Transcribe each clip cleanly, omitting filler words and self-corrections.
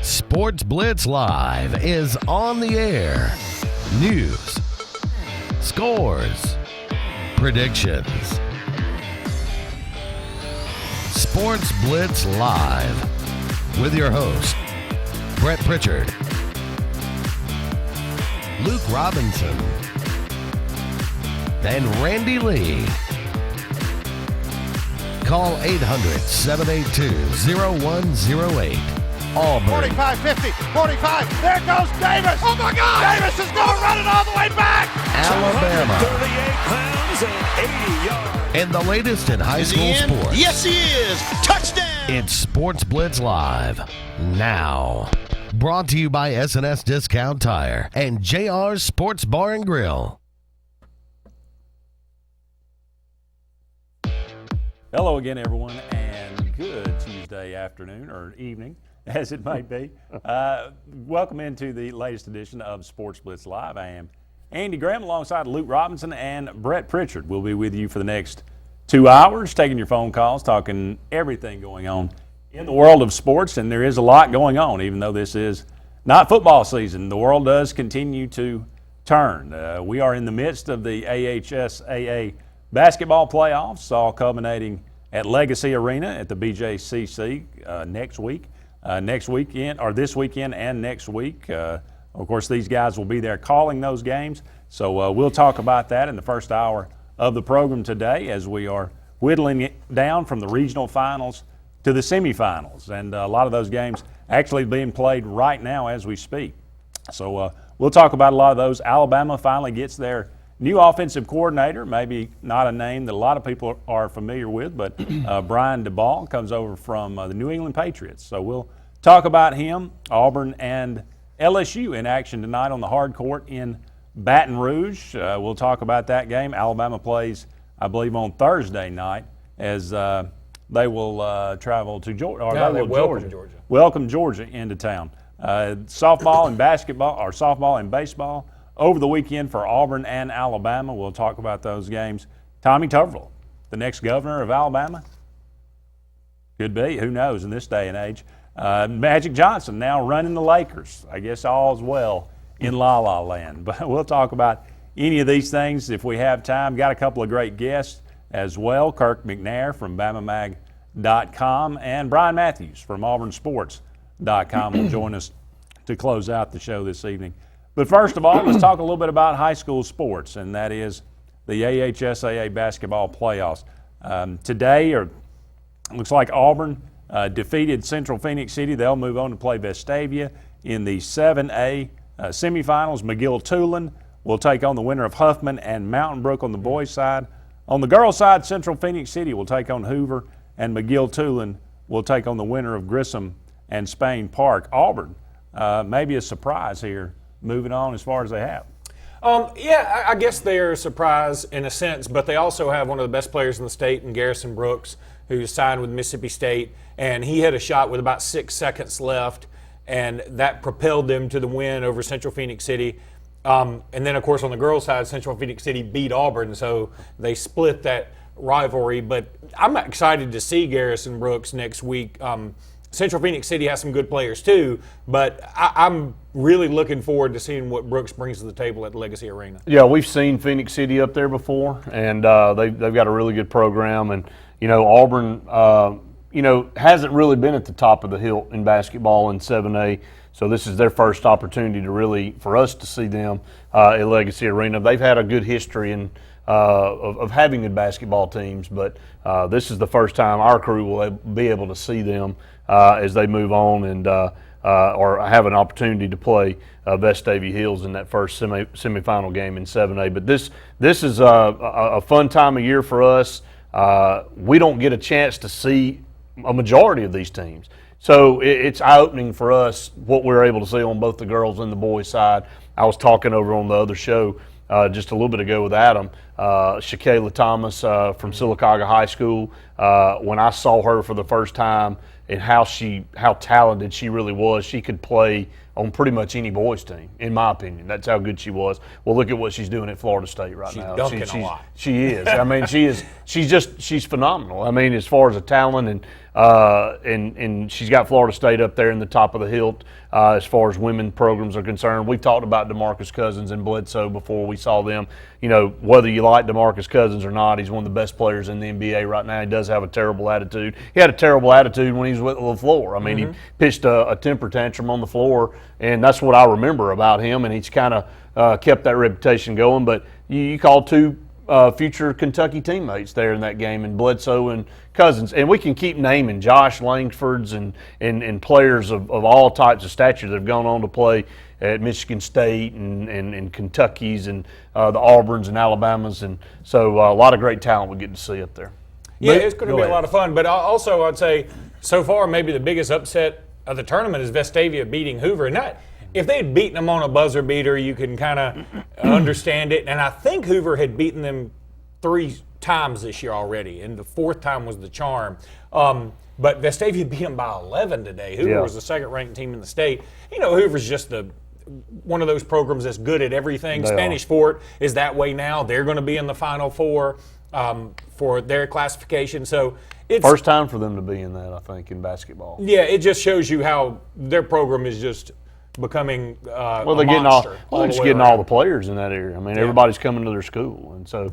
Sportz Blitz Live is on the air. News, scores, predictions. Sportz Blitz Live with your host, Brett Pritchard, Luke Robinson, and Randy Lee. Call 800-782-0108. Auburn. 45, 50, 45. There goes Davis. Oh, my God. Davis is going to run it all the way back. Alabama. 38 pounds and 80 yards. And the latest in high school sports. Yes, he is. Touchdown. It's Sportz Blitz Live now. Brought to you by S&S Discount Tire and JR's Sports Bar and Grill. Hello again, everyone, and good Tuesday afternoon or evening, as it might be. Welcome into the latest edition of Sportz Blitz Live. I am Andy Graham alongside Luke Robinson and Brett Pritchard. We'll be with you for the next 2 hours, taking your phone calls, talking everything going on in the world of sports, and there is a lot going on, even though this is not football season. The world does continue to turn. We are in the midst of the AHSAA basketball playoffs, all culminating at Legacy Arena at the BJCC next weekend, or this weekend and next week. Of course, these guys will be there calling those games, so we'll talk about that in the first hour of the program today as we are whittling it down from the regional finals to the semifinals, and a lot of those games actually being played right now as we speak. So we'll talk about a lot of those. Alabama finally gets their new offensive coordinator, maybe not a name that a lot of people are familiar with, but Brian DeBall comes over from the New England Patriots. So we'll talk about him. Auburn and LSU in action tonight on the hard court in Baton Rouge. We'll talk about that game. Alabama plays, I believe, on Thursday night as they will travel to Georgia. Welcome Georgia into town. Softball and basketball, or softball and baseball, over the weekend for Auburn and Alabama. We'll talk about those games. Tommy Tuberville, the next governor of Alabama. Could be. Who knows in this day and age. Magic Johnson now running the Lakers. I guess all's well in La La Land. But we'll talk about any of these things if we have time. Got a couple of great guests as well. Kirk McNair from BamaMag.com and Brian Matthews from AuburnSports.com will join us to close out the show this evening. But first of all, let's talk a little bit about high school sports, and that is the AHSAA basketball playoffs. Today, it looks like Auburn defeated Central Phoenix City. They'll move on to play Vestavia in the 7A semifinals. McGill-Tulane will take on the winner of Huffman and Mountain Brook on the boys' side. On the girls' side, Central Phoenix City will take on Hoover, and McGill-Tulane will take on the winner of Grissom and Spain Park. Auburn, maybe a surprise here, moving on as far as they have. I guess they're a surprise in a sense, but they also have one of the best players in the state in Garrison Brooks, who signed with Mississippi State, and he hit a shot with about 6 seconds left, and that propelled them to the win over Central Phoenix City. And then, of course, on the girls' side, Central Phoenix City beat Auburn, so they split that rivalry. But I'm excited to see Garrison Brooks next week. Central Phoenix City has some good players too, but I'm really looking forward to seeing what Brooks brings to the table at Legacy Arena. Yeah, we've seen Phoenix City up there before, and they've got a really good program. And, Auburn, hasn't really been at the top of the hill in basketball in 7A, so this is their first opportunity for us to see them at Legacy Arena. They've had a good history of having good basketball teams, but this is the first time our crew will be able to see them as they move on and or have an opportunity to play Vestavia Hills in that first semifinal game in 7A. But this is a fun time of year for us. We don't get a chance to see a majority of these teams. So it's eye-opening for us what we're able to see on both the girls and the boys' side. I was talking over on the other show just a little bit ago with Adam, Shakayla Thomas from Sylacauga High School. When I saw her for the first time and how talented she really was, she could play on pretty much any boys team, in my opinion. That's how good she was. Well, look at what she's doing at Florida State right now. She's dunking a lot. She is. I mean, she's phenomenal. I mean, as far as a talent, and and she's got Florida State up there in the top of the hilt as far as women programs are concerned. We've talked about DeMarcus Cousins and Bledsoe before we saw them. You know, whether you like DeMarcus Cousins or not, he's one of the best players in the NBA right now. He does have a terrible attitude. He had a terrible attitude when he was with LaFleur. I mean, he pitched a temper tantrum on the floor, and that's what I remember about him, and he's kind of kept that reputation going. But you call two future Kentucky teammates there in that game, and Bledsoe and Cousins. And we can keep naming Josh Langfords and players of all types of stature that have gone on to play at Michigan State and Kentucky's and the Auburns and Alabamas. And so a lot of great talent we get to see up there. Yeah, it's going to be a lot of fun. But also I'd say so far maybe the biggest upset of the tournament is Vestavia beating Hoover. And that, if they had beaten them on a buzzer beater, you can kind of understand it. And I think Hoover had beaten them 3 times this year already, and the 4th time was the charm. But Vestavia beat them by 11 today. Hoover was the second-ranked team in the state. You know, Hoover's just one of those programs that's good at everything. Spanish Fort is that way now. They're going to be in the Final Four for their classification. So it's first time for them to be in that, I think, in basketball. Yeah, it just shows you how their program is just becoming well, they're getting all the players in that area. I mean, everybody's coming to their school, and so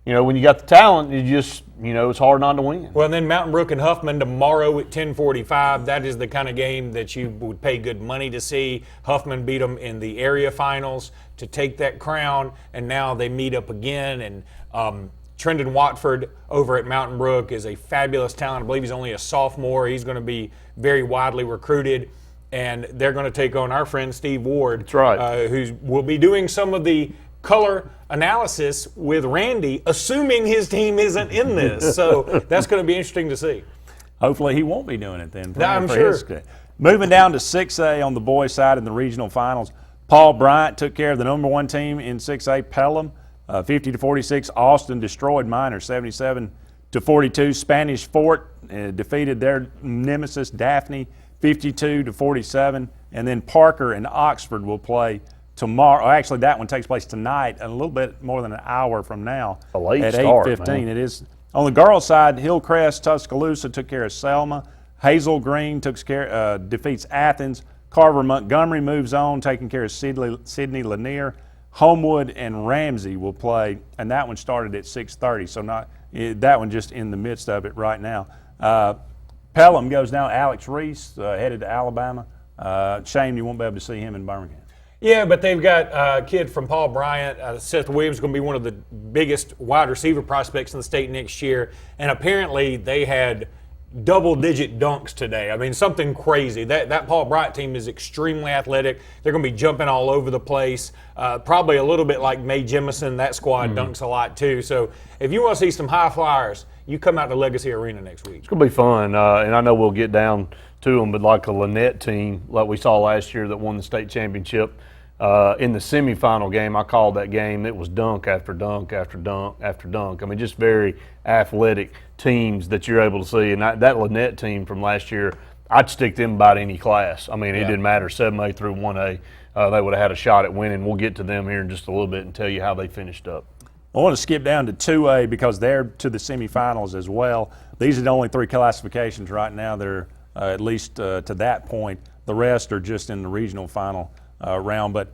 you know when you got the talent, you just it's hard not to win. Well, and then Mountain Brook and Huffman tomorrow at 10:45. That is the kind of game that you would pay good money to see. Huffman beat them in the area finals to take that crown, and now they meet up again. And Trendon Watford over at Mountain Brook is a fabulous talent. I believe he's only a sophomore. He's going to be very widely recruited. And they're going to take on our friend Steve Ward. That's right. Who will be doing some of the color analysis with Randy, assuming his team isn't in this. So that's going to be interesting to see. Hopefully he won't be doing it then. I'm sure. Moving down to 6A on the boys' side in the regional finals, Paul Bryant took care of the number 1 team in 6A, Pelham, 50-46. Austin destroyed Minor, 77-42. Spanish Fort defeated their nemesis, Daphne, 52-47, and then Parker and Oxford will play tomorrow. Actually, that one takes place tonight, a little bit more than an hour from now. A late at start, 8:15. man. It is on the girls' side. Hillcrest Tuscaloosa took care of Selma. Hazel Green defeats Athens. Carver Montgomery moves on, taking care of Sydney Lanier. Homewood and Ramsey will play, and that one started at 6:30. So that one just in the midst of it right now. Pelham goes down. Alex Reese headed to Alabama. Shame you won't be able to see him in Birmingham. Yeah, but they've got a kid from Paul Bryant. Seth Williams is going to be one of the biggest wide receiver prospects in the state next year. And apparently they had double-digit dunks today. I mean, something crazy. That Paul Bryant team is extremely athletic. They're going to be jumping all over the place. Probably a little bit like Mae Jemison. That squad dunks a lot too. So if you want to see some high flyers, you come out to Legacy Arena next week. It's going to be fun, and I know we'll get down to them, but like a Lynette team, like we saw last year that won the state championship, in the semifinal game, I called that game, it was dunk after dunk after dunk after dunk. I mean, just very athletic teams that you're able to see. And that Lynette team from last year, I'd stick them about any class. I mean, it didn't matter, 7A through 1A. They would have had a shot at winning. We'll get to them here in just a little bit and tell you how they finished up. I want to skip down to 2A because they're to the semifinals as well. These are the only 3 classifications right now. They're at least to that point. The rest are just in the regional final round. But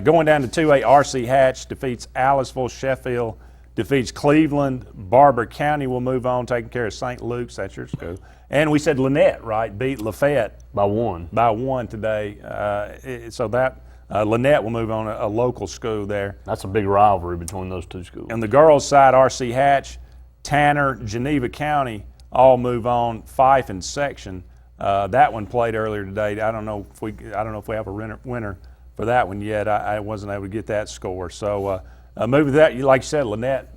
going down to 2A, R.C. Hatch defeats Aliceville. Sheffield defeats Cleveland. Barber County will move on, taking care of St. Luke's. That's your school. And we said Lynette, right, beat Lafayette. By one today. So that Lynette will move on, a local school there. That's a big rivalry between those 2 schools. On the girls' side, R.C. Hatch, Tanner, Geneva County all move on. Fife and Section. That one played earlier today. I don't know if we have a winner for that one yet. I wasn't able to get that score. So moving that, like you said, Lynette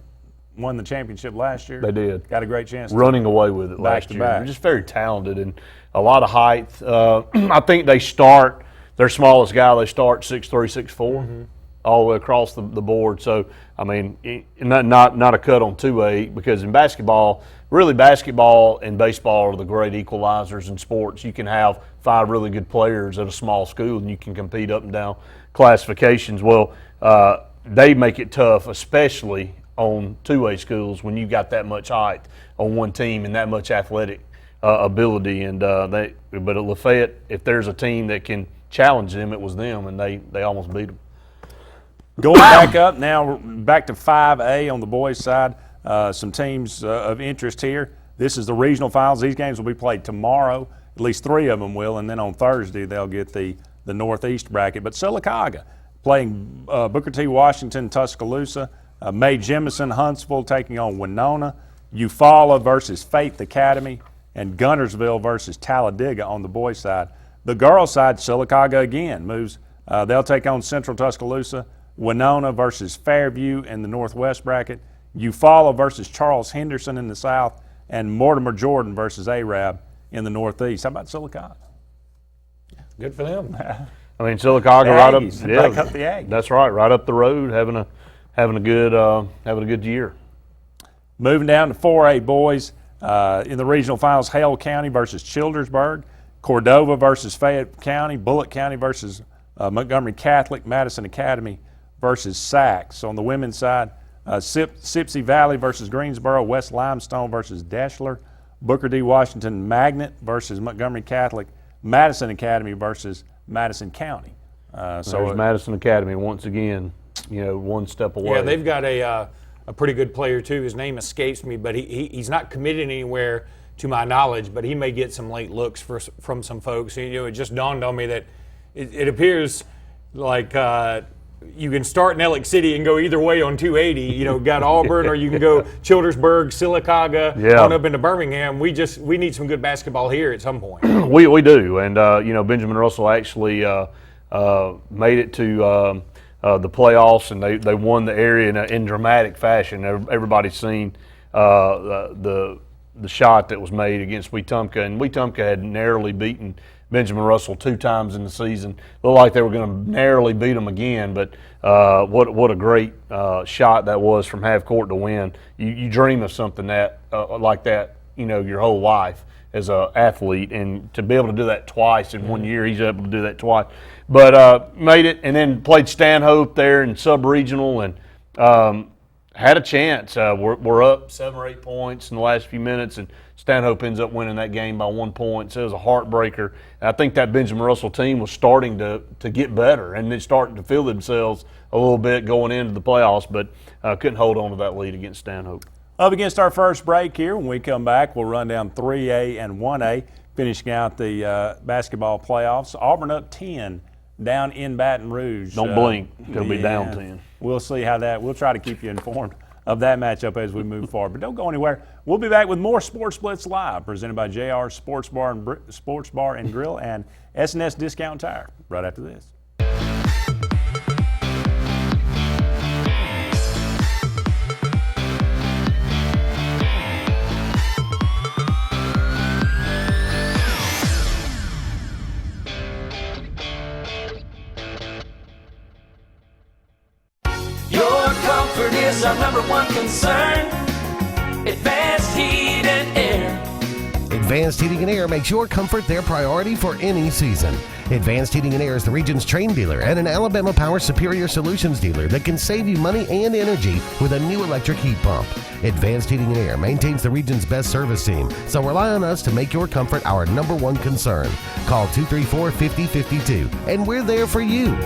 won the championship last year. They did. Got a great chance. Running away with it last year. Back. They're just very talented and a lot of height. I think they start, their smallest guy, they start 6'3", 6'4", all the way across the board. So, I mean, not a cut on 2A because in basketball, really basketball and baseball are the great equalizers in sports. You can have 5 really good players at a small school and you can compete up and down classifications. Well, they make it tough, especially on 2A schools when you got that much height on one team and that much athletic ability. And but at Lafayette, if there's a team that can challenge them, it was them, and they almost beat them. Going back up now, back to 5A on the boys' side. Some teams of interest here. This is the regional finals. These games will be played tomorrow. At least 3 of them will, and then on Thursday they'll get the Northeast bracket. But Sylacauga playing Booker T. Washington, Tuscaloosa. May Jemison, Huntsville taking on Winona. Eufaula versus Faith Academy, and Guntersville versus Talladega on the boys' side. The girls' side, Sylacauga again moves. They'll take on Central Tuscaloosa. Winona versus Fairview in the Northwest bracket. Eufaula versus Charles Henderson in the South, and Mortimer Jordan versus Arab in the Northeast. How about Sylacauga? Good for them. I mean, Sylacauga right up, back up the Aggies. That's right, right up the road, having a good year. Moving down to 4A boys in the regional finals, Hale County versus Childersburg, Cordova versus Fayette County, Bullitt County versus Montgomery Catholic, Madison Academy versus Sachs. On the women's side, Sipsey Valley versus Greensboro, West Limestone versus Deschler, Booker D. Washington Magnet versus Montgomery Catholic, Madison Academy versus Madison County. So Madison Academy once again, one step away. Yeah, they've got a pretty good player too. His name escapes me, but he's not committed anywhere to my knowledge. But he may get some late looks from some folks. It just dawned on me that it appears like you can start in Alex City and go either way on 280. Got Auburn, or you can go Childersburg, Sylacauga, on up into Birmingham. We need some good basketball here at some point. we do, and Benjamin Russell actually made it to the playoffs, and they won the area in dramatic fashion. Everybody's seen the shot that was made against Wetumpka, and Wetumpka had narrowly beaten Benjamin Russell 2 times in the season. Looked like they were going to narrowly beat them again, but what a great shot that was from half court to win. You dream of something like that, your whole life as an athlete, and to be able to do that twice in 1 year, he's able to do that twice. But made it, and then played Stanhope there in sub-regional, and had a chance. We're up 7 or 8 points in the last few minutes, and Stanhope ends up winning that game by 1 point. So it was a heartbreaker. And I think that Benjamin Russell team was starting to get better, and they're starting to feel themselves a little bit going into the playoffs, but couldn't hold on to that lead against Stanhope. Up against our first break here. When we come back, we'll run down 3A and 1A, finishing out the basketball playoffs. Auburn up 10 down in Baton Rouge. Don't blink. They'll be down 10. We'll see how we'll try to keep you informed of that matchup as we move forward. But don't go anywhere. We'll be back with more Sports Blitz Live, presented by JR Sports Bar and Grill and S&S Discount Tire, right after this. Is our #1 concern. Advanced Heat and Air. Advanced Heating and Air makes your comfort their priority for any season. Advanced Heating and Air is the region's Trane dealer and an Alabama Power Superior Solutions dealer that can save you money and energy with a new electric heat pump. Advanced Heating and Air maintains the region's best service team, so rely on us to make your comfort our #1 concern. Call 234-5052, and we're there for you.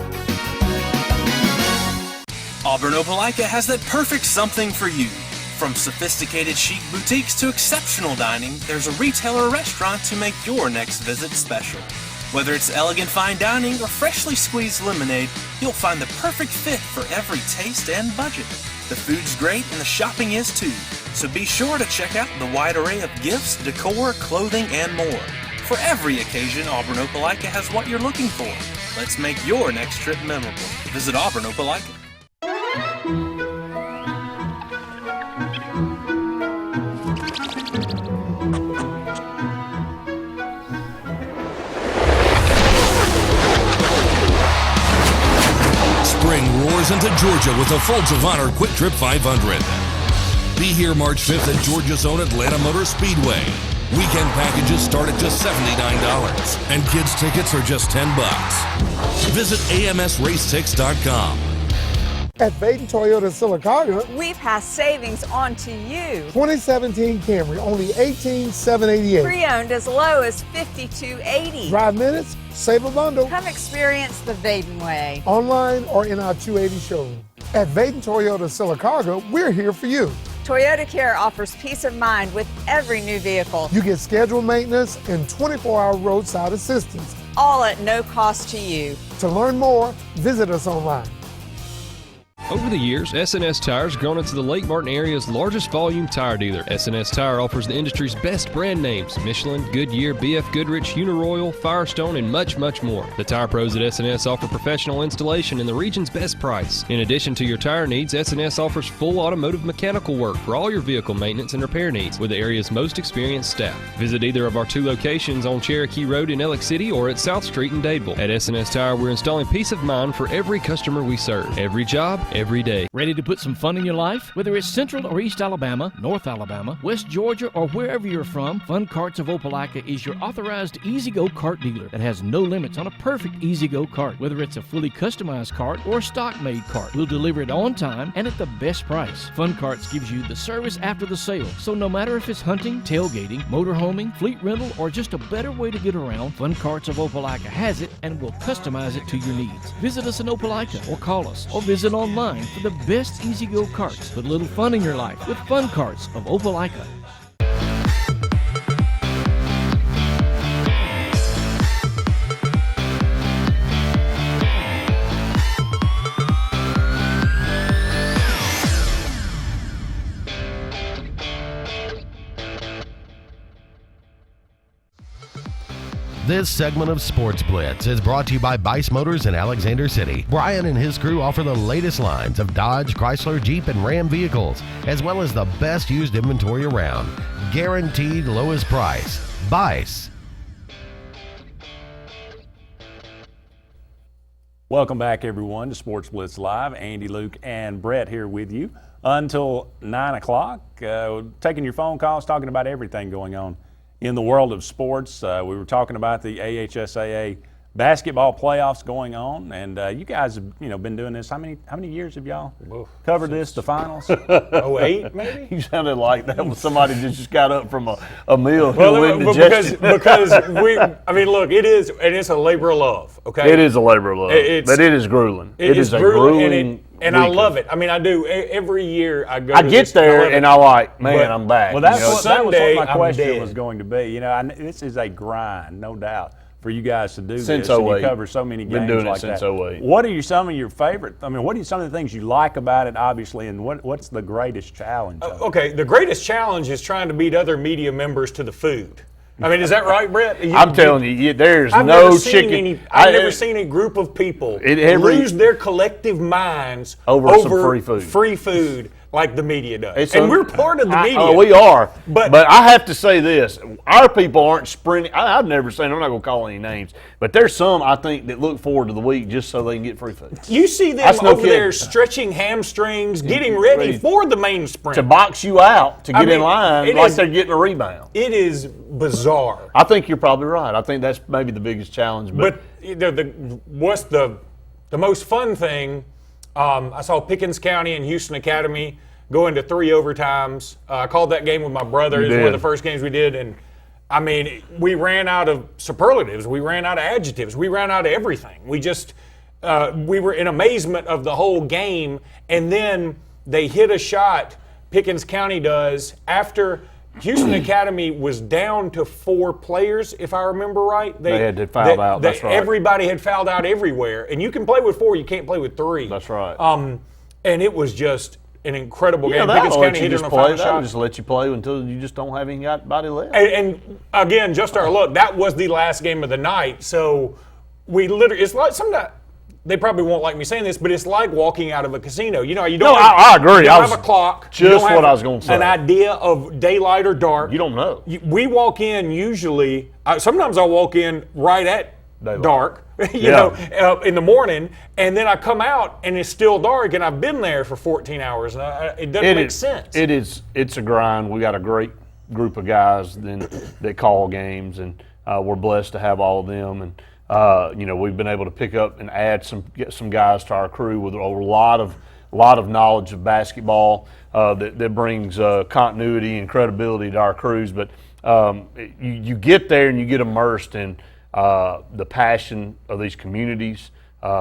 Auburn Opelika has that perfect something for you. From sophisticated chic boutiques to exceptional dining, there's a retailer or restaurant to make your next visit special. Whether it's elegant fine dining or freshly squeezed lemonade, you'll find the perfect fit for every taste and budget. The food's great and the shopping is too, so be sure to check out the wide array of gifts, decor, clothing, and more. For every occasion, Auburn Opelika has what you're looking for. Let's make your next trip memorable. Visit Auburn Opelika. Spring roars into Georgia with the Folds of Honor Quick Trip 500. Be here March 5th at Georgia's own Atlanta Motor Speedway. Weekend packages start at just $79, and kids' tickets are just $10. Visit amsracetix.com. At Vaden Toyota Sylacauga, we pass savings on to you. 2017 Camry, only $18,788. Pre-owned as low as $52.80. Drive minutes, save a bundle. Come experience the Vaden way. Online or in our 280 showroom. At Vaden Toyota Sylacauga, we're here for you. Toyota Care offers peace of mind with every new vehicle. You get scheduled maintenance and 24-hour roadside assistance. All at no cost to you. To learn more, visit us online. Over the years, S&S Tire has grown into the Lake Martin area's largest volume tire dealer. S&S Tire offers the industry's best brand names: Michelin, Goodyear, BF Goodrich, Uniroyal, Firestone, and much, much more. The tire pros at S&S offer professional installation and the region's best price. In addition to your tire needs, S&S offers full automotive mechanical work for all your vehicle maintenance and repair needs with the area's most experienced staff. Visit either of our 2 locations on Cherokee Road in Ellick City or at South Street in Dadeville. At S&S Tire, we're installing peace of mind for every customer we serve. Every job, every day. Ready to put some fun in your life? Whether it's Central or East Alabama, North Alabama, West Georgia, or wherever you're from, Fun Carts of Opelika is your authorized easy-go kart dealer that has no limits on a perfect easy-go kart. Whether it's a fully customized kart or a stock-made kart, we'll deliver it on time and at the best price. Fun Carts gives you the service after the sale, so no matter if it's hunting, tailgating, motorhoming, fleet rental, or just a better way to get around, Fun Carts of Opelika has it and will customize it to your needs. Visit us in Opelika or call us or visit online for the best easy-go carts. Put a little fun in your life with Fun Carts of Opelika. This segment of Sports Blitz is brought to you by Bice Motors in Alexander City. Brian and his crew offer the latest lines of Dodge, Chrysler, Jeep, and Ram vehicles, as well as the best used inventory around. Guaranteed lowest price. Bice. Welcome back, everyone, to Sports Blitz Live. Andy, Luke, and Brett here with you until 9 o'clock, taking your phone calls, talking about everything going on in the world of sports. We were talking about the AHSAA basketball playoffs going on, and you guys have been doing this. How many years have y'all covered this? The finals? 08 maybe. You sounded like that was somebody that just got up from a meal. Well, because we. I mean, look, it is, and it's a labor of love. Okay, it is a labor of love, but it is grueling. It is a grueling. And I love it. I mean, I do. Every year I go. I get there and I like, man, I'm back. Well, that was what my question was going to be. This is a grind, no doubt, for you guys to do since this. And 08. you cover so many games Been doing like it since that. 08. What are some of your favorite? I mean, what are some of the things you like about it, obviously, and what's the greatest challenge? Okay, the greatest challenge is trying to beat other media members to the food. I mean, is that right, Brett? I'm telling you, there's no chicken. I've never seen a group of people lose their collective minds over some free food like the media does. And we're part of the media. We are. But I have to say this. Our people aren't sprinting. I've never seen, I'm not going to call any names, but there's some, I think, that look forward to the week just so they can get free food. You see them over there stretching hamstrings, getting ready for the main sprint. To box you out, to get in line like they're getting a rebound. It is bizarre. I think you're probably right. I think that's maybe the biggest challenge. But what's the most fun thing, I saw Pickens County and Houston Academy go into 3 overtimes. I called that game with my brother. It was one of the first games we did. And, I mean, we ran out of superlatives. We ran out of adjectives. We ran out of everything. We just we were in amazement of the whole game. And then they hit a shot, Pickens County does, after Houston Academy was down to 4 players, if I remember right. They had to foul out. That's right. Everybody had fouled out everywhere. And you can play with 4, you can't play with 3. That's right. And it was just an incredible game. Pickens County hit on a final shot. That'll just let you play until you just don't have anybody left. And again, just our luck, that was the last game of the night. So we literally, it's like sometimes, they probably won't like me saying this, but it's like walking out of a casino. You don't I agree. You don't have a clock. Just what I was going to say. An idea of daylight or dark. You don't know. We walk in usually, sometimes I'll walk in right at dark, in the morning, and then I come out and it's still dark, and I've been there for 14 hours. And it doesn't make sense. It's a grind. We got a great group of guys that call games, and we're blessed to have all of them. And We've been able to pick up and get some guys to our crew with a lot of knowledge of basketball that brings continuity and credibility to our crews. But you get there and you get immersed in the passion of these communities,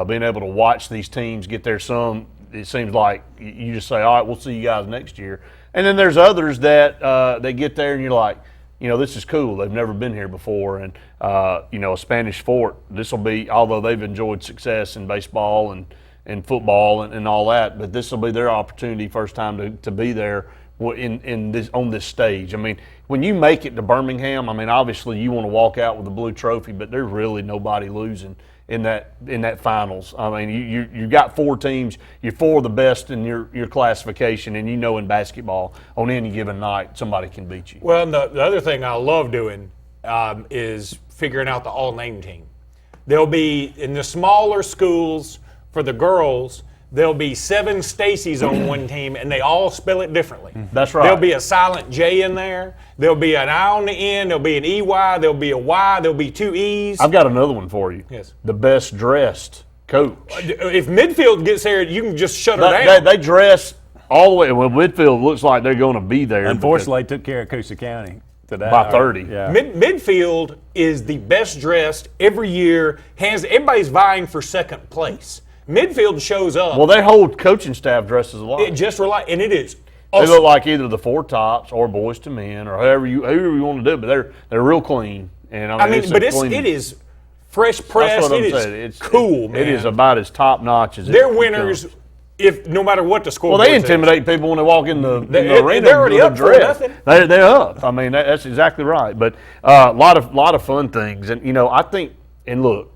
being able to watch these teams get there. Some, it seems like you just say, all right, we'll see you guys next year. And then there's others that they get there and you're like, this is cool. They've never been here before. And, a Spanish Fort, this will be, although they've enjoyed success in baseball and football and all that, but this will be their opportunity first time to be there on this stage. I mean, when you make it to Birmingham, I mean, obviously you want to walk out with a blue trophy, but there's really nobody losing in that finals. I mean, you got 4 teams, you're 4 of the best in your classification, and in basketball on any given night somebody can beat you. Well, the other thing I love doing is figuring out the all-name team. There'll be, in the smaller schools for the girls, there'll be 7 Stacys on one team, and they all spell it differently. That's right. There'll be a silent J in there. There'll be an I on the end. There'll be an EY. There'll be a Y. There'll be 2 E's. I've got another one for you. Yes. The best dressed coach. If midfield gets there, you can just shut her down. They dress all the way. Well, midfield looks like they're going to be there. Unfortunately, they took care of Coosa County today. By 30. Yeah. Midfield is the best dressed every year. Everybody's vying for second place. Midfield shows up. Well, their whole coaching staff dresses a lot. And it is. They look like either the Four Tops or Boys to Men or whoever you want to do, but they're real clean. And it is fresh pressed. It's cool, man. It is about as top notch as they're winners. If no matter what the score. Well, they intimidate people when they walk in the arena. They're already up for nothing. They're up. I mean, that's exactly right. But a lot of fun things, and I think. And look,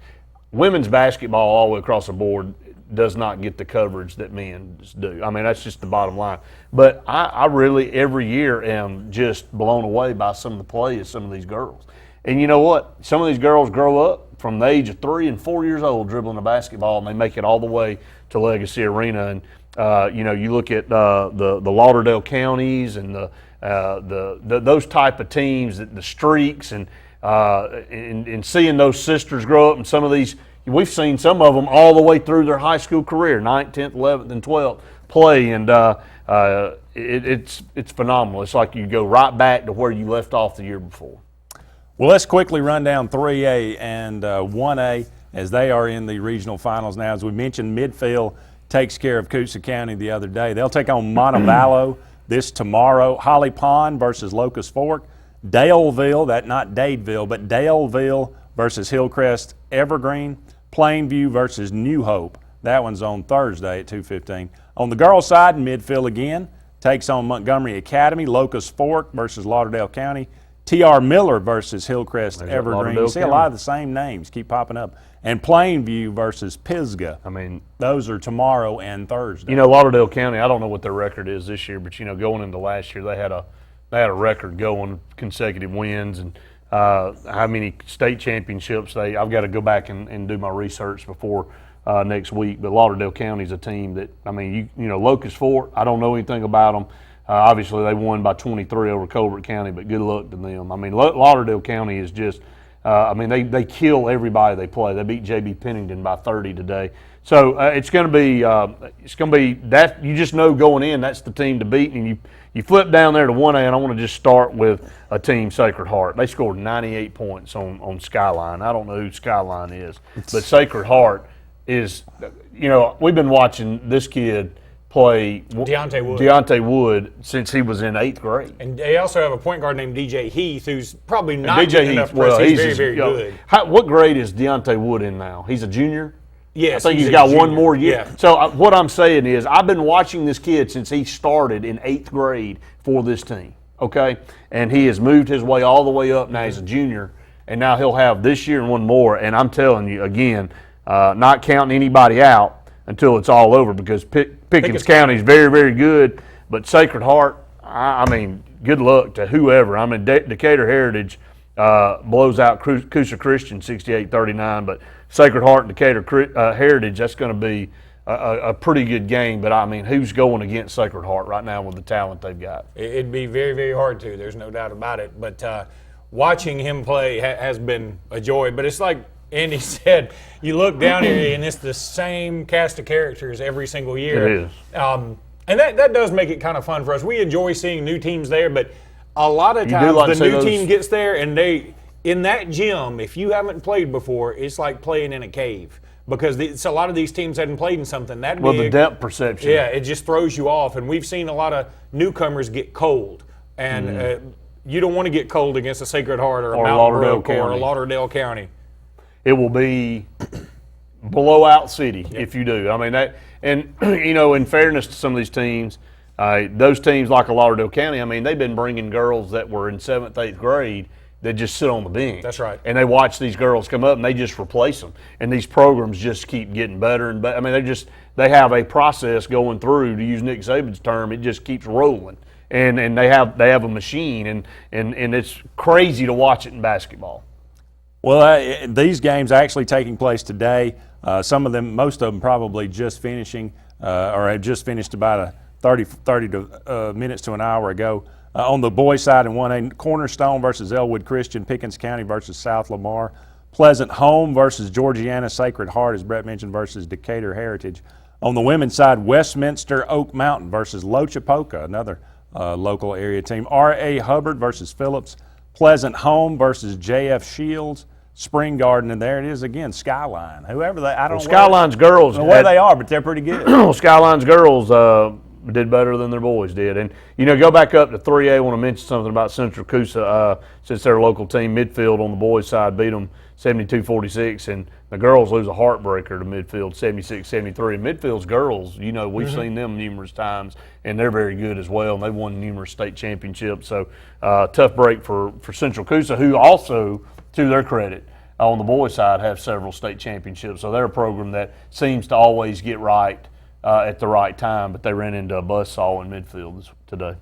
women's basketball all the way across the board does not get the coverage that men's do. I mean, that's just the bottom line. But I really every year am just blown away by some of the play of some of these girls. And you know what? Some of these girls grow up from the age of 3 and 4 years old dribbling a basketball, and they make it all the way to Legacy Arena. And you look at the Lauderdale counties and those type of teams, the Streaks, and seeing those sisters grow up, and some of these. We've seen some of them all the way through their high school career, 9th, 10th, 11th, and 12th play, and it's phenomenal. It's like you go right back to where you left off the year before. Well, let's quickly run down 3A and 1A as they are in the regional finals now. As we mentioned, Midfield takes care of Coosa County the other day. They'll take on Montevallo this tomorrow. Holly Pond versus Locust Fork. Daleville, not Dadeville, but Daleville versus Hillcrest Evergreen. Plainview versus New Hope. That one's on Thursday at 2:15. On the girls' side, Midfield again takes on Montgomery Academy. Locust Fork versus Lauderdale County. T.R. Miller versus Hillcrest Evergreen. You see a lot of the same names keep popping up. And Plainview versus Pisgah. I mean, those are tomorrow and Thursday. Lauderdale County, I don't know what their record is this year, but going into last year, they had a record going, consecutive wins, and how many state championships I've got to go back and do my research before next week. But Lauderdale County is a team that, Locust Fork, I don't know anything about them. Obviously, they won by 23 over Colbert County, but good luck to them. I mean, Lauderdale County is just, they kill everybody they play. They beat J.B. Pennington by 30 today. So it's going to be that you just know going in that's the team to beat, and you flip down there to 1A, and I want to just start with a team, Sacred Heart. They scored 98 points on Skyline. I don't know who Skyline is, but Sacred Heart is, we've been watching this kid play Deontay Wood since he was in 8th grade. And they also have a point guard named DJ Heath, who's probably not getting enough press. He's very, very good. What grade is Deontay Wood in now? He's a junior? Yes. I think he's got one more year. Yeah. So what I'm saying is I've been watching this kid since he started in 8th grade for this team, okay? And he has moved his way all the way up. Now he's a junior, and now he'll have this year and one more. And I'm telling you, again, not counting anybody out until it's all over, because Pickens County is very, very good. But Sacred Heart, I mean, good luck to whoever. I mean, Decatur Heritage blows out Coosa Christian 68-39, but Sacred Heart and Decatur Heritage, that's going to be a pretty good game. But, I mean, who's going against Sacred Heart right now with the talent they've got? It'd be very, very hard to. There's no doubt about it. But watching him play has been a joy. But it's like And he said, you look down here and it's the same cast of characters every single year. It is. And that does make it kind of fun for us. We enjoy seeing new teams there, but a lot of times the new team gets there and in that gym, if you haven't played before, it's like playing in a cave. Because a lot of these teams hadn't played in something that big. Well, the depth perception. Yeah, it just throws you off. And we've seen a lot of newcomers get cold. And you don't want to get cold against a Sacred Heart or a Mountain Brook or a Lauderdale County. It will be blowout city if you do. I mean, that, and, you know, in fairness to some of these teams, those teams like a Lauderdale County, I mean, they've been bringing girls that were in 7th, 8th grade that just sit on the bench. That's right. And they watch these girls come up and they just replace them. And these programs just keep getting better and better. I mean, they have a process going through, to use Nick Saban's term, it just keeps rolling. And they have a machine and it's crazy to watch it in basketball. Well, these games actually taking place today. Some of them, most of them probably just finishing or have just finished about 30 minutes to an hour ago. On the boys' side in 1A, Cornerstone versus Elwood Christian, Pickens County versus South Lamar, Pleasant Home versus Georgiana Sacred Heart, as Brett mentioned, versus Decatur Heritage. On the women's side, Westminster Oak Mountain versus Lochapoka, another local area team. R.A. Hubbard versus Phillips, Pleasant Home versus J.F. Shields, Spring Garden, and there it is again, Skyline. Whoever they, I don't know. Skyline's girls. I don't know where they are, but they're pretty good. Skyline's girls did better than their boys did. And, you know, go back up to 3A, I want to mention something about Central Coosa. Since they're a local team, Midfield on the boys' side beat them 72-46, and the girls lose a heartbreaker to Midfield 76-73. Midfield's girls, you know, we've seen them numerous times, and they're very good as well, and they've won numerous state championships. So tough break for Central Coosa, who also, to their credit, on the boys' side have several state championships. So they're a program that seems to always get right at the right time, but they ran into a buzzsaw in Midfield today.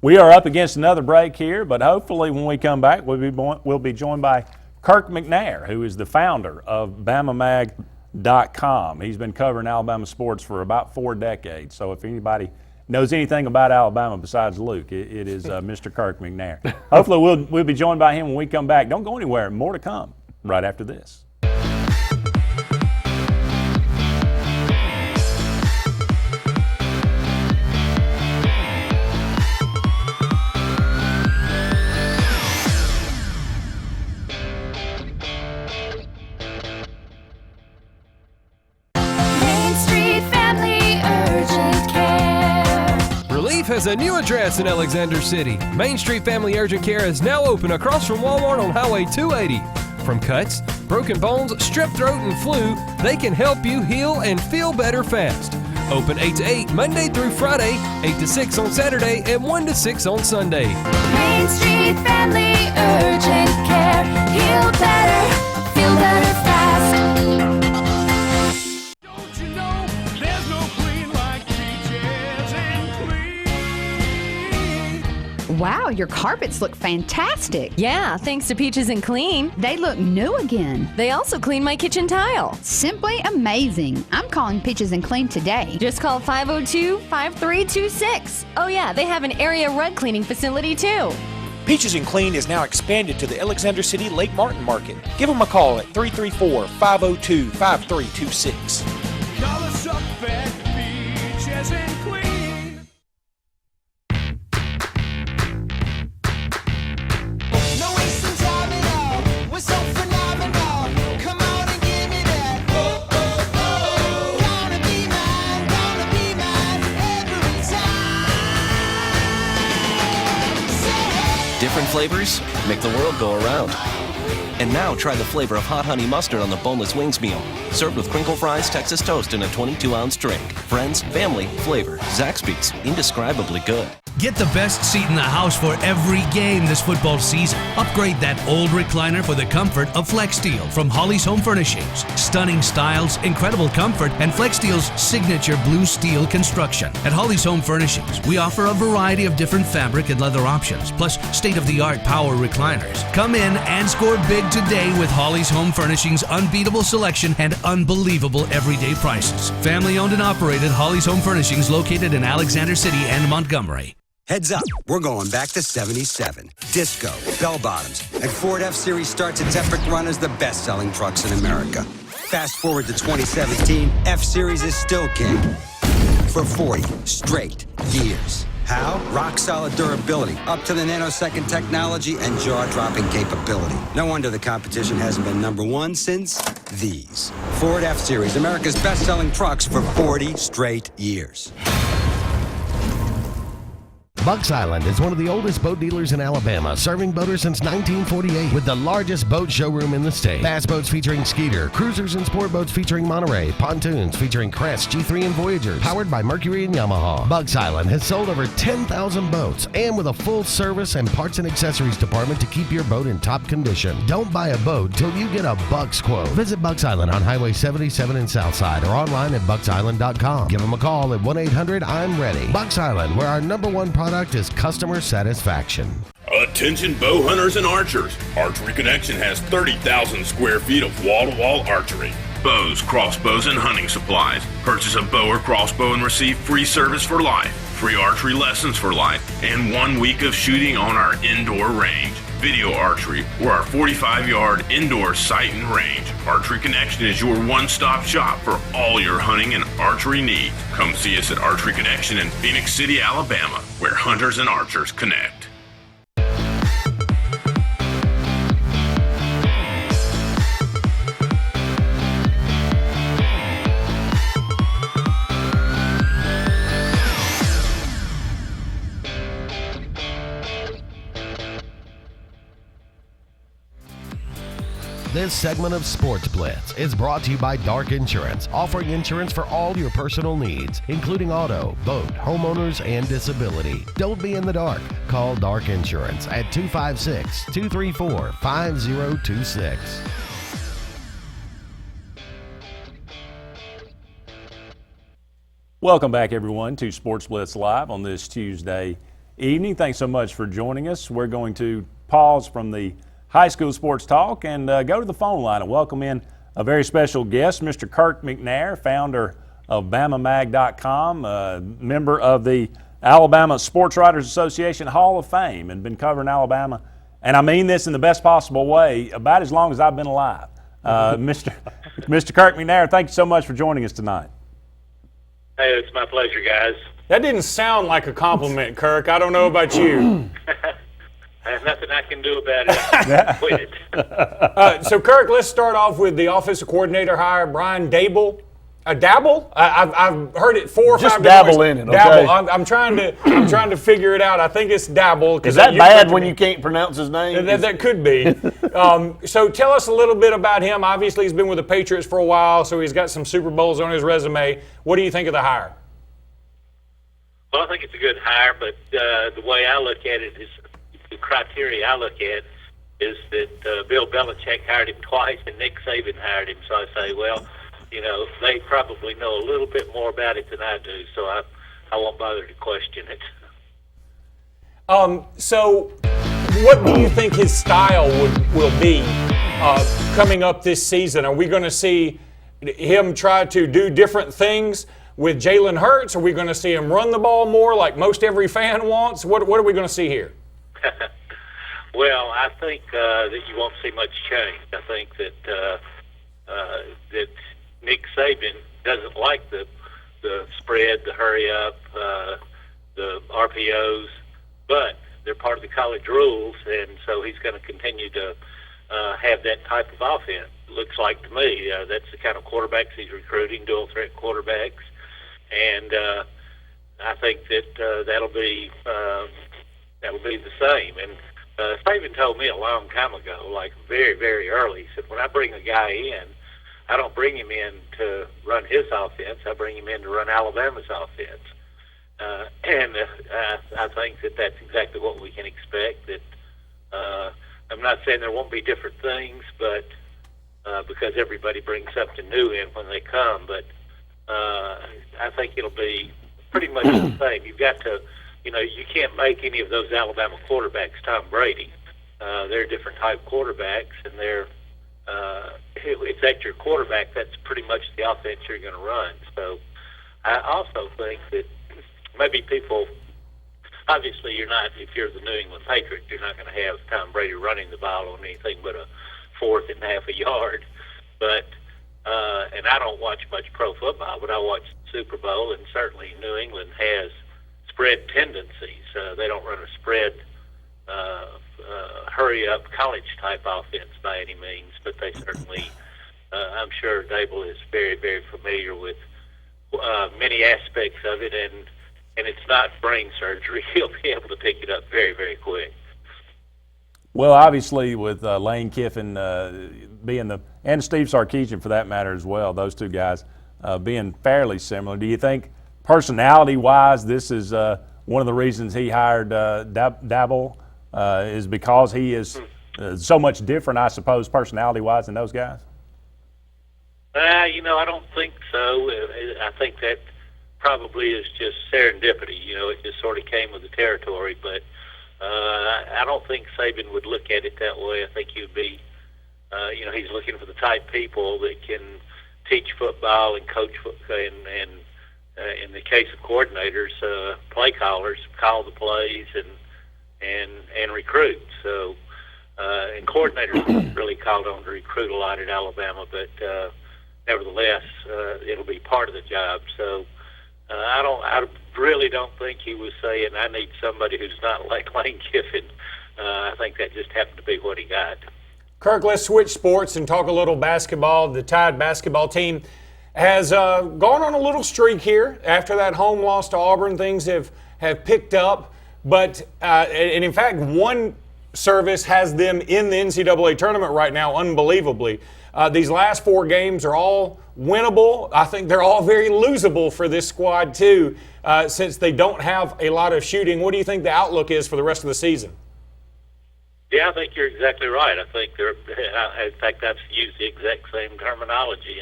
We are up against another break here, but hopefully when we come back, we'll be joined by Kirk McNair, who is the founder of BamaMag.com. He's been covering Alabama sports for about 4 decades. So if anybody knows anything about Alabama besides Luke, it is Mr. Kirk McNair. Hopefully we'll be joined by him when we come back. Don't go anywhere. More to come right after this. Has a new address in Alexander City. Main Street Family Urgent Care is now open across from Walmart on Highway 280. From cuts, broken bones, strep throat, and flu, they can help you heal and feel better fast. Open 8 to 8 Monday through Friday, 8 to 6 on Saturday, and 1 to 6 on Sunday. Main Street Family Urgent Care. Heal better, feel better fast. Don't you know there's no clean like Peaches and Clean? Wow, your carpets look fantastic. Yeah, thanks to Peaches and Clean. They look new again. They also clean my kitchen tile. Simply amazing. I'm calling Peaches and Clean today. Just call 502-5326. Oh yeah, they have an area rug cleaning facility too. Peaches and Clean is now expanded to the Alexander City Lake Martin Market. Give them a call at 334-502-5326. Color suck back Peaches and Clean. No wasting time at all. We're so phenomenal. Come on and give me that. Oh, oh, oh. Gonna be mine every time. Different flavors make the world go around. And now try the flavor of hot honey mustard on the boneless wings meal. Served with crinkle fries, Texas toast, and a 22-ounce drink. Friends, family, flavor. Zaxby's. Indescribably good. Get the best seat in the house for every game this football season. Upgrade that old recliner for the comfort of FlexSteel from Holly's Home Furnishings. Stunning styles, incredible comfort, and FlexSteel's signature blue steel construction. At Holly's Home Furnishings, we offer a variety of different fabric and leather options, plus state-of-the-art power recliners. Come in and score big today with Holly's Home Furnishings' unbeatable selection and unbelievable everyday prices. Family owned and operated Holly's Home Furnishings located in Alexander City and Montgomery. Heads up, we're going back to 77. Disco, bell-bottoms, and Ford F-Series starts its epic run as the best-selling trucks in America. Fast forward to 2017, F-Series is still king for 40 straight years. How? Rock-solid durability, up to the nanosecond technology, and jaw-dropping capability. No wonder the competition hasn't been number one since these. Ford F-Series, America's best-selling trucks for 40 straight years. Bucks Island is one of the oldest boat dealers in Alabama, serving boaters since 1948 with the largest boat showroom in the state. Bass boats featuring Skeeter, cruisers and sport boats featuring Monterey, pontoons featuring Crest, G3 and Voyagers, powered by Mercury and Yamaha. Bucks Island has sold over 10,000 boats and with a full service and parts and accessories department to keep your boat in top condition. Don't buy a boat till you get a Bucks quote. Visit Bucks Island on Highway 77 in Southside or online at bucksisland.com. Give them a call at 1-800-I'm-READY. Bucks Island, where our #1 product is customer satisfaction. Attention bow hunters and archers. Archery Connection has 30,000 square feet of wall-to-wall archery. Bows, crossbows, and hunting supplies. Purchase a bow or crossbow and receive free service for life, free archery lessons for life, and 1 week of shooting on our indoor range. Video archery, or our 45-yard indoor sight and range. Archery Connection is your one-stop shop for all your hunting and archery needs. Come see us at Archery Connection in Phoenix City, Alabama, where hunters and archers connect. This segment of Sportz Blitz is brought to you by Dark Insurance, offering insurance for all your personal needs, including auto, boat, homeowners, and disability. Don't be in the dark. Call Dark Insurance at 256-234-5026. Welcome back, everyone, to Sportz Blitz Live on this Tuesday evening. Thanks so much for joining us. We're going to pause from the high school sports talk and go to the phone line and welcome in a very special guest, Mr. Kirk McNair, founder of BamaMag.com, member of the Alabama Sports Writers Association Hall of Fame, and been covering Alabama, and I mean this in the best possible way, about as long as I've been alive. Mr. Kirk McNair, thank you so much for joining us tonight. Hey, it's my pleasure, guys. That didn't sound like a compliment, Kirk. I don't know about you. There's nothing I can do about it. Quit it. So, Kirk, let's start off with the offensive coordinator hire, Brian Daboll. Dabble? I've heard it 4 or 5 Just different dabble ways. in it, okay? Dabble. I'm trying to figure it out. I think it's Dabble. Is that bad when you can't pronounce his name? That could be. So tell us a little bit about him. Obviously, he's been with the Patriots for a while, so he's got some Super Bowls on his resume. What do you think of the hire? Well, I think it's a good hire, but the way I look at it is, the criteria I look at is that Bill Belichick hired him twice and Nick Saban hired him. So I say, well, you know, they probably know a little bit more about it than I do, so I won't bother to question it. So what do you think his style will be coming up this season? Are we going to see him try to do different things with Jalen Hurts? Are we going to see him run the ball more like most every fan wants? What are we going to see here? Well, I think that you won't see much change. I think that that Nick Saban doesn't like the spread, the hurry up, the RPOs, but they're part of the college rules, and so he's going to continue to have that type of offense. Looks like to me that's the kind of quarterbacks he's recruiting, dual threat quarterbacks, and I think that that'll be the same. And Saban told me a long time ago, like very, very early, he said, when I bring a guy in, I don't bring him in to run his offense. I bring him in to run Alabama's offense. And I think that that's exactly what we can expect. That I'm not saying there won't be different things, but because everybody brings something new in when they come, but I think it'll be pretty much the same. You've got to, you can't make any of those Alabama quarterbacks Tom Brady. They're different type quarterbacks, and they're it's at your quarterback. That's pretty much the offense you're going to run. So I also think that maybe people obviously you're not, if you're the New England Patriots, you're not going to have Tom Brady running the ball on anything but a 4th and half a yard. But and I don't watch much pro football, but I watch the Super Bowl, and certainly New England has spread tendencies. They don't run a spread, hurry-up college-type offense by any means, but they certainly, I'm sure Dable is very, very familiar with many aspects of it, and it's not brain surgery. He'll be able to pick it up very, very quick. Well, obviously, with Lane Kiffin being and Steve Sarkisian for that matter as well, those two guys being fairly similar, do you think personality-wise this is one of the reasons he hired Dable is because he is so much different, I suppose, personality-wise than those guys? I don't think so. I think that probably is just serendipity. It just sort of came with the territory, but I don't think Saban would look at it that way. I think he'd be, he's looking for the type people that can teach football and coach football, and in the case of coordinators, play callers, call the plays and recruit. So, and coordinators are really called on to recruit a lot at Alabama, but nevertheless, it'll be part of the job. So, I really don't think he was saying, I need somebody who's not like Lane Kiffin. I think that just happened to be what he got. Kirk, let's switch sports and talk a little basketball. The Tide basketball team has gone on a little streak here. After that home loss to Auburn, things have picked up. But, and in fact, one service has them in the NCAA tournament right now, unbelievably. These last 4 games are all winnable. I think they're all very losable for this squad, too, since they don't have a lot of shooting. What do you think the outlook is for the rest of the season? Yeah, I think you're exactly right. I think in fact, I've used the exact same terminology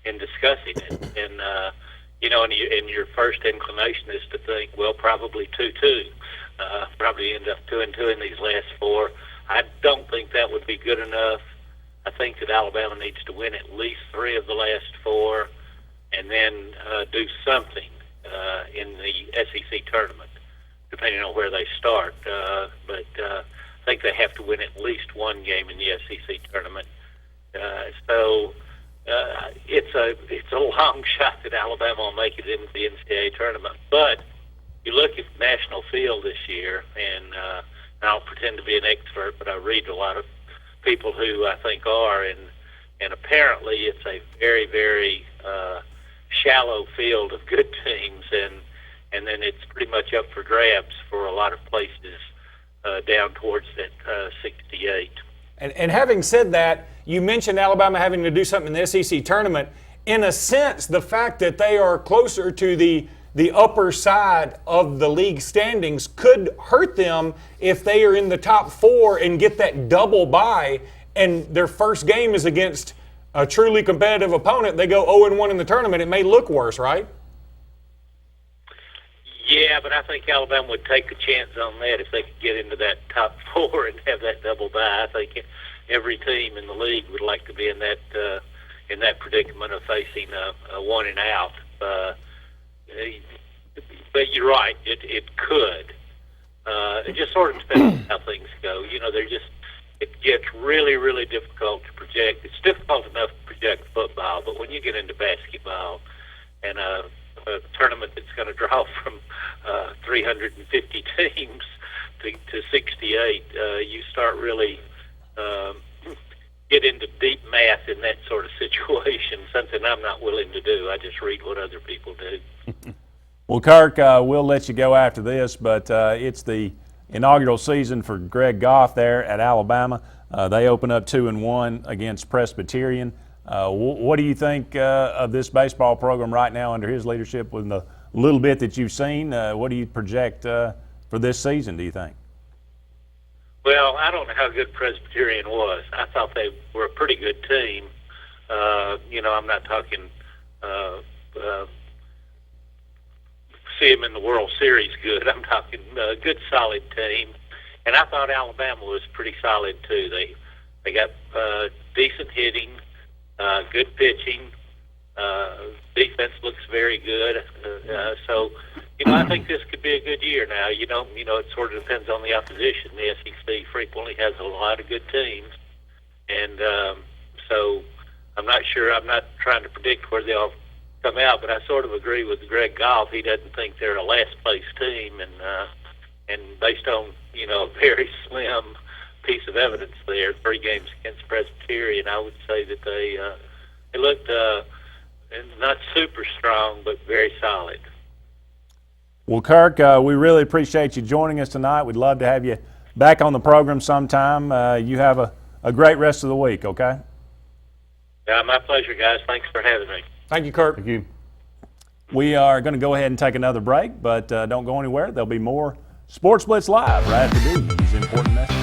in discussing it. And, and your first inclination is to think, well, probably 2-2. Probably end up 2-2 in these last 4. I don't think that would be good enough. I think that Alabama needs to win at least 3 of the last 4 and then do something in the SEC tournament, depending on where they start. But I think they have to win at least 1 game in the SEC tournament. So it's a long shot that Alabama will make it into the NCAA tournament. But you look at the national field this year, and I don't pretend to be an expert, but I read a lot of people who I think are, and apparently it's a very, very shallow field of good teams, and then it's pretty much up for grabs for a lot of places down towards that 68. And having said that, you mentioned Alabama having to do something in the SEC tournament. In a sense, the fact that they are closer to the upper side of the league standings could hurt them if they are in the top 4 and get that double bye, and their first game is against a truly competitive opponent. They go 0-1 in the tournament. It may look worse, right? Yeah, but I think Alabama would take a chance on that if they could get into that top 4 and have that double bye. I think every team in the league would like to be in that predicament of facing a 1 and out. But you're right, it could. It just sort of depends on how things go. It gets really, really difficult to project. It's difficult enough to project football, but when you get into basketball and a tournament that's going to draw from 350 teams to 68, you start really get into deep math in that sort of situation, something I'm not willing to do. I just read what other people do. Well, Kirk, we'll let you go after this, but it's the inaugural season for Greg Goff there at Alabama. They open up 2-1 against Presbyterian. What do you think of this baseball program right now under his leadership with the little bit that you've seen? What do you project for this season, do you think? Well, I don't know how good Presbyterian was. I thought they were a pretty good team. I'm not talking see them in the World Series good. I'm talking a good, solid team. And I thought Alabama was pretty solid, too. They got decent hitting, good pitching. Defense looks very good. So I think this could be a good year now. It sort of depends on the opposition. The SEC frequently has a lot of good teams, and so I'm not sure. I'm not trying to predict where they'll come out, but I sort of agree with Greg Goff. He doesn't think they're a last place team, and based on a very slim piece of evidence there, 3 games against Presbyterian, I would say that they looked not super strong, but very solid. Well, Kirk, we really appreciate you joining us tonight. We'd love to have you back on the program sometime. You have a great rest of the week, okay? Yeah, my pleasure, guys. Thanks for having me. Thank you, Kirk. Thank you. We are going to go ahead and take another break, but don't go anywhere. There'll be more Sports Blitz Live right after these important messages.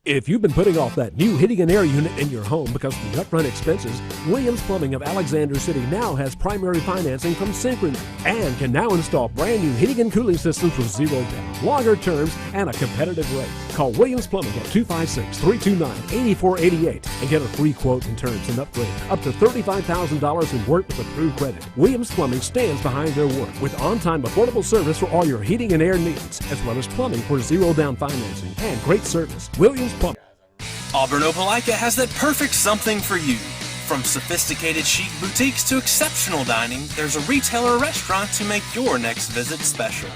If you've been putting off that new heating and air unit in your home because of the upfront expenses, Williams Plumbing of Alexander City now has primary financing from Synchrony and can now install brand new heating and cooling systems with 0 down, longer terms, and a competitive rate. Call Williams Plumbing at 256-329-8488 and get a free quote and terms and upgrade up to $35,000 in work with approved credit. Williams Plumbing stands behind their work with on-time affordable service for all your heating and air needs, as well as plumbing for 0 down financing and great service. Williams Plumbing. Auburn Opelika has that perfect something for you. From sophisticated chic boutiques to exceptional dining, there's a retailer or restaurant to make your next visit special.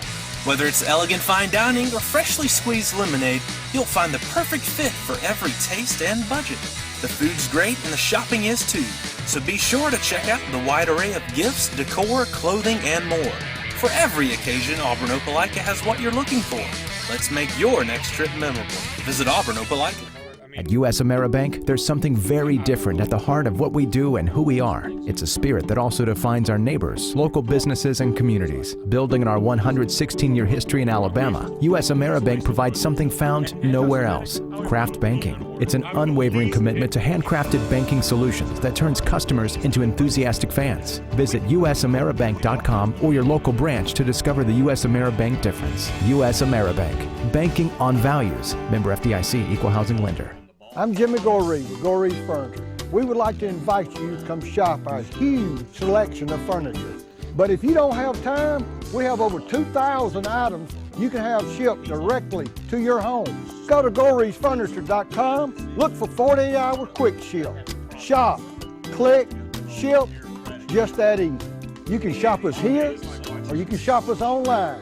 Whether it's elegant fine dining or freshly squeezed lemonade, you'll find the perfect fit for every taste and budget. The food's great and the shopping is too, so be sure to check out the wide array of gifts, decor, clothing, and more. For every occasion, Auburn Opelika has what you're looking for. Let's make your next trip memorable. Visit Auburn Opelika. At U.S. Ameribank, there's something very different at the heart of what we do and who we are. It's a spirit that also defines our neighbors, local businesses, and communities. Building on our 116-year history in Alabama, U.S. Ameribank provides something found nowhere else: craft banking. It's an unwavering commitment to handcrafted banking solutions that turns customers into enthusiastic fans. Visit usameribank.com or your local branch to discover the U.S. Ameribank difference. U.S. Ameribank, banking on values. Member FDIC, Equal Housing Lender. I'm Jimmy Goree with Goree Furniture. We would like to invite you to come shop our huge selection of furniture. But if you don't have time, we have over 2,000 items you can have shipped directly to your home. Go to GoreeFurniture.com, look for 48-hour quick ship. Shop, click, ship, just that easy. You can shop us here, or you can shop us online,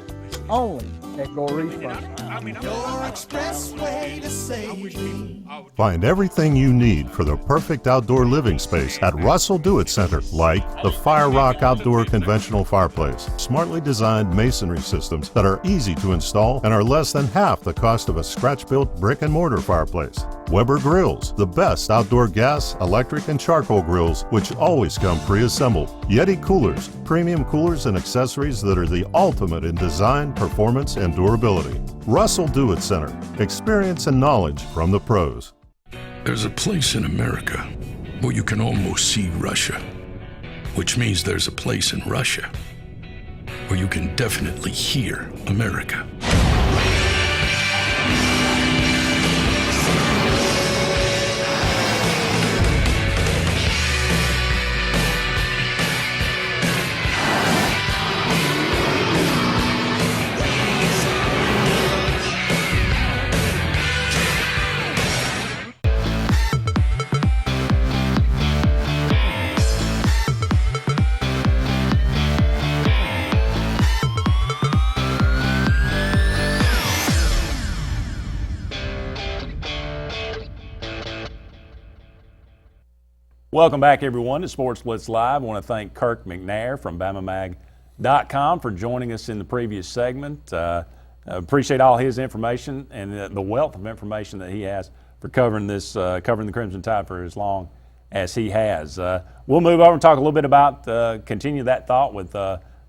only at Goree's Furniture. Your expressway to saving. Find everything you need for the perfect outdoor living space at Russell Do-It Center, like the Fire Rock Outdoor Conventional Fireplace. Smartly designed masonry systems that are easy to install and are less than half the cost of a scratch-built brick and mortar fireplace. Weber Grills, the best outdoor gas, electric, and charcoal grills, which always come pre-assembled. Yeti Coolers, premium coolers and accessories that are the ultimate in design, performance, and durability. Russell Do-It Center, experience and knowledge from the pros. There's a place in America where you can almost see Russia, which means there's a place in Russia where you can definitely hear America. Welcome back, everyone, to Sports Blitz Live. I want to thank Kirk McNair from BamaMag.com for joining us in the previous segment. Appreciate all his information and the wealth of information that he has for covering the Crimson Tide for as long as he has. We'll move over and talk a little bit about, continue that thought with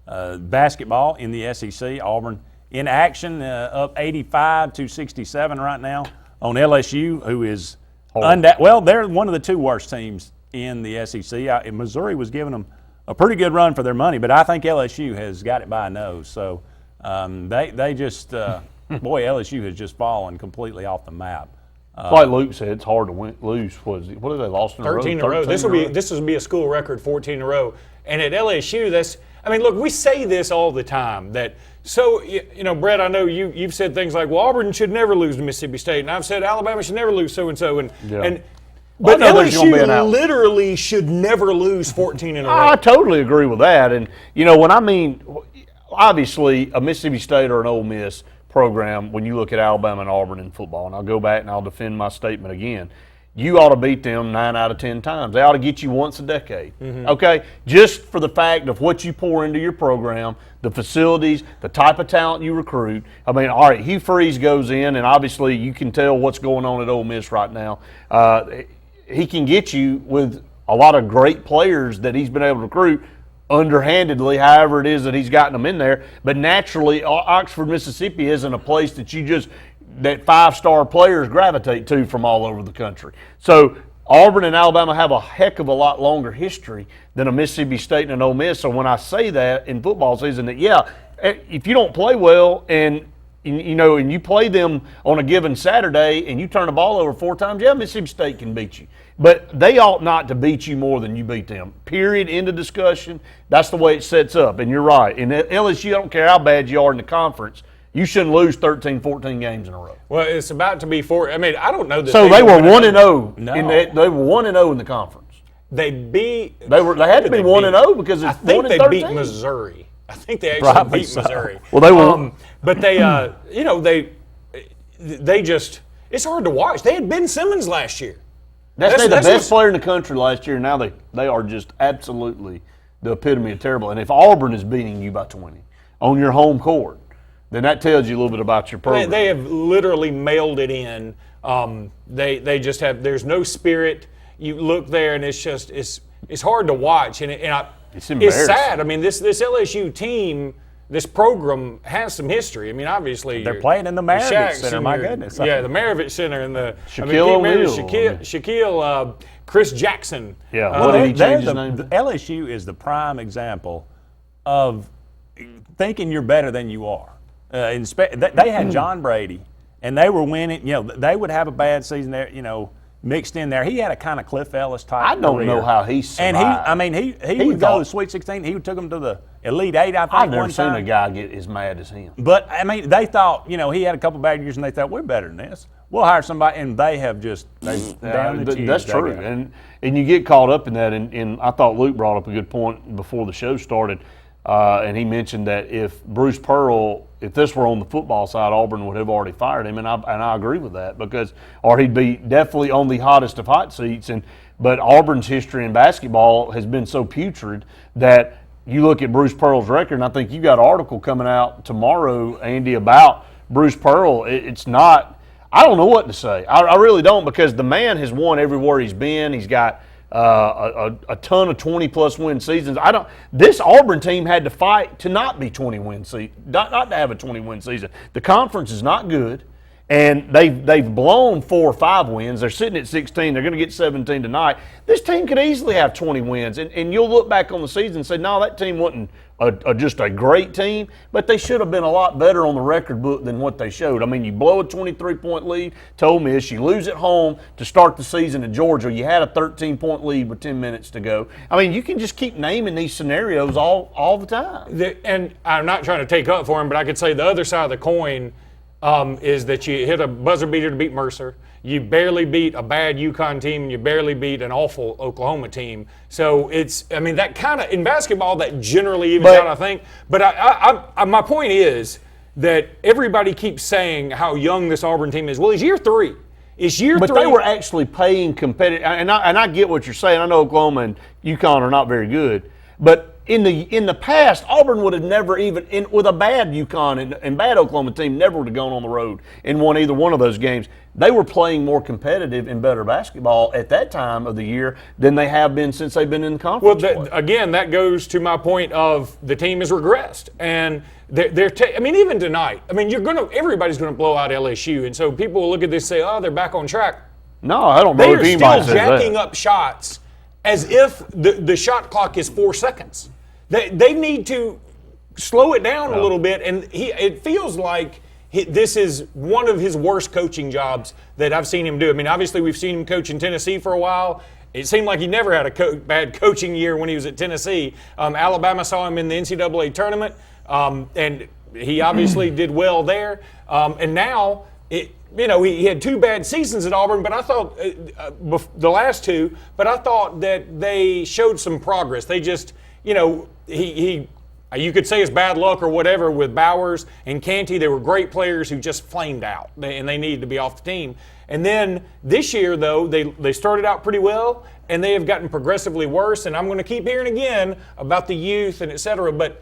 basketball in the SEC. Auburn in action, up 85-67 right now on LSU, who is they're one of the 2 worst teams in the SEC. Missouri was giving them a pretty good run for their money, but I think LSU has got it by a nose. So they just boy, LSU has just fallen completely off the map. Like Luke said, it's hard to lose. What did they lost in a row? 13 in a row. This will be a school record, 14 in a row. And at LSU, look, we say this all the time. Brett, I know you've said things like, well, Auburn should never lose to Mississippi State, and I've said Alabama should never lose so-and-so. But LSU literally should never lose 14 in a row. I totally agree with that. And, obviously, a Mississippi State or an Ole Miss program, when you look at Alabama and Auburn in football, and I'll go back and I'll defend my statement again, you ought to beat them 9 out of 10 times. They ought to get you once a decade, okay? Just for the fact of what you pour into your program, the facilities, the type of talent you recruit. All right, Hugh Freeze goes in, and obviously you can tell what's going on at Ole Miss right now. He can get you with a lot of great players that he's been able to recruit underhandedly, however it is that he's gotten them in there. But naturally, Oxford, Mississippi isn't a place that 5-star players gravitate to from all over the country. So Auburn and Alabama have a heck of a lot longer history than a Mississippi State and an Ole Miss. So when I say that in football season, if you don't play well and you play them on a given Saturday and you turn the ball over 4 times, Mississippi State can beat you. But they ought not to beat you more than you beat them. Period. End of discussion. That's the way it sets up. And you're right. In LSU, I don't care how bad you are in the conference, you shouldn't lose 13, 14 games in a row. Well, it's about to be 4. I don't know that. So they were 1-0. They were 1-0 in the conference. They had to be 1-0 because it's 1-13. I think they beat Missouri. I think they actually beat Missouri. Well, they were. But they just, it's hard to watch. They had Ben Simmons last year. That's the best player in the country last year. Now they are just absolutely the epitome of terrible. And if Auburn is beating you by 20 on your home court, then that tells you a little bit about your program. They have literally mailed it in. They just have. There's no spirit. You look there, and it's hard to watch, and it's embarrassing. It's sad. This LSU team, this program has some history. Obviously they're playing in the Maravich Center. My goodness. Yeah, the Maravich Center and the Shaquille O'Neal, Shaquille, Chris Jackson. Yeah, what did he change his name? LSU is the prime example of thinking you're better than you are. They had John Brady, and they were winning. They would have a bad season there. Mixed in there, he had a kind of Cliff Ellis type. I don't know how he survived. And he would go to the Sweet 16. He took them to the Elite 8. I think I've never seen a guy get as mad as him. But they thought, he had a couple bad years, and they thought we're better than this. We'll hire somebody, and they have just down the tubes. That's true, and you get caught up in that. And I thought Luke brought up a good point before the show started. And he mentioned that if Bruce Pearl, if this were on the football side, Auburn would have already fired him, and I agree with that or he'd be definitely on the hottest of hot seats. But Auburn's history in basketball has been so putrid that you look at Bruce Pearl's record, and I think you got an article coming out tomorrow, Andy, about Bruce Pearl. It's not. I don't know what to say. I really don't, because the man has won everywhere he's been. He's got a ton of 20-plus win seasons. This Auburn team had to fight to not be 20-win season, not to have a 20-win season. The conference is not good, and they've blown 4 or 5 wins. They're sitting at 16. They're going to get 17 tonight. This team could easily have 20 wins, and you'll look back on the season and say, no, that team wasn't just a great team, but they should have been a lot better on the record book than what they showed. You blow a 23-point lead to Ole Miss, you lose at home to start the season at Georgia, you had a 13-point lead with 10 minutes to go. You can just keep naming these scenarios all the time. And I'm not trying to take up for him, but I could say the other side of the coin is that you hit a buzzer beater to beat Mercer. You barely beat a bad UConn team, and you barely beat an awful Oklahoma team. So it's, that kind of, in basketball, that generally evens out, I think. But my point is that everybody keeps saying how young this Auburn team is. Well, it's year 3. But they were actually paying competitive, and I get what you're saying. I know Oklahoma and UConn are not very good, but in the past, Auburn would have never even, with a bad UConn and bad Oklahoma team, never would have gone on the road and won either one of those games. They were playing more competitive and better basketball at that time of the year than they have been since they've been in the conference. Well, again, that goes to my point of the team has regressed, and even tonight, everybody's going to blow out LSU, and so people will look at this and say, oh, they're back on track. No, I don't know if anybody says that. They're still jacking up shots as if the shot clock is 4 seconds. They need to slow it down a little bit, and it feels like this is one of his worst coaching jobs that I've seen him do. I mean, obviously we've seen him coach in Tennessee for a while. It seemed like he never had a bad coaching year when he was at Tennessee. Alabama saw him in the NCAA tournament, and he obviously did well there. And now, he had 2 bad seasons at Auburn, but I thought the last 2. But I thought that they showed some progress. They just, you could say it's bad luck or whatever with Bowers and Canty. They were great players who just flamed out, and they needed to be off the team. And then this year, though, they started out pretty well, and they have gotten progressively worse. And I'm going to keep hearing again about the youth and et cetera. But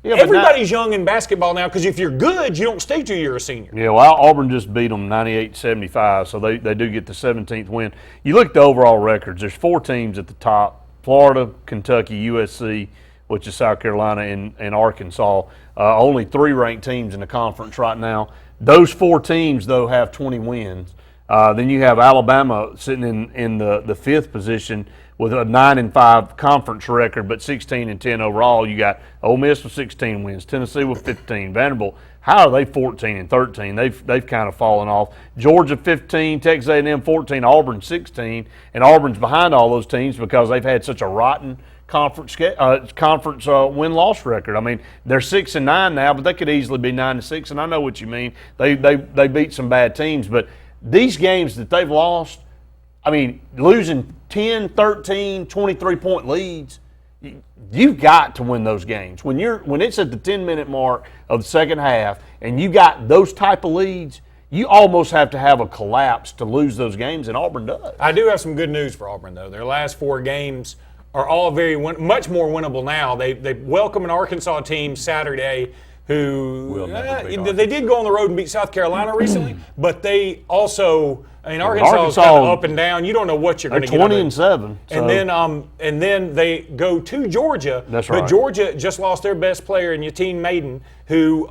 everybody's young in basketball now, because if you're good, you don't stay till you're a senior. Yeah, well, Auburn just beat them 98-75, so they do get the 17th win. You look at the overall records, there's 4 teams at the top: Florida, Kentucky, USC, which is South Carolina, and Arkansas. Only 3 ranked teams in the conference right now. Those 4 teams, though, have 20 wins. Then you have Alabama sitting in the 5th position with a 9-5 conference record, but 16-10 overall. You got Ole Miss with 16 wins, Tennessee with 15, Vanderbilt. How are they 14-13? They've kind of fallen off. Georgia 15, Texas A&M 14, Auburn 16, and Auburn's behind all those teams because they've had such a rotten conference win-loss record. I mean, they're 6-9 now, but they could easily be 9-6. And I know what you mean. They beat some bad teams, but these games that they've lost, I mean, losing 10, 13, 23-point leads, you've got to win those games. When it's at the 10-minute mark of the second half and you got those type of leads, you almost have to have a collapse to lose those games, and Auburn does. I do have some good news for Auburn, though. Their last 4 games are all much more winnable now. They welcome an Arkansas team Saturday who they did go on the road and beat South Carolina recently, but they also, Arkansas is kind of up and down. You don't know what you're going to get. 20-7. So. And then they go to Georgia. That's right. But Georgia just lost their best player in Yateen Maiden, who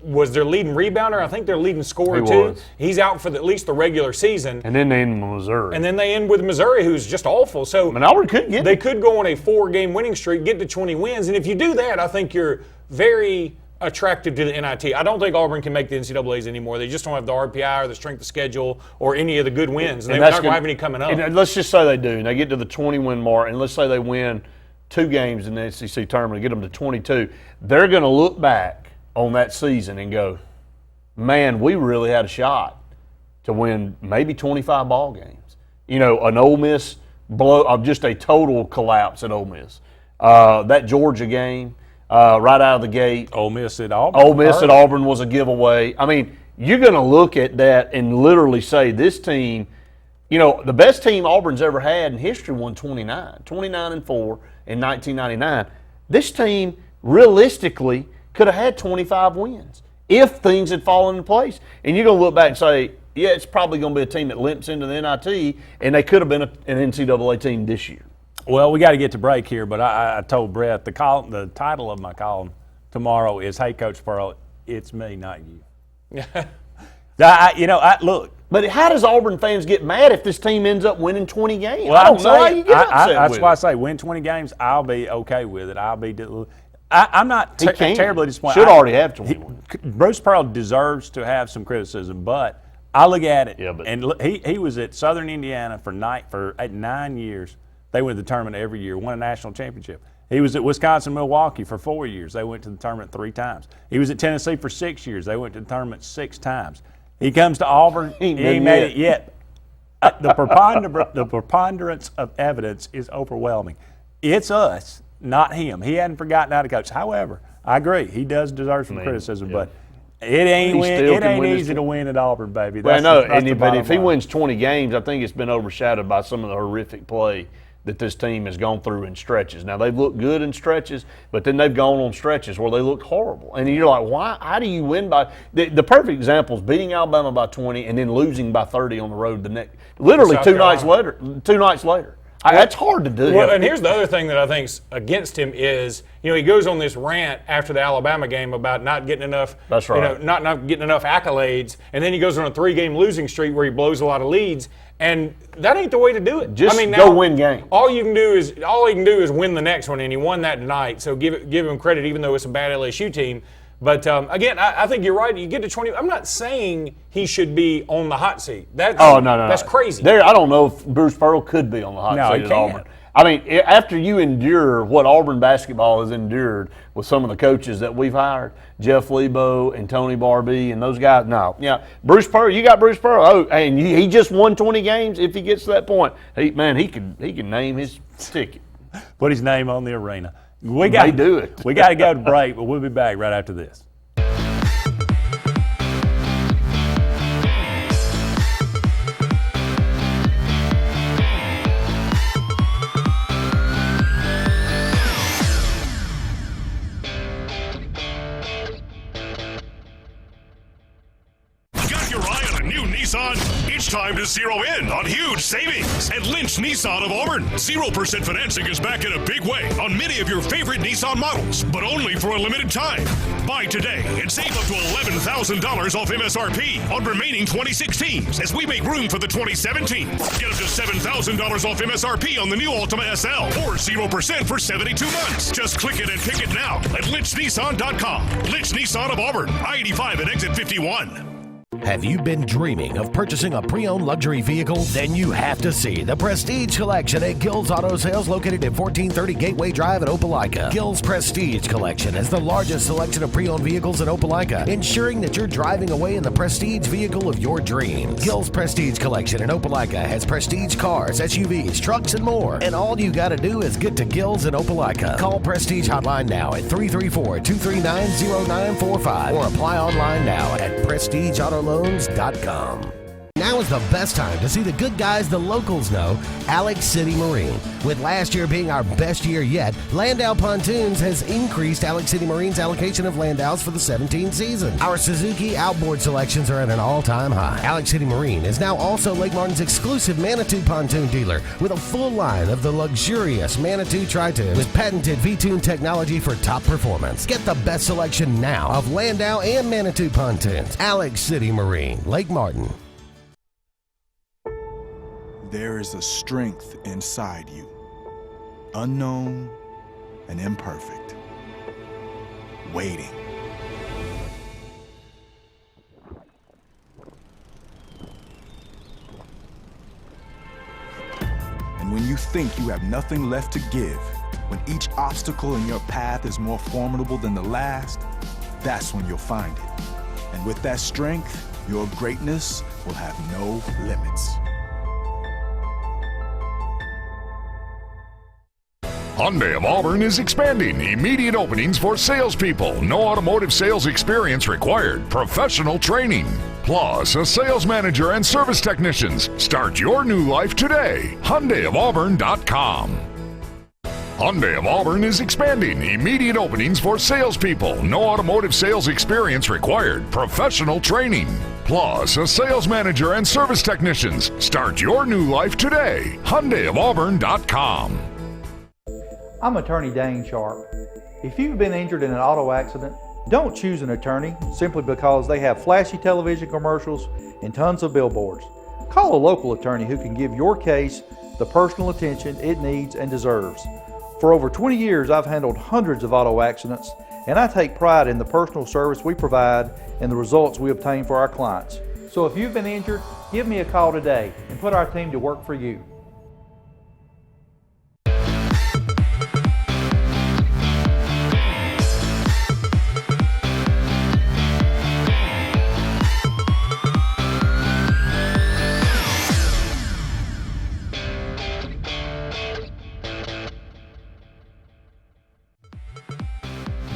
was their leading rebounder. I think their leading scorer too. He's out for at least the regular season. And then they end with Missouri. And then they end with Missouri, who's just awful. So Auburn could get they could go on a 4-game winning streak, get to 20 wins, and if you do that, I think you're very attractive to the NIT. I don't think Auburn can make the NCAAs anymore. They just don't have the RPI or the strength of schedule or any of the good wins. And they're not going to have any coming up. And let's just say they do, and they get to the 20-win mark, and let's say they win 2 games in the SEC tournament, get them to 22. They're going to look back on that season and go, man, we really had a shot to win maybe 25 ball games. An Ole Miss just a total collapse at Ole Miss. That Georgia game, right out of the gate. Ole Miss at Auburn. Ole Miss at Auburn was a giveaway. I mean, you're going to look at that and literally say this team, the best team Auburn's ever had in history won 29-4 in 1999. This team realistically could have had 25 wins if things had fallen into place. And you're going to look back and say, yeah, it's probably going to be a team that limps into the NIT, and they could have been an NCAA team this year. Well, we got to get to break here, but I told Brett the title of my column tomorrow is, "Hey, Coach Pearl, it's me, not you." Look. But how does Auburn fans get mad if this team ends up winning 20 games? Well, I don't know how you get upset that's with why it. I say win 20 games. I'll be okay with it. I'm not terribly disappointed. Should already have 21. Bruce Pearl deserves to have some criticism, but I look at it, and he was at Southern Indiana for 9 years. They went to the tournament every year, won a national championship. He was at Wisconsin, Milwaukee for 4 years. They went to the tournament 3 times. He was at Tennessee for 6 years. They went to the tournament 6 times. He comes to Auburn. He ain't made it yet. The preponderance of evidence is overwhelming. It's us, not him. He hadn't forgotten how to coach. However, I agree. He does deserve some criticism, but it ain't easy to win at Auburn, baby. But if he wins 20 games, I think it's been overshadowed by some of the horrific play that this team has gone through in stretches. Now, they've looked good in stretches, but then they've gone on stretches where they look horrible. And you're like, why? How do you win by – the perfect example is beating Alabama by 20 and then losing by 30 on the road literally 2 nights later. That's hard to do. Well, and here's the other thing that I think's against him is, he goes on this rant after the Alabama game about not getting enough. That's right. Not getting enough accolades, and then he goes on a 3-game losing streak where he blows a lot of leads, and that ain't the way to do it. Just go win games. All he can do is win the next one, and he won that tonight. So give him credit, even though it's a bad LSU team. But again, I think you're right. You get to 20. I'm not saying he should be on the hot seat. No. That's crazy. I don't know if Bruce Pearl could be on the hot seat at Auburn. I mean, after you endure what Auburn basketball has endured with some of the coaches that we've hired, Jeff Lebo and Tony Barbee and those guys, no. Yeah, Bruce Pearl, you got Bruce Pearl. Oh, and he just won 20 games. If he gets to that point, he can name his ticket. Put his name on the arena. They do it. We got to go to break, but we'll be back right after this. It's time to zero in on huge savings at Lynch Nissan of Auburn. 0% financing is back in a big way on many of your favorite Nissan models, but only for a limited time. Buy today and save up to $11,000 off MSRP on remaining 2016s as we make room for the 2017. Get up to $7,000 off MSRP on the new Altima SL or 0% for 72 months. Just click it and pick it now at lynchnissan.com. Lynch Nissan of Auburn, I-85 and exit 51. Have you been dreaming of purchasing a pre-owned luxury vehicle? Then you have to see the Prestige Collection at Gill's Auto Sales, located at 1430 Gateway Drive at Opelika. Gill's Prestige Collection has the largest selection of pre-owned vehicles in Opelika, ensuring that you're driving away in the prestige vehicle of your dreams. Gill's Prestige Collection in Opelika has prestige cars, SUVs, trucks, and more. And all you got to do is get to Gill's in Opelika. Call Prestige Hotline now at 334-239-0945 or apply online now at prestigeautoloans.com. Now is the best time to see the good guys the locals know, Alex City Marine. With last year being our best year yet, Landau Pontoons has increased Alex City Marine's allocation of Landaus for the 17 season. Our Suzuki outboard selections are at an all-time high. Alex City Marine is now also Lake Martin's exclusive Manitou pontoon dealer with a full line of the luxurious Manitou Tri-Tune with patented V-Tune technology for top performance. Get the best selection now of Landau and Manitou pontoons. Alex City Marine, Lake Martin. There is a strength inside you, unknown and imperfect, waiting. And when you think you have nothing left to give, when each obstacle in your path is more formidable than the last, that's when you'll find it. And with that strength, your greatness will have no limits. Hyundai of Auburn is expanding. Immediate openings for salespeople. No automotive sales experience required. Professional training. Plus, a sales manager and service technicians. Start your new life today. HyundaiofAuburn.com. Hyundai of Auburn is expanding. Immediate openings for salespeople. No automotive sales experience required. Professional training. Plus, a sales manager and service technicians. Start your new life today. HyundaiofAuburn.com. I'm attorney Dane Sharp. If you've been injured in an auto accident, don't choose an attorney simply because they have flashy television commercials and tons of billboards. Call a local attorney who can give your case the personal attention it needs and deserves. For over 20 years, I've handled hundreds of auto accidents, and I take pride in the personal service we provide and the results we obtain for our clients. So if you've been injured, give me a call today and put our team to work for you.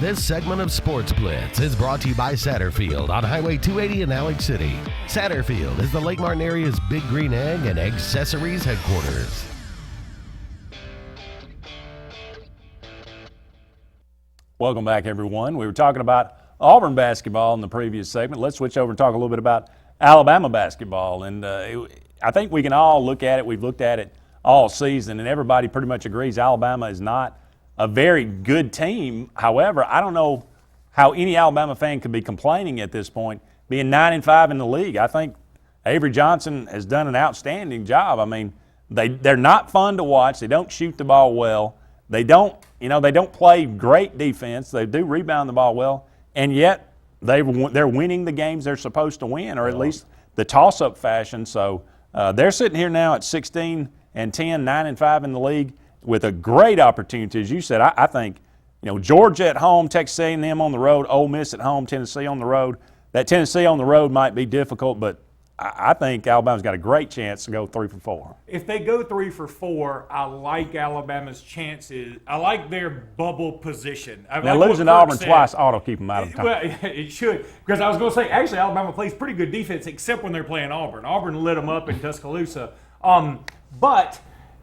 This segment of Sportz Blitz is brought to you by Satterfield on Highway 280 in Alex City. Satterfield is the Lake Martin area's Big Green Egg and Accessories headquarters. Welcome back, everyone. We were talking about Auburn basketball in the previous segment. Let's switch over and talk a little bit about Alabama basketball. And I think we can all look at it. We've looked at it all season, and everybody pretty much agrees Alabama is not a very good team. However, I don't know how any Alabama fan could be complaining at this point, being 9-5 in the league. I think Avery Johnson has done an outstanding job. I mean, they're not fun to watch. They don't shoot the ball well. They don't play great defense. They do rebound the ball well, and yet they're winning the games they're supposed to win, or at least the toss-up fashion. So they're sitting here now at 16-10, 9-5 in the league, with a great opportunity, as you said. I think, Georgia at home, Texas A&M on the road, Ole Miss at home, Tennessee on the road. That Tennessee on the road might be difficult, but I think Alabama's got a great chance to go 3 for 4. If they go 3 for 4, I like Alabama's chances. I like their bubble position. Now, losing to Auburn twice ought to keep them out of time. Well, it should, because I was going to say, actually, Alabama plays pretty good defense, except when they're playing Auburn. Auburn lit them up in Tuscaloosa. But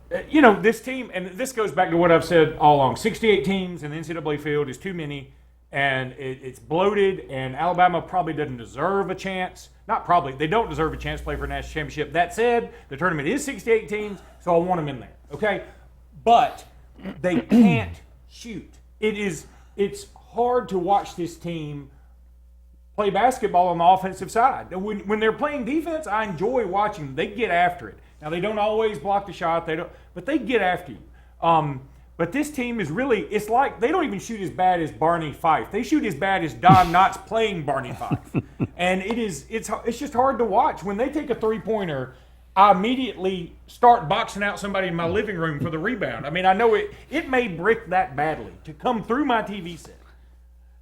this team, and this goes back to what I've said all along, 68 teams in the NCAA field is too many, and it's bloated, and Alabama probably doesn't deserve a chance. Not probably. They don't deserve a chance to play for a national championship. That said, the tournament is 68 teams, so I want them in there, okay? But they can't shoot. It's hard to watch this team play basketball on the offensive side. When they're playing defense, I enjoy watching them. They get after it. Now, they don't always block the shot, but they get after you. But this team is really, it's like they don't even shoot as bad as Barney Fife. They shoot as bad as Don Knotts playing Barney Fife. And it's just hard to watch. When they take a three-pointer, I immediately start boxing out somebody in my living room for the rebound. I mean, I know it may brick that badly to come through my TV set.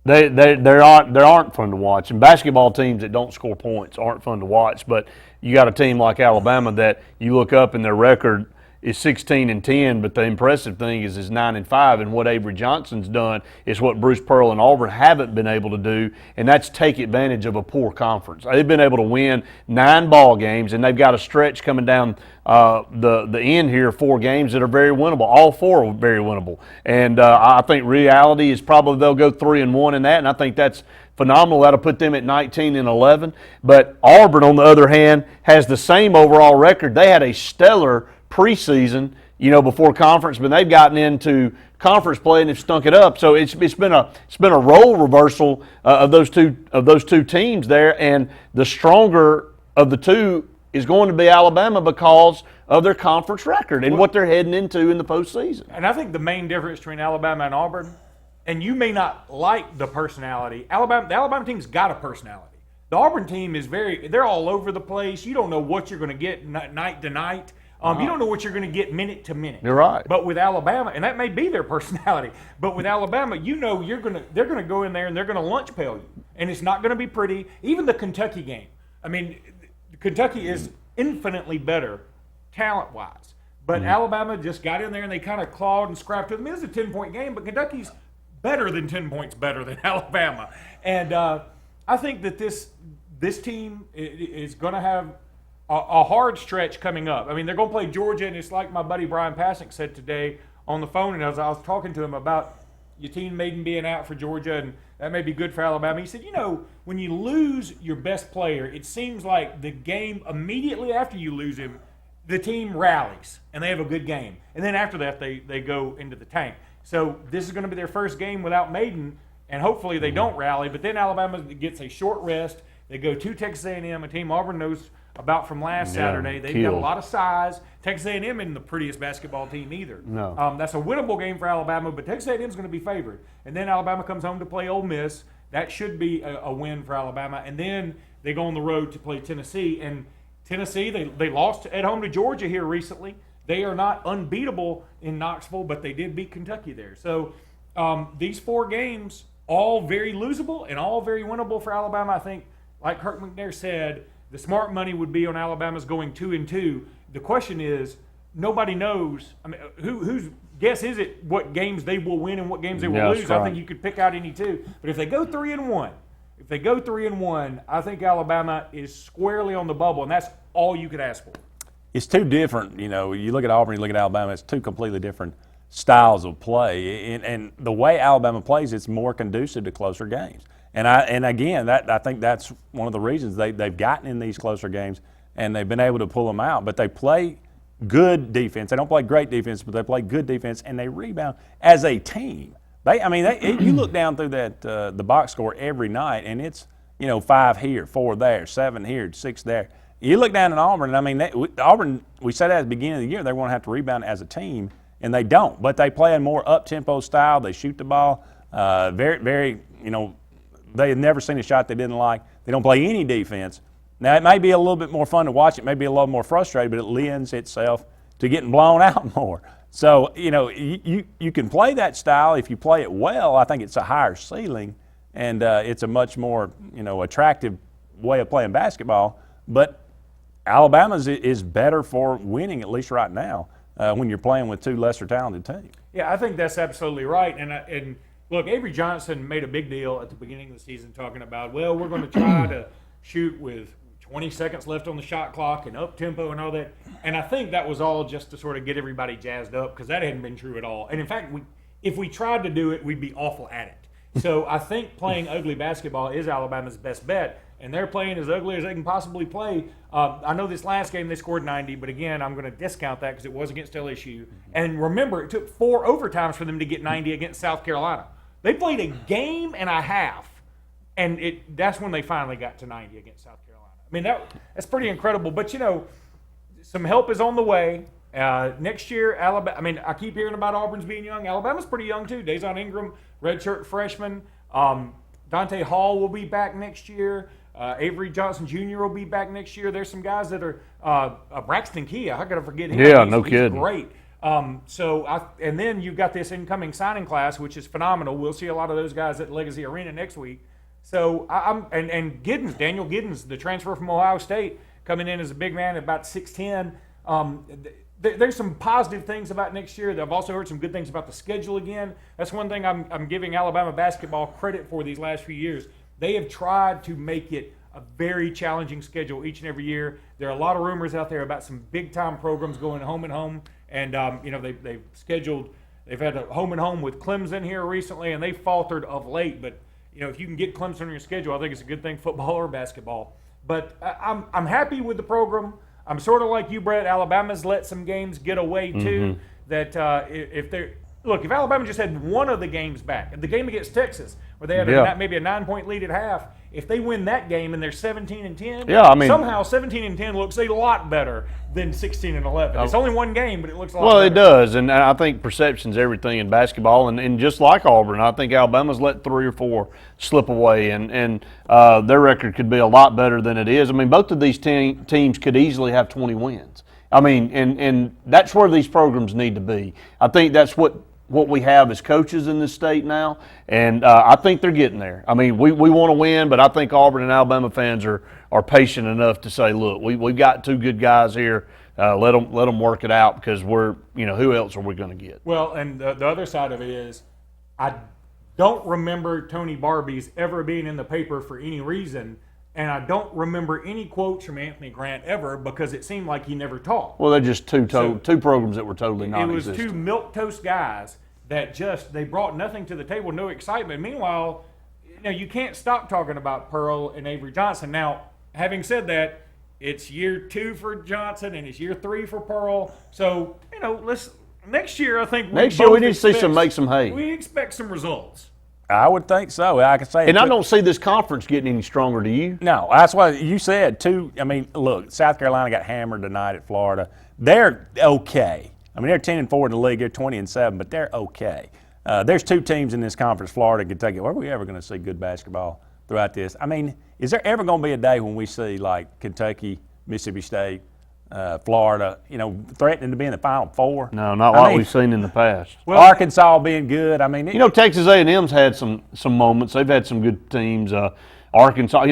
They aren't fun to watch. And basketball teams that don't score points aren't fun to watch. But you got a team like Alabama that you look up and their record is 16-10, but the impressive thing is 9-5, and what Avery Johnson's done is what Bruce Pearl and Auburn haven't been able to do, and that's take advantage of a poor conference. They've been able to win 9 ball games, and they've got a stretch coming down the end here, 4 games that are very winnable. All 4 are very winnable, and I think reality is probably they'll go 3-1 in that, and I think that's phenomenal. That'll put them at 19-11. But Auburn, on the other hand, has the same overall record. They had a stellar preseason, before conference, but they've gotten into conference play and have stunk it up. So it's been a role reversal of those two teams there, and the stronger of the two is going to be Alabama because of their conference record and what they're heading into in the postseason. And I think the main difference between Alabama and Auburn, and you may not like the personality, the Alabama team's got a personality. The Auburn team is they're all over the place. You don't know what you're going to get night to night. You don't know what you're going to get minute to minute. You're right. But with Alabama, and that may be their personality, but with Alabama, they're going to go in there and they're going to lunch pail you. And it's not going to be pretty. Even the Kentucky game. I mean, Kentucky is infinitely better talent-wise. But Alabama just got in there and they kind of clawed and scrapped with them. It was a 10-point game, but Kentucky's better than 10 points better than Alabama. And I think that this team is going to have a hard stretch coming up. I mean, they're going to play Georgia, and it's like my buddy Brian Pasek said today on the phone, and as I was talking to him about Yateen Maiden being out for Georgia, and that may be good for Alabama. He said, when you lose your best player, it seems like the game immediately after you lose him, the team rallies, and they have a good game. And then after that, they go into the tank. So this is going to be their first game without Maiden, and hopefully they don't rally. But then Alabama gets a short rest. They go to Texas A&M, a team Auburn knows about from last Saturday. They've got a lot of size. Texas A&M isn't the prettiest basketball team either. No. That's a winnable game for Alabama, but Texas A&M is going to be favored. And then Alabama comes home to play Ole Miss. That should be a win for Alabama. And then they go on the road to play Tennessee. And Tennessee, they lost at home to Georgia here recently. They are not unbeatable in Knoxville, but they did beat Kentucky there. So these 4 games, all very losable and all very winnable for Alabama. I think, like Kirk McNair said, the smart money would be on Alabama's going 2-2. The question is, nobody knows. I mean, whose guess is it what games they will win and what games they will lose? Right. I think you could pick out any 2. But if they go 3-1, I think Alabama is squarely on the bubble, and that's all you could ask for. It's too different. You look at Auburn, you look at Alabama, it's 2 completely different styles of play. And the way Alabama plays, it's more conducive to closer games. And again, I think that's one of the reasons they've gotten in these closer games and they've been able to pull them out. But they play good defense. They don't play great defense, but they play good defense, and they rebound as a team. You look down through that the box score every night, and it's 5 here, 4 there, 7 here, 6 there. You look down at Auburn, and Auburn, we said at the beginning of the year they want to have to rebound as a team, and they don't. But they play a more up-tempo style. They shoot the ball very, very, they had never seen a shot they didn't like. They don't play any defense. Now, it may be a little bit more fun to watch. It may be a little more frustrating, but it lends itself to getting blown out more. So, you can play that style. If you play it well, I think it's a higher ceiling, and it's a much more, attractive way of playing basketball. But Alabama's is better for winning, at least right now, when you're playing with two lesser talented teams. Yeah, I think that's absolutely right. And look, Avery Johnson made a big deal at the beginning of the season talking about, well, we're going to try to shoot with 20 seconds left on the shot clock and up tempo and all that. And I think that was all just to sort of get everybody jazzed up, because that hadn't been true at all. And in fact, if we tried to do it, we'd be awful at it. So I think playing ugly basketball is Alabama's best bet, and they're playing as ugly as they can possibly play. I know this last game they scored 90, but again, I'm going to discount that because it was against LSU. And remember, it took 4 overtimes for them to get 90 against South Carolina. They played a game and a half, and that's when they finally got to 90 against South Carolina. I mean, that's pretty incredible. But, some help is on the way. Next year, Alabama, I keep hearing about Auburn's being young. Alabama's pretty young, too. Dejon Ingram, redshirt freshman. Dante Hall will be back next year. Avery Johnson Jr. will be back next year. There's some guys that are Braxton Kia. I got to forget him. Yeah, He's kidding. Great. And then you've got this incoming signing class, which is phenomenal. We'll see a lot of those guys at Legacy Arena next week. So and Giddens, Daniel Giddens, the transfer from Ohio State, coming in as a big man at about 6'10". There's some positive things about next year. I've also heard some good things about the schedule again. That's one thing I'm giving Alabama basketball credit for these last few years. They have tried to make it a very challenging schedule each and every year. There are a lot of rumors out there about some big-time programs going home and home. And, they've had a home and home with Clemson here recently, and they faltered of late. But, if you can get Clemson on your schedule, I think it's a good thing, football or basketball. But I'm happy with the program. I'm sort of like you, Brett. Alabama's let some games get away, too. That if Alabama just had one of the games back, the game against Texas, where they had maybe a 9-point lead at half, if they win that game and they're 17-10, somehow 17-10 looks a lot better than 16-11. It's only one game, but it looks a lot better. Well, it does, and I think perception's everything in basketball, and just like Auburn, I think Alabama's let 3 or 4 slip away, and their record could be a lot better than it is. Both of these teams could easily have 20 wins. And that's where these programs need to be. I think that's what we have as coaches in this state now, and I think they're getting there. We want to win, but I think Auburn and Alabama fans are patient enough to say, look, we've got 2 good guys here. Let them work it out, because we're, who else are we going to get? Well, and the other side of it is, I don't remember Tony Barbee's ever being in the paper for any reason, and I don't remember any quotes from Anthony Grant ever, because it seemed like he never talked. Well, they're just two programs that were totally non-existent. It was 2 milquetoast guys that they brought nothing to the table, no excitement. Meanwhile, you can't stop talking about Pearl and Avery Johnson. Now, having said that, it's year 2 for Johnson and it's year 3 for Pearl. So, next year I think we need to see make some hay. We expect some results. I would think so. I can say, and I don't see this conference getting any stronger. Do you? No, that's why you said too. Look, South Carolina got hammered tonight at Florida. They're okay. They're 10-4 in the league. They're 20-7, but they're okay. There's 2 teams in this conference, Florida and Kentucky. Where are we ever going to see good basketball throughout this? Is there ever going to be a day when we see like Kentucky, Mississippi State, Florida, threatening to be in the Final Four? No, not like we've seen in the past. Well, Arkansas being good. Texas A&M's had some moments. They've had some good teams. Arkansas,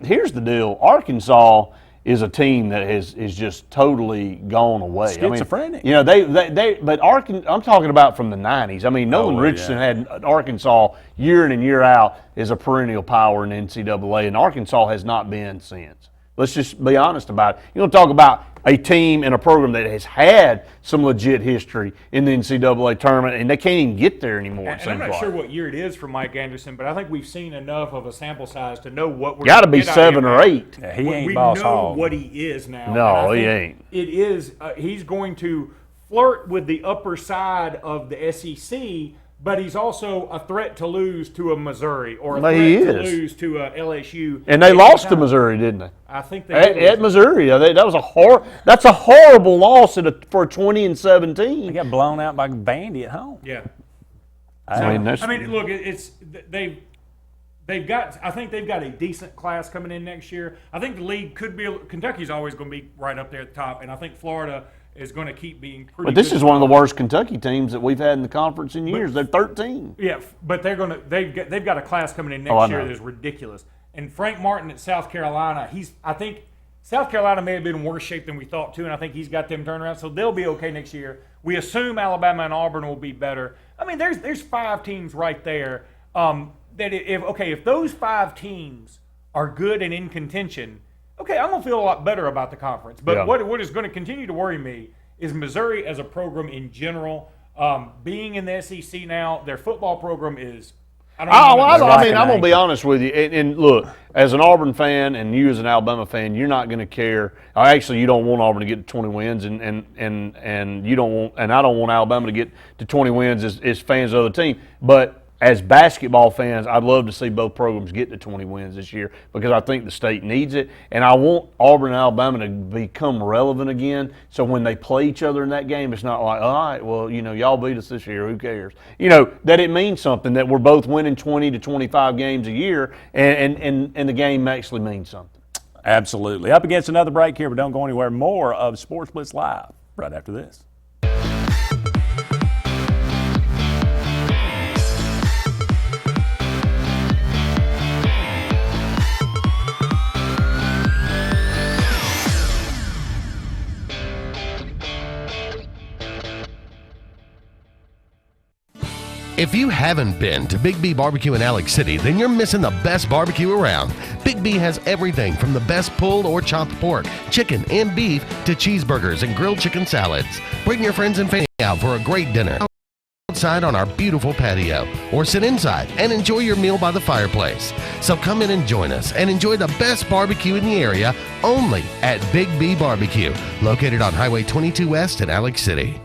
here's the deal. Arkansas is a team that is just totally gone away. Schizophrenic. I'm talking about from the 90s. Nolan Richardson had Arkansas year in and year out as a perennial power in NCAA, and Arkansas has not been since. Let's just be honest about it. You don't talk about a team and a program that has had some legit history in the NCAA tournament, and they can't even get there anymore. And I'm not sure what year it is for Mike Anderson, but I think we've seen enough of a sample size to know what we're got to gonna be get out of 7 him. or 8. Yeah, he ain't we Boss know Hogg. what he is now. No, and I he think ain't. It is. He's going to flirt with the upper side of the SEC, but he's also a threat to lose to a Missouri or a Well, threat he to is. lose to a LSU. And they lost to anytime. Missouri, didn't they? I think they did. At Missouri. That was that's a horrible loss for 20-17. They got blown out by Vandy at home. Yeah. I mean, look, they've got. I think they've got a decent class coming in next year. I think the league could be. Kentucky's always going to be right up there at the top, and I think Florida is going to keep being pretty. But this good. is one of the worst Kentucky teams that we've had in the conference in years. They're 13. Yeah, but they've got a class coming in Oh, I next year know. that's ridiculous. And Frank Martin at South Carolina, I think South Carolina may have been in worse shape than we thought too, and I think he's got them turned around, so they'll be okay next year. We assume Alabama and Auburn will be better. I mean, there's 5 teams right there that if those 5 teams are good and in contention, okay, I'm gonna feel a lot better about the conference. But Yeah. what is going to continue to worry me is Missouri as a program in general. Being in the SEC now, their football program is. I'm going to be honest with you. And look, as an Auburn fan and you as an Alabama fan, you're not going to care. Actually, you don't want Auburn to get to 20 wins, and you don't want, and I don't want Alabama to get to 20 wins as fans of the other team. But as basketball fans, I'd love to see both programs get to 20 wins this year because I think the state needs it. And I want Auburn and Alabama to become relevant again. So when they play each other in that game, it's not like, all right, well, y'all beat us this year. Who cares? That it means something, that we're both winning 20 to 25 games a year, and the game actually means something. Absolutely. Up against another break here, but don't go anywhere. More of Sports Blitz Live right after this. If you haven't been to Big B Barbecue in Alex City, then you're missing the best barbecue around. Big B has everything from the best pulled or chopped pork, chicken, and beef to cheeseburgers and grilled chicken salads. Bring your friends and family out for a great dinner outside on our beautiful patio, or sit inside and enjoy your meal by the fireplace. So come in and join us and enjoy the best barbecue in the area only at Big B Barbecue, located on Highway 22 West in Alex City.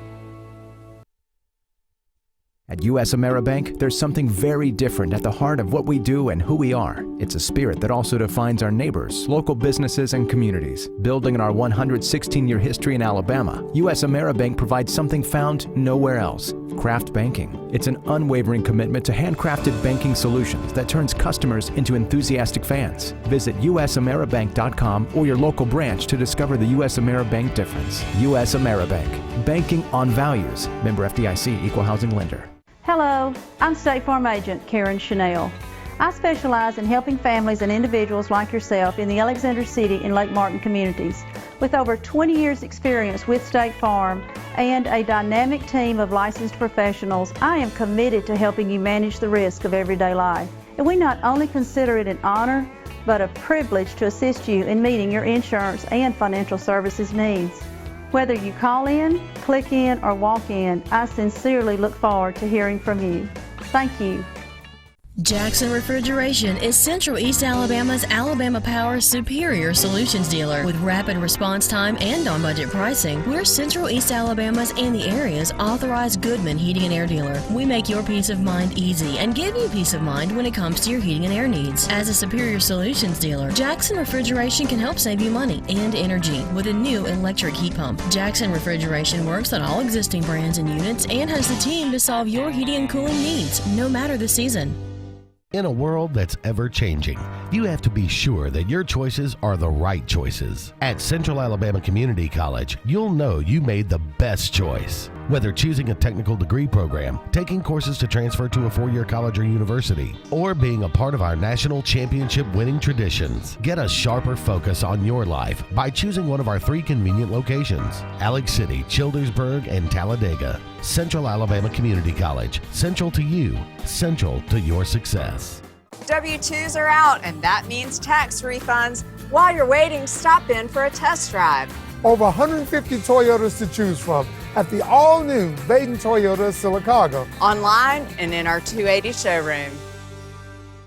At US AmeriBank, there's something very different at the heart of what we do and who we are. It's a spirit that also defines our neighbors, local businesses, and communities. Building on our 116-year history in Alabama, US AmeriBank provides something found nowhere else: craft banking. It's an unwavering commitment to handcrafted banking solutions that turns customers into enthusiastic fans. Visit usameribank.com or your local branch to discover the US AmeriBank difference. US AmeriBank. Banking on values. Member FDIC, Equal Housing Lender. Hello, I'm State Farm Agent Karen Chanel. I specialize in helping families and individuals like yourself in the Alexander City and Lake Martin communities. With over 20 years experience with State Farm and a dynamic team of licensed professionals, I am committed to helping you manage the risk of everyday life. And we not only consider it an honor, but a privilege to assist you in meeting your insurance and financial services needs. Whether you call in, click in, or walk in, I sincerely look forward to hearing from you. Thank you. Jackson Refrigeration is Central East Alabama's Alabama Power Superior Solutions dealer. With rapid response time and on-budget pricing, we're Central East Alabama's and the area's authorized Goodman Heating and Air dealer. We make your peace of mind easy and give you peace of mind when it comes to your heating and air needs. As a Superior Solutions dealer, Jackson Refrigeration can help save you money and energy with a new electric heat pump. Jackson Refrigeration works on all existing brands and units and has the team to solve your heating and cooling needs, no matter the season. In a world that's ever-changing, you have to be sure that your choices are the right choices. At Central Alabama Community College, you'll know you made the best choice. Whether choosing a technical degree program, taking courses to transfer to a 4-year college or university, or being a part of our national championship winning traditions, get a sharper focus on your life by choosing one of our 3 convenient locations: Alex City, Childersburg, and Talladega. Central Alabama Community College. Central to you, central to your success. W-2s are out, and that means tax refunds. While you're waiting, stop in for a test drive. Over 150 Toyotas to choose from at the all-new Baden Toyota Sylacauga. Online and in our 280 showroom.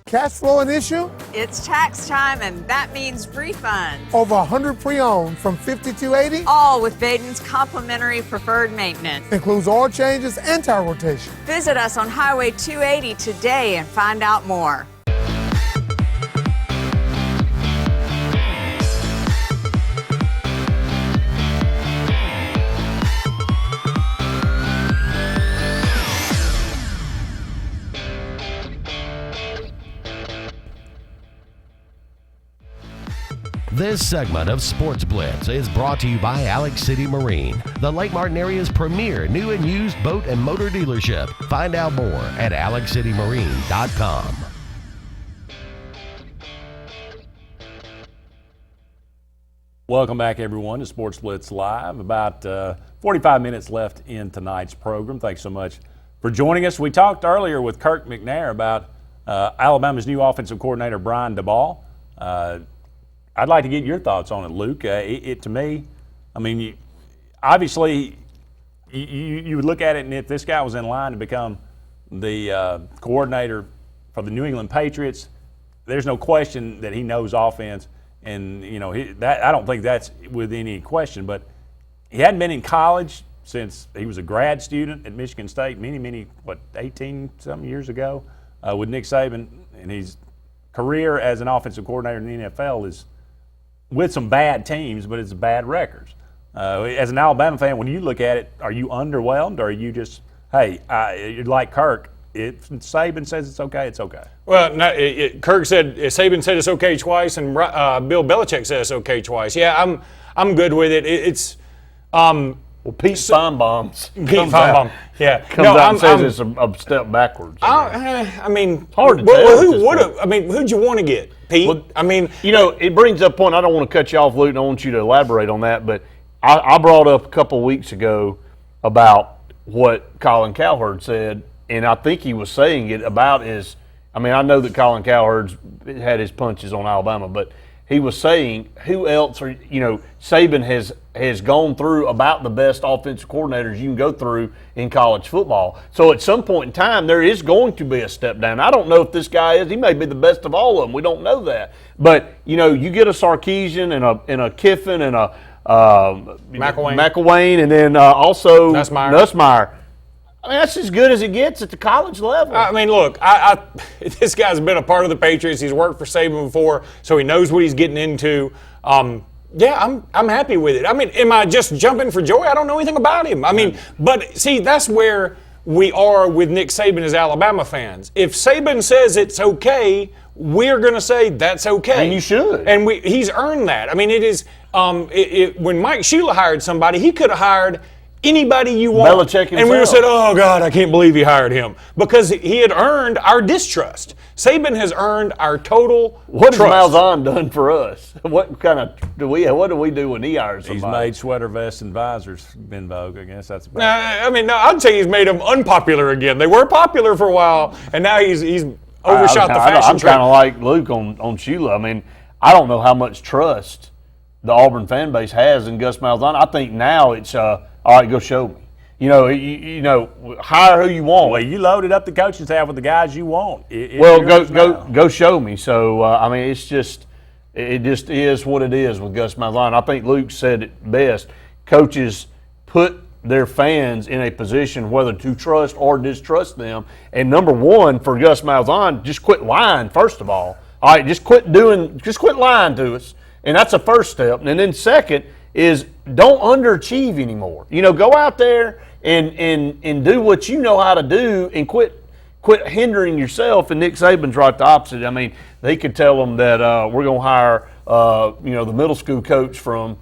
Cash flow an issue? It's tax time, and that means refunds. Over 100 pre-owned from 5280. All with Baden's complimentary preferred maintenance. Includes oil changes and tire rotation. Visit us on Highway 280 today and find out more. This segment of Sports Blitz is brought to you by Alex City Marine, the Lake Martin area's premier new and used boat and motor dealership. Find out more at alexcitymarine.com. Welcome back, everyone, to Sports Blitz Live. About 45 minutes left in tonight's program. Thanks so much for joining us. We talked earlier with Kirk McNair about Alabama's new offensive coordinator, Brian DeBall. I'd like to get your thoughts on it, Luke. To me, I mean, obviously, you would look at it, and if this guy was in line to become the coordinator for the New England Patriots, there's no question that he knows offense, and that I don't think that's with any question. But he hadn't been in college since he was a grad student at Michigan State, many 18-something years ago, with Nick Saban, and his career as an offensive coordinator in the NFL is with some bad teams, but it's bad records. As an Alabama fan, when you look at it, are you underwhelmed, or are you just, hey, you're like Kirk, if Saban says it's okay, it's okay? Well, Kirk said, Saban said it's okay twice, and Bill Belichick said it's okay twice. Yeah, I'm good with it. It's well, Pete Feinbaum. Yeah, comes out and says it's a step backwards. I mean, hard to well, tell. Who'd you want to get, Pete? Well, I mean, it brings up a point. I don't want to cut you off, Luke, and I want you to elaborate on that. But I brought up a couple of weeks ago about what Colin Cowherd said, and I think he was saying it about his. I mean, I know that Colin Cowherd's had his punches on Alabama, but he was saying who else are Saban has gone through about the best offensive coordinators you can go through in college football. So at some point in time, there is going to be a step down. I don't know if this guy is. He may be the best of all of them. We don't know that. But you get a Sarkisian and a Kiffin and a McElwain, and then also Nussmeier. I mean, that's as good as it gets at the college level. I mean, look, this guy's been a part of the Patriots. He's worked for Saban before, so he knows what he's getting into. Yeah, I'm happy with it. I mean, am I just jumping for joy? I don't know anything about him. I mean, but see, that's where we are with Nick Saban as Alabama fans. If Saban says it's okay, we're going to say that's okay. And you should. And he's earned that. I mean, it is when Mike Shula hired somebody, he could have hired anybody you want. Belichick himself. And we would have said, oh, God, I can't believe he hired him. Because he had earned our distrust. Saban has earned our total What trust. has Malzahn done for us? What do we do when he hires somebody? He's made sweater vests and visors in vogue. I guess that's about I'd say he's made them unpopular again. They were popular for a while, and now he's overshot the fashion I'm trend. kind of like Luke on Shula. I mean, I don't know how much trust the Auburn fan base has in Gus Malzahn. I think now it's all right, go show me. Hire who you want. Well, you loaded up the coaching staff with the guys you want. Go show me. So I mean, it just is what it is with Gus Malzahn. I think Luke said it best. Coaches put their fans in a position whether to trust or distrust them. And number one for Gus Malzahn, just quit lying. First of all right, just quit lying to us, and that's the first step. And then second is don't underachieve anymore. Go out there and do what you know how to do, and quit hindering yourself. And Nick Saban's right the opposite. I mean, they could tell them that we're going to hire the middle school coach from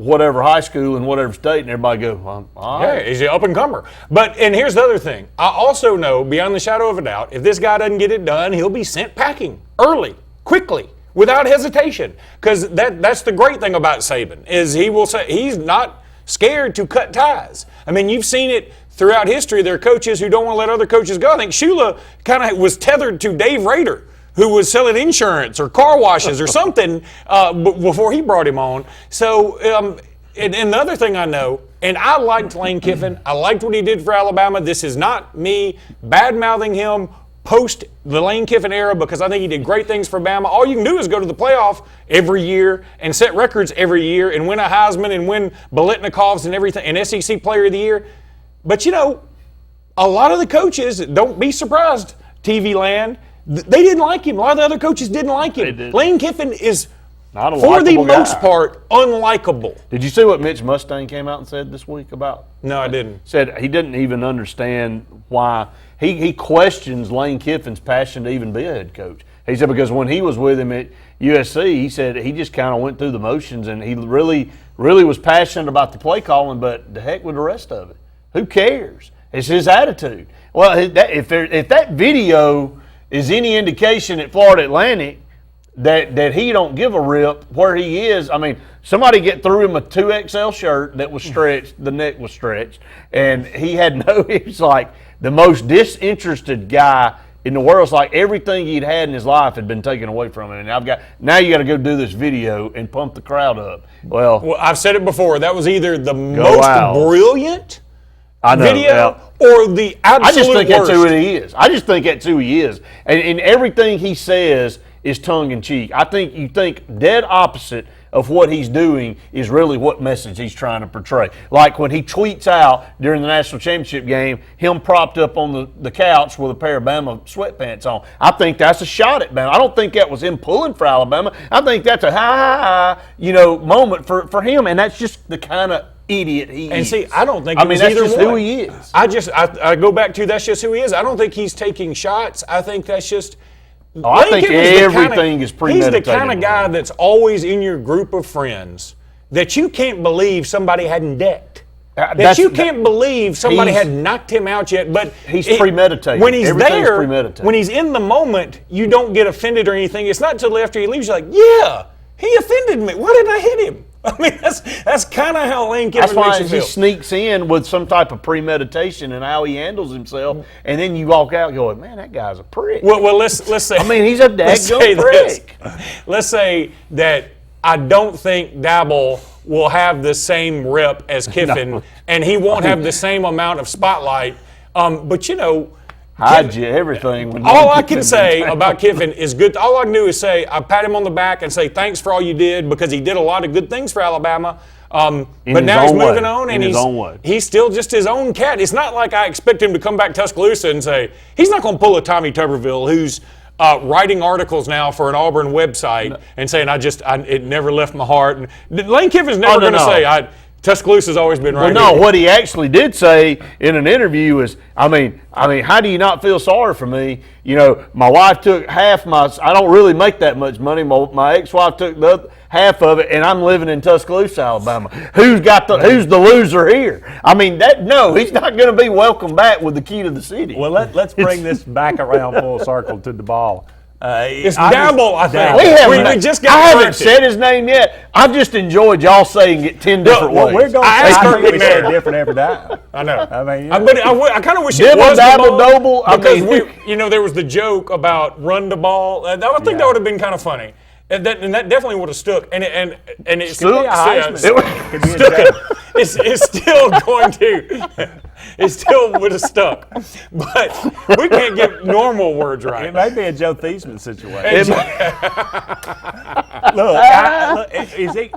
whatever high school in whatever state, and everybody go, well, all right. Yeah, he's an up-and-comer. And here's the other thing. I also know, beyond the shadow of a doubt, if this guy doesn't get it done, he'll be sent packing early, quickly, without hesitation. Because that's the great thing about Saban, is he will say he's not scared to cut ties. I mean, you've seen it throughout history. There are coaches who don't want to let other coaches go. I think Shula kind of was tethered to Dave Rader who was selling insurance or car washes or something before he brought him on. So, and the other thing I know, and I liked Lane Kiffin. I liked what he did for Alabama. This is not me bad-mouthing him post the Lane Kiffin era because I think he did great things for Bama. All you can do is go to the playoff every year and set records every year and win a Heisman and win Biletnikovs and everything, and SEC Player of the Year. But, you know, a lot of the coaches, don't be surprised, TV land, they didn't like him. A lot of the other coaches didn't like him. Lane Kiffin is, not a for the likable most guy. part, unlikable. Did you see what Mitch Mustang came out and said this week about? No, I didn't. Said he didn't even understand why. He questions Lane Kiffin's passion to even be a head coach. He said because when he was with him at USC, he said he just kind of went through the motions and he really was passionate about the play calling, but the heck with the rest of it. Who cares? It's his attitude. Well, if that video is any indication at Florida Atlantic that he don't give a rip where he is, I mean, somebody threw him a 2XL shirt that was stretched, the neck was stretched, and he was like the most disinterested guy in the world. It's like everything he'd had in his life had been taken away from him. And now you got to go do this video and pump the crowd up. Well, I've said it before. That was either the most brilliant video or the absolute I just think worst. that's who he is. I just think that's who he is. And everything he says is tongue-in-cheek. I think you think dead opposite of what he's doing is really what message he's trying to portray. Like when he tweets out during the national championship game, him propped up on the couch with a pair of Bama sweatpants on. I think that's a shot at Bama. I don't think that was him pulling for Alabama. I think that's a moment for him, and that's just the kind of idiot he is. And see, I don't think that's either just one. who he is. I go back to that's just who he is. I don't think he's taking shots. I think that's just. I think everything is premeditated. He's the kind of guy that's always in your group of friends that you can't believe somebody hadn't decked. You can't believe somebody had knocked him out yet. But he's premeditated. When he's Everything's there, premeditated. when he's in the moment, you don't get offended or anything. It's not until after he leaves you're like, yeah, he offended me. Why didn't I hit him? I mean, that's kind of how Lane Kiffin makes you feel. He sneaks in with some type of premeditation and how he handles himself, and then you walk out going, man, that guy's a prick. Well, let's say. I mean, he's a daggone prick. Let's say that I don't think Dabble will have the same rep as Kiffin, and he won't have the same amount of spotlight. But you know. Hide you everything. All I can say about Kiffin is good. All I can do is say, I pat him on the back and say, thanks for all you did, because he did a lot of good things for Alabama. But now he's moving on, and he's still just his own cat. It's not like I expect him to come back to Tuscaloosa and say, he's not going to pull a Tommy Tuberville who's writing articles now for an Auburn website and saying, it never left my heart. And Lane Kiffin's never going to say, Tuscaloosa's always been right. Well, no, what he actually did say in an interview is, I mean, how do you not feel sorry for me? You know, my wife took half I don't really make that much money. My ex-wife took the other half of it, and I'm living in Tuscaloosa, Alabama. Who's the loser here? I mean, he's not going to be welcome back with the key to the city. Well, let's bring this back around full circle to the ball. It's Dabble, I think. I haven't said his name yet. I've just enjoyed y'all saying it 10 different ways. We're going to say it different every time. I know. I mean, but I kind of wish it was Dabble, Doble. Because there was the joke about run the ball. I think that would have been kind of funny. And that definitely would have stuck. And it's still going to. It still would have stuck. But we can't get normal words right. It may be a Joe Theismann situation.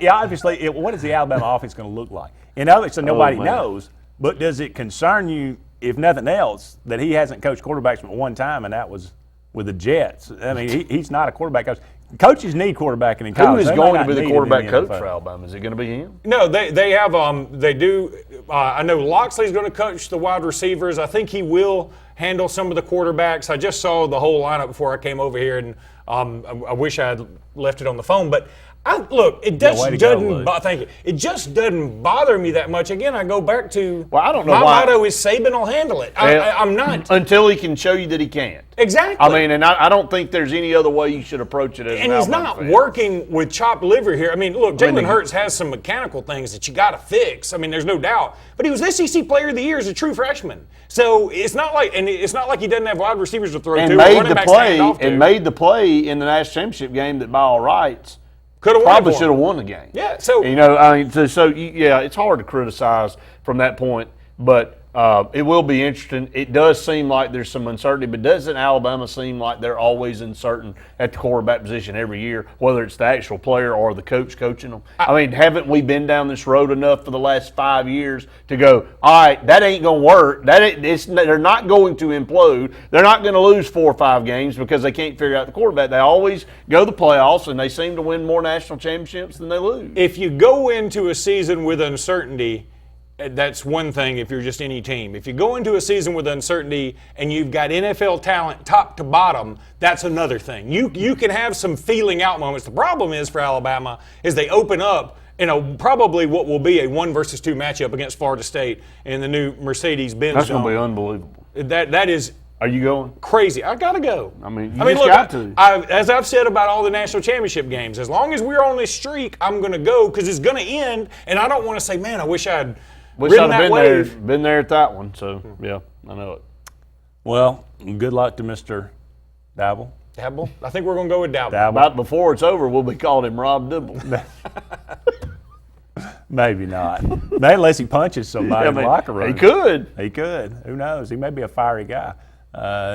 Obviously, what is the Alabama offense going to look like? And obviously nobody knows, but does it concern you, if nothing else, that he hasn't coached quarterbacks but one time, and that was with the Jets? I mean, he's not a quarterback coach. Coaches need quarterbacking in college. Who is going to be the quarterback coach for Alabama? Is it going to be him? No, they have they do. I know Loxley's going to coach the wide receivers. I think he will handle some of the quarterbacks. I just saw the whole lineup before I came over here, and I wish I had left it on the phone. But Look, it just way to go, doesn't. Luke. Thank you. It just doesn't bother me that much. Again, I go back to. Well, I don't know my why. motto is Saban will handle it. I'm not until he can show you that he can't. Exactly. I mean, and I don't think there's any other way you should approach it as And an he's Alabama not fan. working with chopped liver here. I mean, look, I mean, Jalen Hurts has some mechanical things that you got to fix. I mean, there's no doubt. But he was SEC Player of the Year as a true freshman. So it's not like he doesn't have wide receivers to throw And to. or made running the backs to hand play off to. and made the play in the national championship game that by all rights Could have probably should have won the game. Yeah. So You know, I mean, yeah, it's hard to criticize from that point, but it will be interesting. It does seem like there's some uncertainty, but doesn't Alabama seem like they're always uncertain at the quarterback position every year, whether it's the actual player or the coach coaching them? I mean, haven't we been down this road enough for the last 5 years to go, all right, that ain't going to work. They're not going to implode. They're not going to lose 4 or 5 games because they can't figure out the quarterback. They always go to the playoffs, and they seem to win more national championships than they lose. if you go into a season with uncertainty, that's one thing if you're just any team. If you go into a season with uncertainty and you've got NFL talent top to bottom, that's another thing. You can have some feeling out moments. The problem is for Alabama is they open up in probably what will be a 1 versus 2 matchup against Florida State in the new Mercedes-Benz That's going to Dome. be unbelievable. That is Are you going? crazy. I got to go. I mean, you look, got to. as I've said about all the national championship games, as long as we're on this streak, I'm going to go because it's going to end, and I don't want to say, man, I wish I'd ridden that wave. Been there at that one, so yeah, I know it. Well, good luck to Mr. Dabble. Dabble? I think we're going to go with Dabble. About before it's over, we'll be calling him Rob Dibble. Maybe not. Maybe unless he punches somebody in the locker room. He could. He could. Who knows? He may be a fiery guy.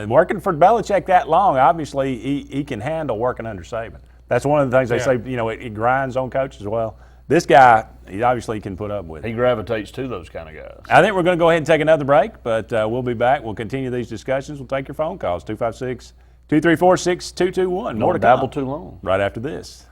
Working for Belichick that long, obviously, he can handle working under Saban. That's one of the things they say, you know, it grinds on coaches. Well, this guy, he obviously can put up with it. He gravitates to those kind of guys. I think we're going to go ahead and take another break, but we'll be back. We'll continue these discussions. We'll take your phone calls, 256-234-6221. More to dabble come. too long. Right after this.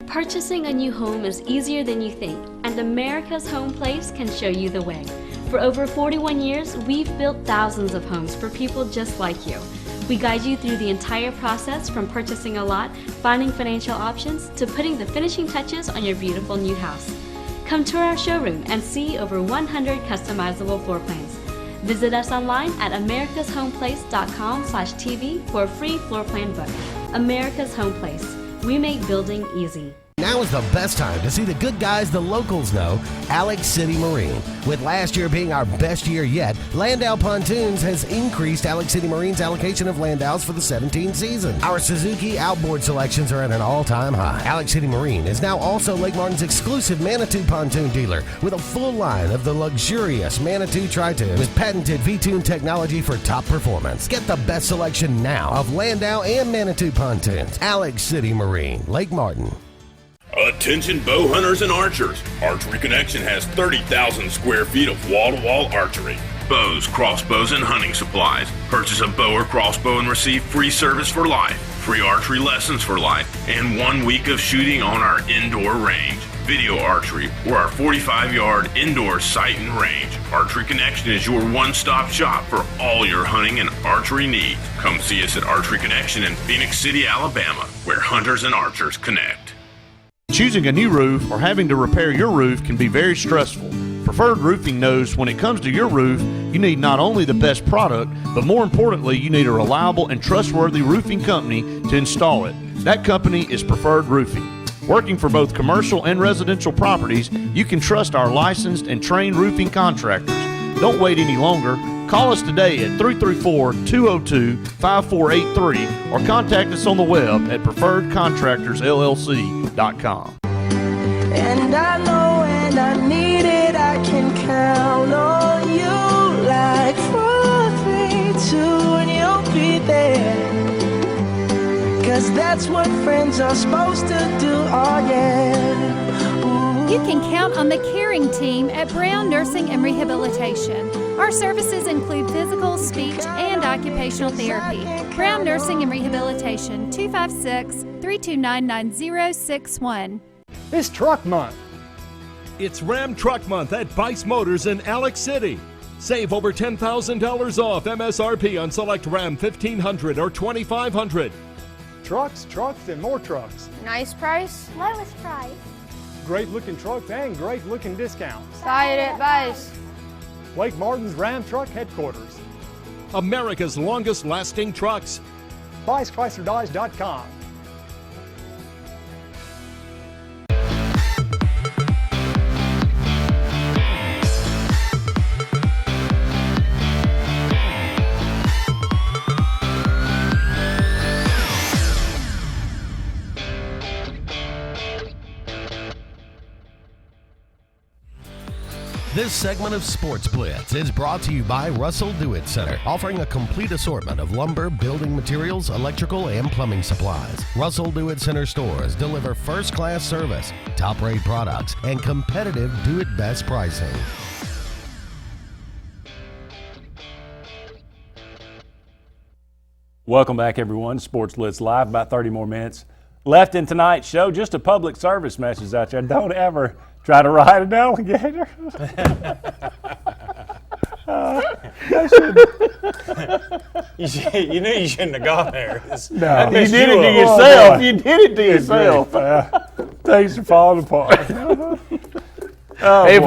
Purchasing a new home is easier than you think, and America's Home Place can show you the way. For over 41 years, we've built thousands of homes for people just like you. We guide you through the entire process from purchasing a lot, finding financial options, to putting the finishing touches on your beautiful new house. Come tour our showroom and see over 100 customizable floor plans. Visit us online at americashomeplace.com/TV for a free floor plan book. America's Home Place. We make building easy. Now is the best time to see the good guys the locals know, Alex City Marine. With last year being our best year yet, Landau Pontoons has increased Alex City Marine's allocation of Landaus for the 17th season. Our Suzuki outboard selections are at an all-time high. Alex City Marine is now also Lake Martin's exclusive Manitou pontoon dealer with a full line of the luxurious Manitou Tri-Tune with patented V-Tune technology for top performance. Get the best selection now of Landau and Manitou pontoons. Alex City Marine, Lake Martin. Attention bow hunters and archers. Archery Connection has 30,000 square feet of wall-to-wall archery. Bows, crossbows, and hunting supplies. Purchase a bow or crossbow and receive free service for life, free archery lessons for life, and 1 week of shooting on our indoor range. Video archery or our 45-yard indoor sight and range. Archery Connection is your one-stop shop for all your hunting and archery needs. Come see us at Archery Connection in Phoenix City, Alabama, where hunters and archers connect. Choosing a new roof or having to repair your roof can be very stressful. Preferred Roofing knows when it comes to your roof, you need not only the best product, but more importantly, you need a reliable and trustworthy roofing company to install it. That company is Preferred Roofing. Working for both commercial and residential properties, you can trust our licensed and trained roofing contractors. Don't wait any longer. Call us today at 334-202-5483 or contact us on the web at preferredcontractorsllc.com. And I know when I need it, I can count on you. Like 4, 3, 2, and you'll be there. 'Cause that's what friends are supposed to do, oh yeah. You can count on the caring caring team at Brown Nursing and Rehabilitation. Our services include physical, speech, and occupational therapy. Brown Nursing and Rehabilitation, 256-329-9061. It's Truck Month. It's Ram Truck Month at Bice Motors in Alex City. Save over $10,000 off MSRP on select Ram 1500 or 2500. Trucks, and more trucks. Nice price. Lowest price. Great looking trucks and great looking discounts. Buy it at Bice. Blake Martin's Ram Truck Headquarters. America's longest lasting trucks. BiceChryslerDodge.com. This segment of Sportz Blitz is brought to you by Russell Do-It Center, offering a complete assortment of lumber, building materials, electrical, and plumbing supplies. Russell Do-It Center stores deliver first-class service, top-rate products, and competitive do-it-best pricing. Welcome back, everyone. Sportz Blitz Live, about 30 more minutes left in tonight's show. Just a public service message out there. Don't ever try to ride an alligator. You knew you shouldn't have gone there. No, you did it to yourself. You did it to yourself. Things are falling apart. Look, I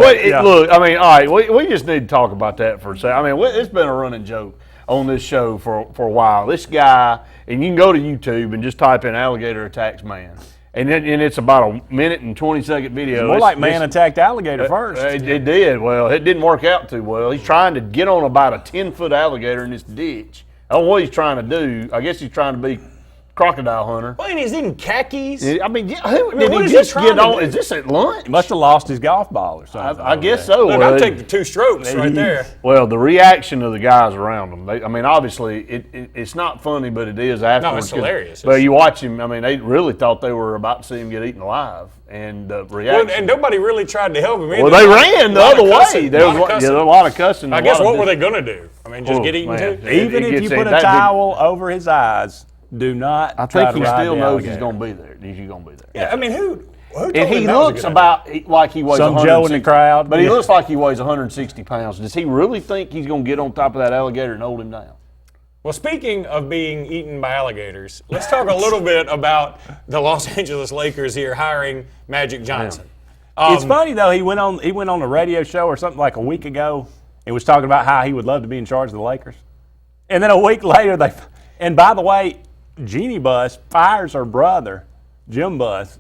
mean, all right, we just need to talk about that for a second. I mean, it's been a running joke on this show for a while. This guy, and you can go to YouTube and just type in alligator attacks man. And it's about a minute and 20-second video. It's more like man attacked alligator first. It did. Well, it didn't work out too well. He's trying to get on about a 10-foot alligator in this ditch. I don't know what he's trying to do. I guess he's trying to be crocodile hunter. Well, and he's in khakis. I mean, did he just get on? Is this at lunch? He must have lost his golf ball or something. I guess so. Look, I'll take the 2 strokes right there. Well, the reaction of the guys around him, I mean, obviously, it's not funny, but it is afterwards. No, it's hilarious. But you watch him, I mean, they really thought they were about to see him get eaten alive. And the reaction. Well, and nobody really tried to help him either. Well, they ran the other way. There was a lot of cussing. I guess what were they going to do? I mean, just get eaten too? Even if you put a towel over his eyes, do not I try think to he still knows alligator. he's going to be there. He's going to be there. Yeah, I mean, who told and he him that was a looks good about like he weighs Some 160, Joe in the crowd. But he looks like he weighs 160 pounds. Does he really think he's going to get on top of that alligator and hold him down? Well, speaking of being eaten by alligators, let's talk a little bit about the Los Angeles Lakers here hiring Magic Johnson. It's funny though. He went on a radio show or something like a week ago and was talking about how he would love to be in charge of the Lakers. And then a week later, and by the way, Jeannie Buss fires her brother, Jim Buss.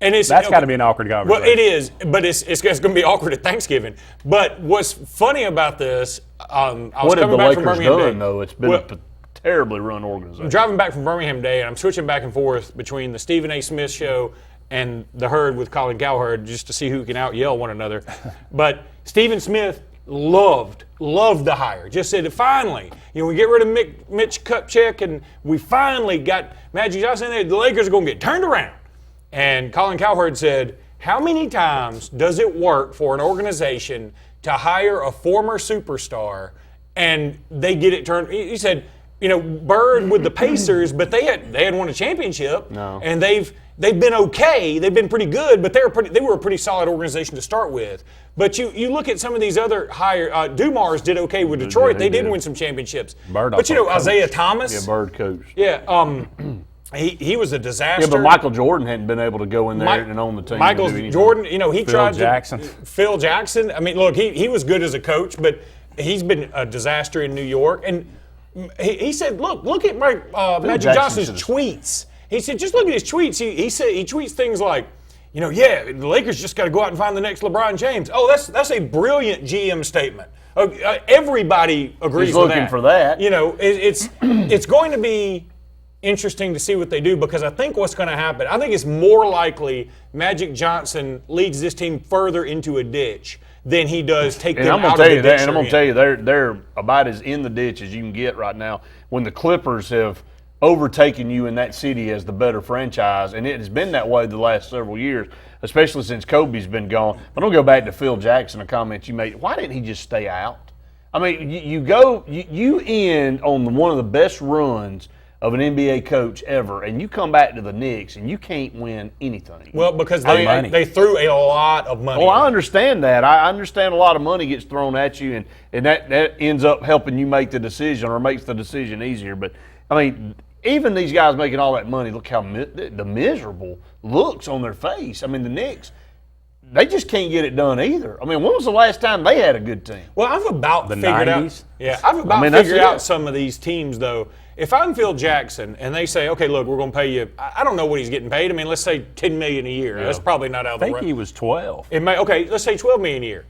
And that's got to be an awkward conversation. Well, it is, but it's going to be awkward at Thanksgiving. But what's funny about this, I was what have coming the back Lakers from Birmingham done, Day. though? It's been a terribly run organization. I'm driving back from Birmingham Day, and I'm switching back and forth between the Stephen A. Smith show and the Herd with Colin Cowherd just to see who can out-yell one another. But Stephen Smith loved the hire. Just said, finally, we get rid of Mitch Kupchak, and we finally got Magic Johnson in there. The Lakers are going to get turned around. And Colin Cowherd said, how many times does it work for an organization to hire a former superstar and they get it turned? He said, Bird with the Pacers, but they had won a championship, and they've been okay. They've been pretty good, but they were a pretty solid organization to start with. But you look at some of these other higher Dumars did okay with Detroit. They did win some championships. Bird but Isaiah Thomas. Yeah, Bird coach. Yeah. He was a disaster. Yeah, but Michael Jordan hadn't been able to go in there and own the team. Michael Jordan, he tried Jackson. Phil Jackson. I mean, look, he was good as a coach, but he's been a disaster in New York. And he said, look at Magic Johnson's tweets. He said, just look at his tweets. He said he tweets things like, the Lakers just got to go out and find the next LeBron James. Oh, that's a brilliant GM statement. Everybody agrees with that. He's looking for that. It's going to be interesting to see what they do, because I think what's going to happen, I think it's more likely Magic Johnson leads this team further into a ditch than he does take them out of the ditch. And I'm going to tell you, they're about as in the ditch as you can get right now. When the Clippers have overtaken you in that city as the better franchise, and it has been that way the last several years, especially since Kobe's been gone. But I'll go back to Phil Jackson, a comment you made. Why didn't he just stay out? I mean, you end on one of the best runs of an NBA coach ever, and you come back to the Knicks and you can't win anything. Well, because they threw a lot of money. Well, I understand that. I understand a lot of money gets thrown at you, and that ends up helping you make the decision or makes the decision easier. But, I mean, even these guys making all that money, look how the miserable looks on their face. I mean, the Knicks, they just can't get it done either. I mean, when was the last time they had a good team? Well, I've about the figured 90s? out. Yeah, I've about figured out some of these teams, though. If I'm Phil Jackson and they say, okay, look, we're going to pay you, I don't know what he's getting paid. I mean, let's say $10 million a year. Yeah. That's probably not out of the I think he was 12. Okay, let's say $12 million a year.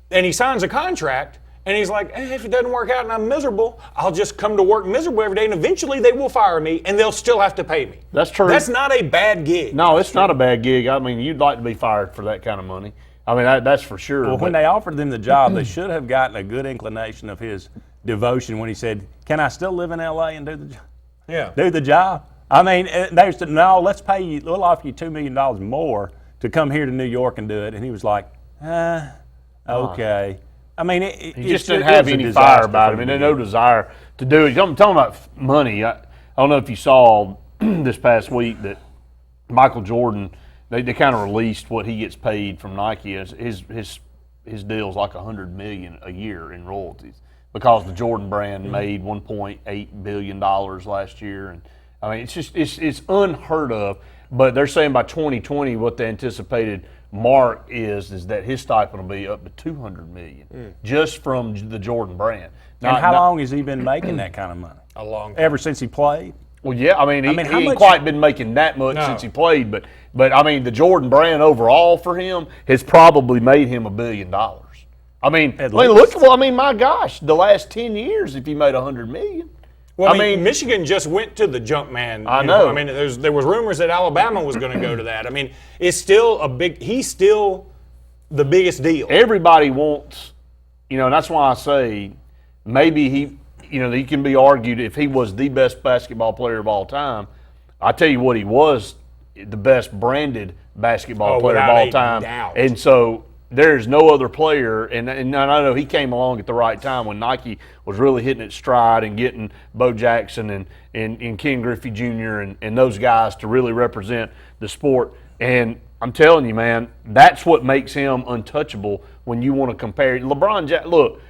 And he signs a contract, and he's like, hey, if it doesn't work out and I'm miserable, I'll just come to work miserable every day, and eventually they will fire me, and they'll still have to pay me. That's true. That's not a bad gig. No, it's not a bad gig. I mean, you'd like to be fired for that kind of money. I mean, that's for sure. Well, when they offered them the job, they should have gotten a good inclination of his devotion when he said, can I still live in L.A. and do the job? Yeah. Do the job. I mean, they said, no, let's pay you, we'll offer you $2 million more to come here to New York and do it. And he was like, okay. I mean, he just didn't have any fire about him. I mean, no desire to do it. I'm talking about money. I don't know if you saw this past week that Michael Jordan, they kind of released what he gets paid from Nike. His deal's like $100 million a year in royalties, because the Jordan brand made $1.8 billion last year. And I mean, it's unheard of. But they're saying by 2020, what the anticipated mark is that his stipend will be up to $200 million just from the Jordan brand. And how long has he been making that kind of money? A long time. Ever since he played? Well, yeah, I mean, he ain't quite been making that much since he played, but I mean, the Jordan brand overall for him has probably made him $1 billion. I mean, my gosh, the last 10 years, if he made $100 million. Well, I mean, Michigan just went to the jump man. I know. I mean, there was rumors that Alabama was going to go to that. I mean, it's still he's still the biggest deal. Everybody wants, and that's why I say maybe he can be argued if he was the best basketball player of all time. I tell you what, he was the best branded basketball player of all time. Doubt. And so there's no other player, and I know he came along at the right time when Nike was really hitting its stride and getting Bo Jackson and Ken Griffey Jr. and those guys to really represent the sport. And I'm telling you, man, that's what makes him untouchable when you want to compare. LeBron James, look,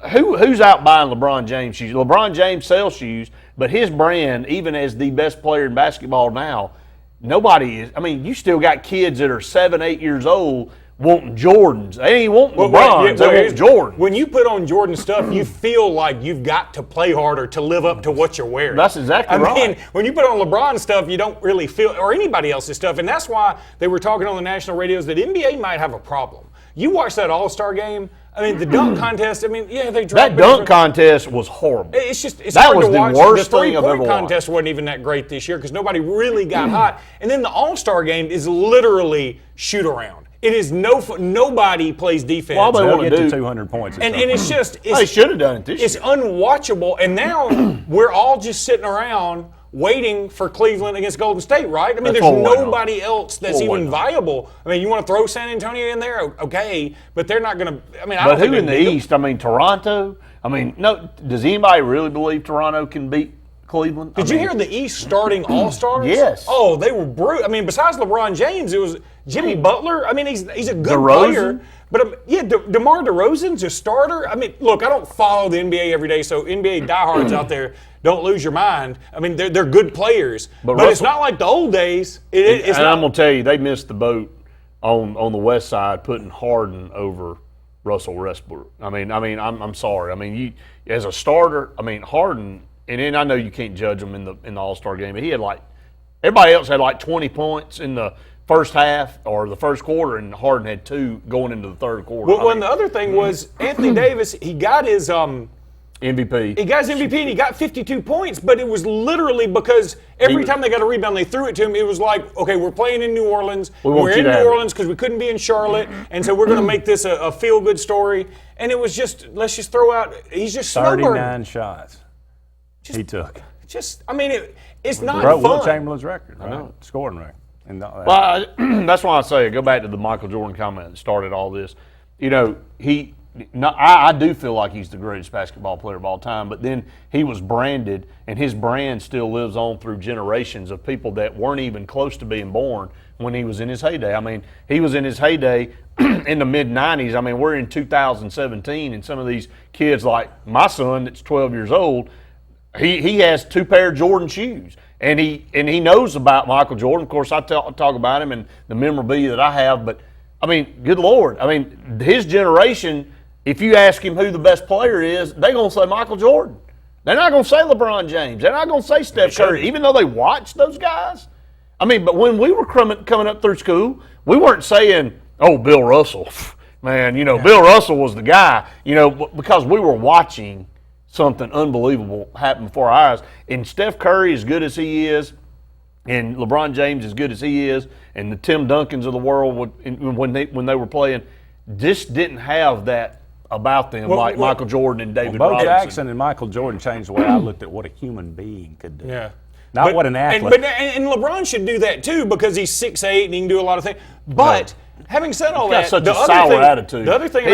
who's out buying LeBron James shoes? LeBron James sells shoes, but his brand, even as the best player in basketball now, nobody is. I mean, you still got kids that are 7, 8 years old wanting Jordans. They ain't wanting LeBrons. They want Jordan. When you put on Jordan stuff, you feel like you've got to play harder to live up to what you're wearing. That's exactly right. I mean, when you put on LeBron stuff, you don't really feel, or anybody else's stuff, and that's why they were talking on the national radios that NBA might have a problem. You watch that All-Star game. I mean, the dunk contest. I mean, yeah, they dropped that dunk contest was horrible. It's that hard was to watch. The worst the thing I've ever watched. Contest wasn't even that great this year because nobody really got hot. And then the All-Star game is literally shoot around. It is nobody plays defense. Well, they want to get to 200 points. And it's just they should have done it this year. It's unwatchable. And now we're all just sitting around waiting for Cleveland against Golden State, right? I mean, there's nobody else that's even viable. I mean, you want to throw San Antonio in there? Okay, but they're not going to. I mean, but who in the East? I mean, Toronto. I mean, no. Does anybody really believe Toronto can beat Cleveland? Did you hear the East starting All-Stars? Yes. Oh, they were brutal. I mean, besides LeBron James, it was Jimmy Butler. I mean, he's a good DeRozan? player. But, DeMar DeRozan's a starter. I mean, look, I don't follow the NBA every day, so NBA diehards out there, don't lose your mind. I mean, they're good players. But it's not like the old days. And I'm going to tell you, they missed the boat on the West Side putting Harden over Russell Westbrook. I mean, I'm sorry. I mean, you as a starter, I mean, Harden, and then I know you can't judge him in the All-Star game, but he had everybody else had 20 points in the first half or the first quarter, and Harden had 2 going into the third quarter. Well, and the other thing was Anthony Davis, he got his MVP. He got his MVP and he got 52 points, but it was literally because every time they got a rebound, they threw it to him. It was like, okay, we're playing in New Orleans. We're in New Orleans because we couldn't be in Charlotte, and so we're going to make this a feel-good story. And it was just, let's just throw out, he's just snowbirding. 39 shots he took. Just, I mean, it's not broke fun. Will Chamberlain's record, right? I know. Scoring record. And all that. Well, that's why I say, go back to the Michael Jordan comment that started all this. You know, I do feel like he's the greatest basketball player of all time, but then he was branded, and his brand still lives on through generations of people that weren't even close to being born when he was in his heyday. I mean, he was in his heyday in the mid-'90s. I mean, we're in 2017, and some of these kids, like my son that's 12 years old, he has 2 pair of Jordan shoes. And he knows about Michael Jordan. Of course, I talk about him and the memorabilia that I have. But, I mean, good Lord. I mean, his generation, if you ask him who the best player is, they're going to say Michael Jordan. They're not going to say LeBron James. They're not going to say Steph Curry, even though they watch those guys. I mean, but when we were coming up through school, we weren't saying, oh, Bill Russell. Man, you know, Bill Russell was the guy, you know, because we were watching something unbelievable happen before our eyes. And Steph Curry, as good as he is, and LeBron James, as good as he is, and the Tim Duncans of the world, when they were playing, just didn't have that about them like Michael Jordan and David Bo Robinson. Jackson and Michael Jordan changed the way I looked at what a human being could do. Yeah. Not what an athlete. And LeBron should do that too, because he's 6'8" and he can do a lot of things. But having said all that, the other thing,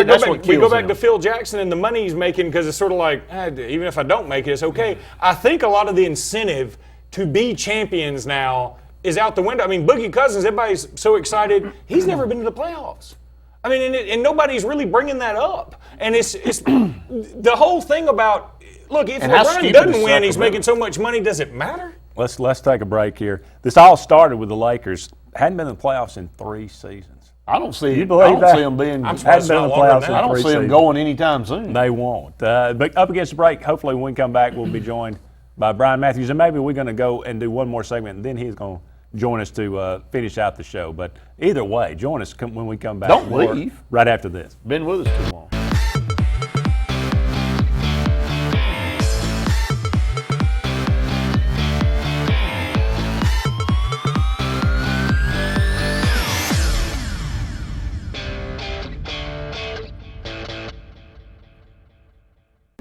we go back to Phil Jackson and the money he's making, because it's sort of like, even if I don't make it, it's okay. I think a lot of the incentive to be champions now is out the window. I mean, Boogie Cousins, everybody's so excited. He's never been to the playoffs. I mean, and nobody's really bringing that up. And it's the whole thing about, look, if LeBron doesn't win, he's making so much money, does it matter? Let's take a break here. This all started with the Lakers. Hadn't been in the playoffs in 3 seasons. I don't see you believe that? See them being. Hadn't been in the playoffs in I don't 3 see them seasons. going anytime soon. They won't. But up against the break, hopefully when we come back, we'll be joined by Brian Matthews. And maybe we're going to go and do one more segment, and then he's going to join us to finish out the show. But either way, join us when we come back. Don't leave. Right after this. Been with us too long.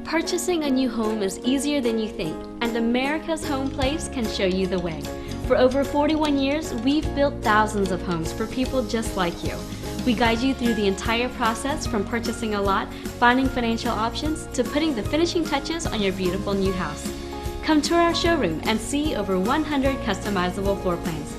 Purchasing a new home is easier than you think, and America's Home Place can show you the way. For over 41 years, we've built thousands of homes for people just like you. We guide you through the entire process, from purchasing a lot, finding financial options, to putting the finishing touches on your beautiful new house. Come tour our showroom and see over 100 customizable floor plans.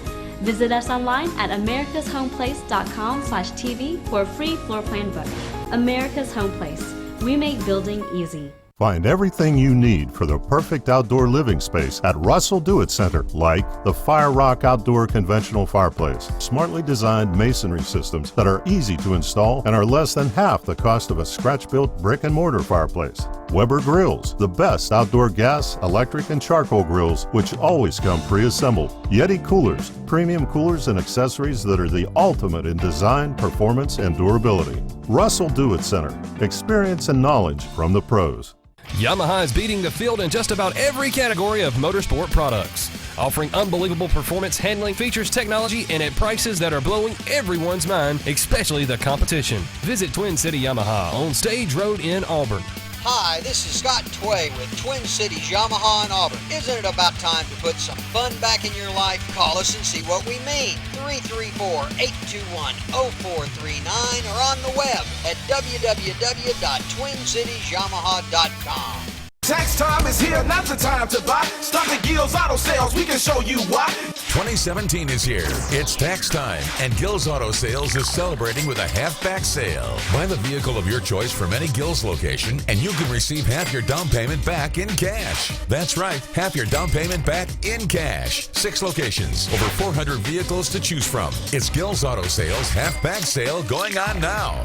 Visit us online at americashomeplace.com/TV for a free floor plan book. America's Home Place. We make building easy. Find everything you need for the perfect outdoor living space at Russell Do-It Center, like the Fire Rock Outdoor Conventional Fireplace, smartly designed masonry systems that are easy to install and are less than half the cost of a scratch-built brick and mortar fireplace. Weber Grills, the best outdoor gas, electric, and charcoal grills, which always come pre-assembled. Yeti Coolers, premium coolers and accessories that are the ultimate in design, performance, and durability. Russell Do-It Center, experience and knowledge from the pros. Yamaha is beating the field in just about every category of motorsport products, offering unbelievable performance, handling, features, technology, and at prices that are blowing everyone's mind, especially the competition. Visit Twin City Yamaha on Stage Road in Auburn. Hi, this is Scott Tway with Twin Cities Yamaha in Auburn. Isn't it about time to put some fun back in your life? Call us and see what we mean. 334-821-0439 or on the web at www.twincitiesyamaha.com. Tax time is here, not the time to buy. Stop at Gill's Auto Sales, we can show you why. 2017 is here. It's tax time, and Gill's Auto Sales is celebrating with a half-back sale. Buy the vehicle of your choice from any Gill's location, and you can receive half your down payment back in cash. That's right, half your down payment back in cash. 6 locations, over 400 vehicles to choose from. It's Gill's Auto Sales half-back sale going on now.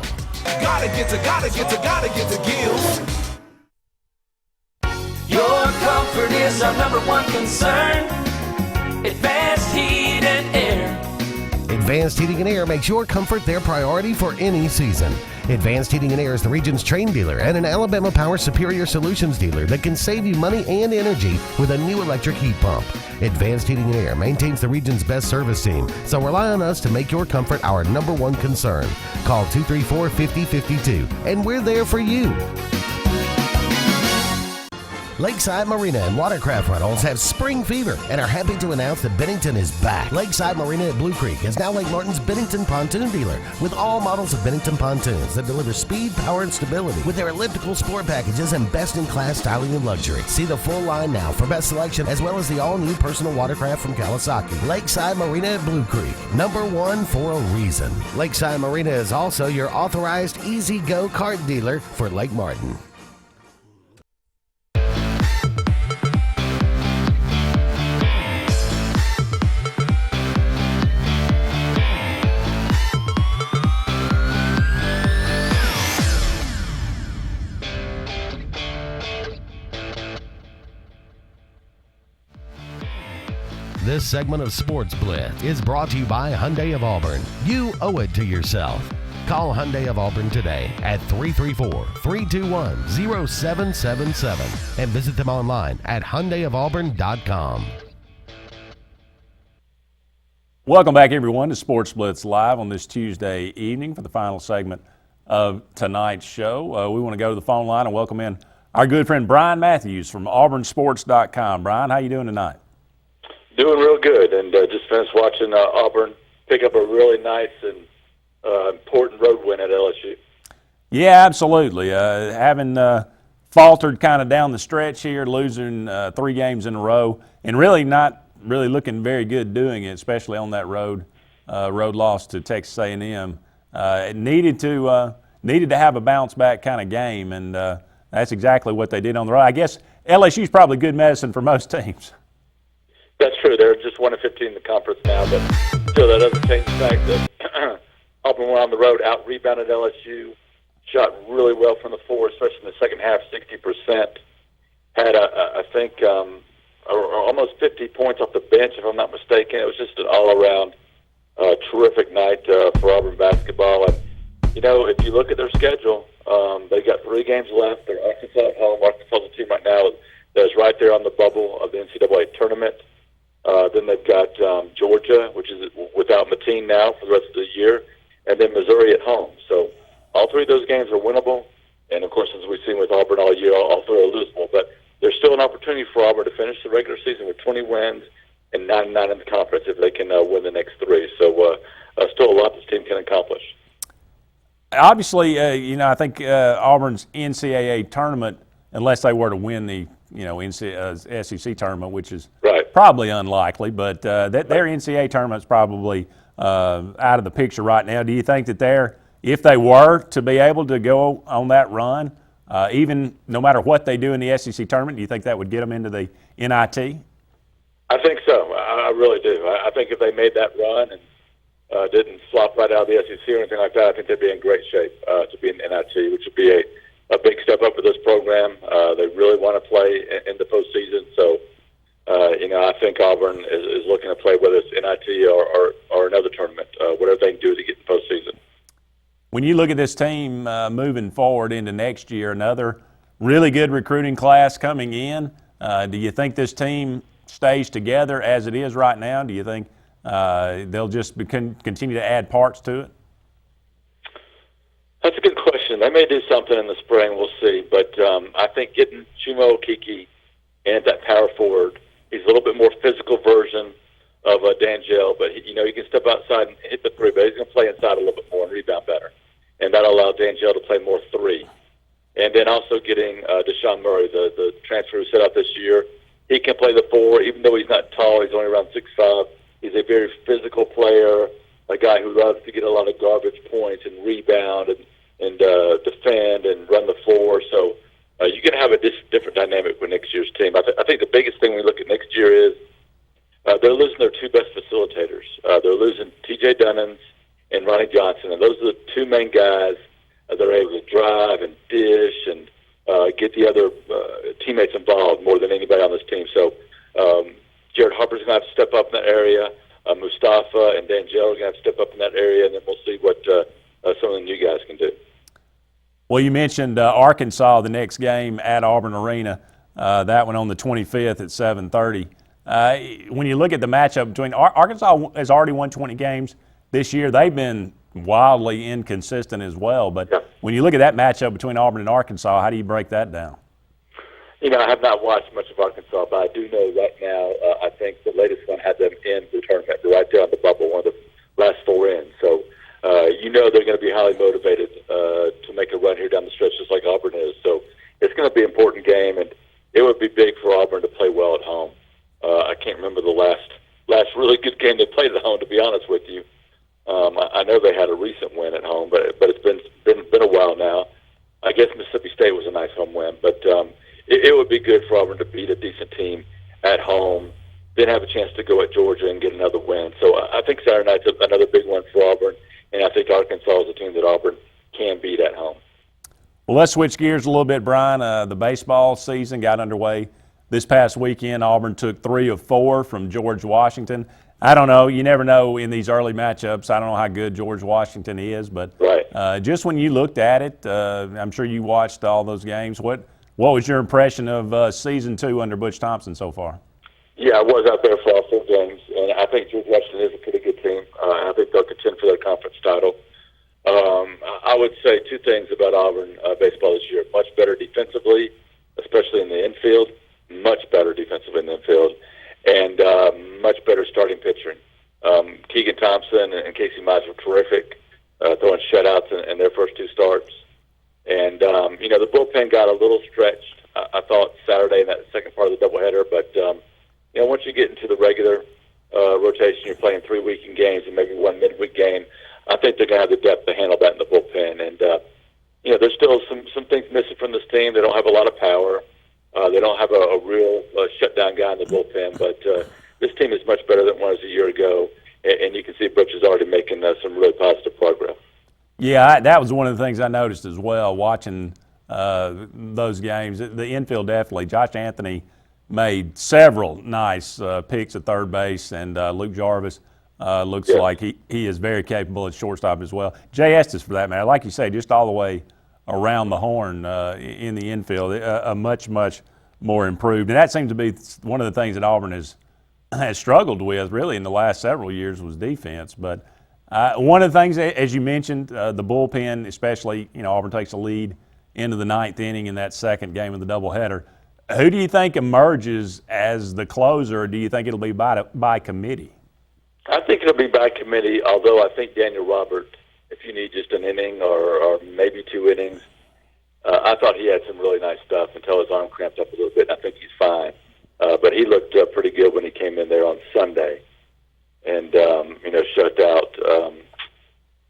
Gotta get to Gill's. Your comfort is our #1 concern. Advanced Heat and Air. Advanced Heating and Air makes your comfort their priority for any season. Advanced Heating and Air is the region's train dealer and an Alabama Power Superior Solutions dealer that can save you money and energy with a new electric heat pump. Advanced Heating and Air maintains the region's best service team, so rely on us to make your comfort our #1 concern. Call 234-5052, and we're there for you. Lakeside Marina and Watercraft Rentals have spring fever and are happy to announce that Bennington is back. Lakeside Marina at Blue Creek is now Lake Martin's Bennington pontoon dealer with all models of Bennington pontoons that deliver speed, power, and stability with their elliptical sport packages and best-in-class styling and luxury. See the full line now for best selection as well as the all-new personal watercraft from Kawasaki. Lakeside Marina at Blue Creek, #1 for a reason. Lakeside Marina is also your authorized Easy Go kart dealer for Lake Martin. This segment of Sportz Blitz is brought to you by Hyundai of Auburn. You owe it to yourself. Call Hyundai of Auburn today at 334-321-0777 and visit them online at HyundaiofAuburn.com. Welcome back, everyone, to Sportz Blitz Live on this Tuesday evening for the final segment of tonight's show. We want to go to the phone line and welcome in our good friend Brian Matthews from AuburnSports.com. Brian, how you doing tonight? Doing real good, and just finished watching Auburn pick up a really nice and important road win at LSU. Yeah, absolutely. Having faltered kind of down the stretch here, losing 3 games in a row, and really not really looking very good doing it, especially on that road loss to Texas A&M. It needed to have a bounce back kind of game, and that's exactly what they did on the road. I guess LSU's probably good medicine for most teams. That's true. They're just 1-15 in the conference now, but still that doesn't change the fact that Auburn went on the road, out-rebounded LSU, shot really well from the floor, especially in the second half, 60%. Had, I think, almost 50 points off the bench, if I'm not mistaken. It was just an all-around terrific night for Auburn basketball. And, you know, if you look at their schedule, they got 3 games left. They're Arkansas at home. Arkansas is a team right now that's right there on the bubble of the NCAA tournament. Then they've got Georgia, which is without Mateen now for the rest of the year, and then Missouri at home. So all 3 of those games are winnable. And, of course, as we've seen with Auburn all year, all 3 are losable. But there's still an opportunity for Auburn to finish the regular season with 20 wins and 9-9 in the conference if they can win the next 3. So still a lot this team can accomplish. Obviously, I think Auburn's NCAA tournament, unless they were to win the SEC tournament, which is probably unlikely, but their NCAA tournament's probably out of the picture right now. Do you think that if they were to be able to go on that run, even no matter what they do in the SEC tournament, do you think that would get them into the NIT? I think so. I really do. I think if they made that run and didn't flop right out of the SEC or anything like that, I think they'd be in great shape to be in NIT, which would be a big step up for this program. They really want to play in the postseason. So, I think Auburn is looking to play, whether it's NIT or another tournament, whatever they can do to get in the postseason. When you look at this team moving forward into next year, another really good recruiting class coming in, do you think this team stays together as it is right now? Do you think they'll just continue to add parts to it? That's a good question. They may do something in the spring. We'll see. But I think getting Chuma Okeke in at that power forward, he's a little bit more physical version of D'Angelo. But, he can step outside and hit the 3, but he's going to play inside a little bit more and rebound better. And that'll allow D'Angelo to play more 3. And then also getting Deshaun Murray, the transfer who set out this year. He can play the 4, even though he's not tall. He's only around 6'5". He's a very physical player, a guy who loves to get a lot of garbage points and rebound and defend and run the floor. So you're going to have a different dynamic with next year's team. I think the biggest thing we look at next year is they're losing their 2 best facilitators. They're losing T.J. Dunnins and Ronnie Johnson, and those are the 2 main guys that are able to drive and dish and get the other teammates involved more than anybody on this team. So Jared Harper's going to have to step up in that area. Mustafa and D'Angelo are going to have to step up in that area, and then we'll see what some of the new guys can do. Well, you mentioned Arkansas, the next game at Auburn Arena. That one on the 25th at 7:30. When you look at the matchup between Arkansas has already won 20 games this year. They've been wildly inconsistent as well. But when you look at that matchup between Auburn and Arkansas, how do you break that down? I have not watched much of Arkansas, but I do know right now, I think the latest one had them in the tournament right there on the bubble, one of the last 4 in. So, they're going to be highly motivated to make a run here down the stretch, just like Auburn is. So it's going to be an important game, and it would be big for Auburn to play well at home. I can't remember the last really good game they played at home, to be honest with you. I know they had a recent win at home, but it's been a while now. I guess Mississippi State was a nice home win, but it would be good for Auburn to beat a decent team at home, then have a chance to go at Georgia and get another win. So I think Saturday night's another big one for Auburn, and I think Arkansas is a team that Auburn can beat at home. Well, let's switch gears a little bit, Brian. The baseball season got underway this past weekend. Auburn took 3 of 4 from George Washington. I don't know. You never know in these early matchups. I don't know how good George Washington is, but just when you looked at it, I'm sure you watched all those games. What was your impression of season 2 under Butch Thompson so far? Yeah, I was out there for all 4 games, and I think George Washington is a pretty good team. I think they'll contend for their conference title. I would say 2 things about Auburn baseball this year. Much better defensively, especially in the infield. Much better defensively in the infield. And much better starting pitching. Keegan Thompson and Casey Mize were terrific, throwing shutouts in their first 2 starts. And, the bullpen got a little stretched, I thought, Saturday in that second part of the doubleheader. But, once you get into the regular rotation, you're playing 3 weekend games and maybe 1 midweek game, I think they're going to have the depth to handle that in the bullpen. And, there's still some things missing from this team. They don't have a lot of power. They don't have a real shutdown guy in the bullpen, but this team is much better than it was a year ago, and you can see Butch is already making some really positive progress. Yeah, that was one of the things I noticed as well, watching those games. The infield definitely. Josh Anthony made several nice picks at third base, and Luke Jarvis looks like he is very capable at shortstop as well. Jay Estes, for that matter, like you say, just all the way around the horn in the infield, a much more improved. And that seems to be one of the things that Auburn has struggled with really in the last several years was defense. But one of the things, as you mentioned, the bullpen, especially, Auburn takes a lead into the 9th inning in that second game of the doubleheader. Who do you think emerges as the closer, or do you think it'll be by committee? I think it'll be by committee, although I think Daniel Roberts, if you need just an inning or maybe 2 innings, I thought he had some really nice stuff until his arm cramped up a little bit. I think he's fine. But he looked pretty good when he came in there on Sunday and, shut out.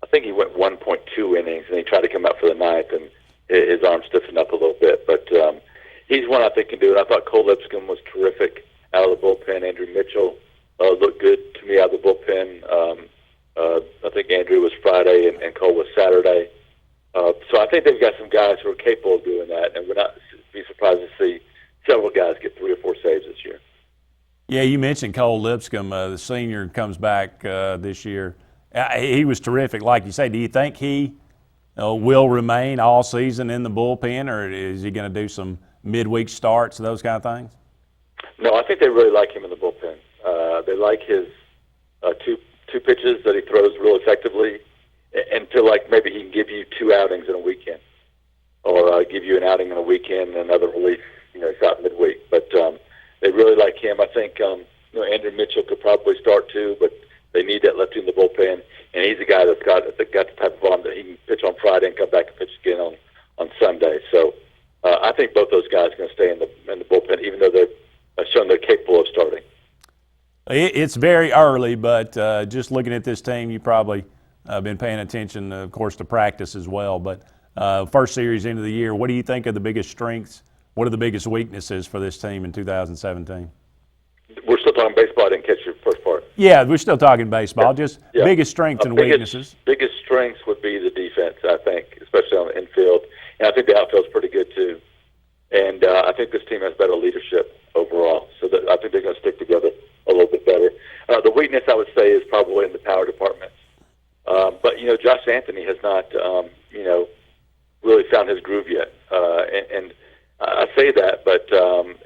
I think he went 1.2 innings, and he tried to come out for the 9th, and his arm stiffened up a little bit. But he's one I think can do it. I thought Cole Lipscomb was terrific out of the bullpen. Andrew Mitchell looked good to me out of the bullpen. I think Andrew was Friday and Cole was Saturday. So I think they've got some guys who are capable of doing that, and we're not be surprised to see several guys get 3 or 4 saves this year. Yeah, you mentioned Cole Lipscomb, the senior, comes back this year. He was terrific, like you say. Do you think he will remain all season in the bullpen, or is he going to do some midweek starts, those kind of things? No, I think they really like him in the bullpen. They like his two pitches that he throws real effectively, and feel like maybe he can give you 2 outings in a weekend, or give you an outing in a weekend and another relief, shot midweek. But they really like him. I think Andrew Mitchell could probably start too, but they need that lefty in the bullpen, and he's a guy that's got the type of arm that he can pitch on Friday and come back and pitch again on Sunday. So I think both those guys are going to stay in the bullpen, even though they're showing they're capable of starting. It's very early, but just looking at this team, you probably been paying attention, of course, to practice as well. But first series into the year, what do you think are the biggest strengths? What are the biggest weaknesses for this team in 2017? We're still talking baseball. I didn't catch your first part. Yeah, we're still talking baseball. Just biggest strengths and weaknesses. Biggest strengths would be the defense, I think, especially on the infield. And I think the outfield's pretty good too. And I think this team has better leadership overall. So I think they're going to stick together a little bit better. The weakness, I would say, is probably in the power department. But, Josh Anthony has not, really found his groove yet. And I say that, but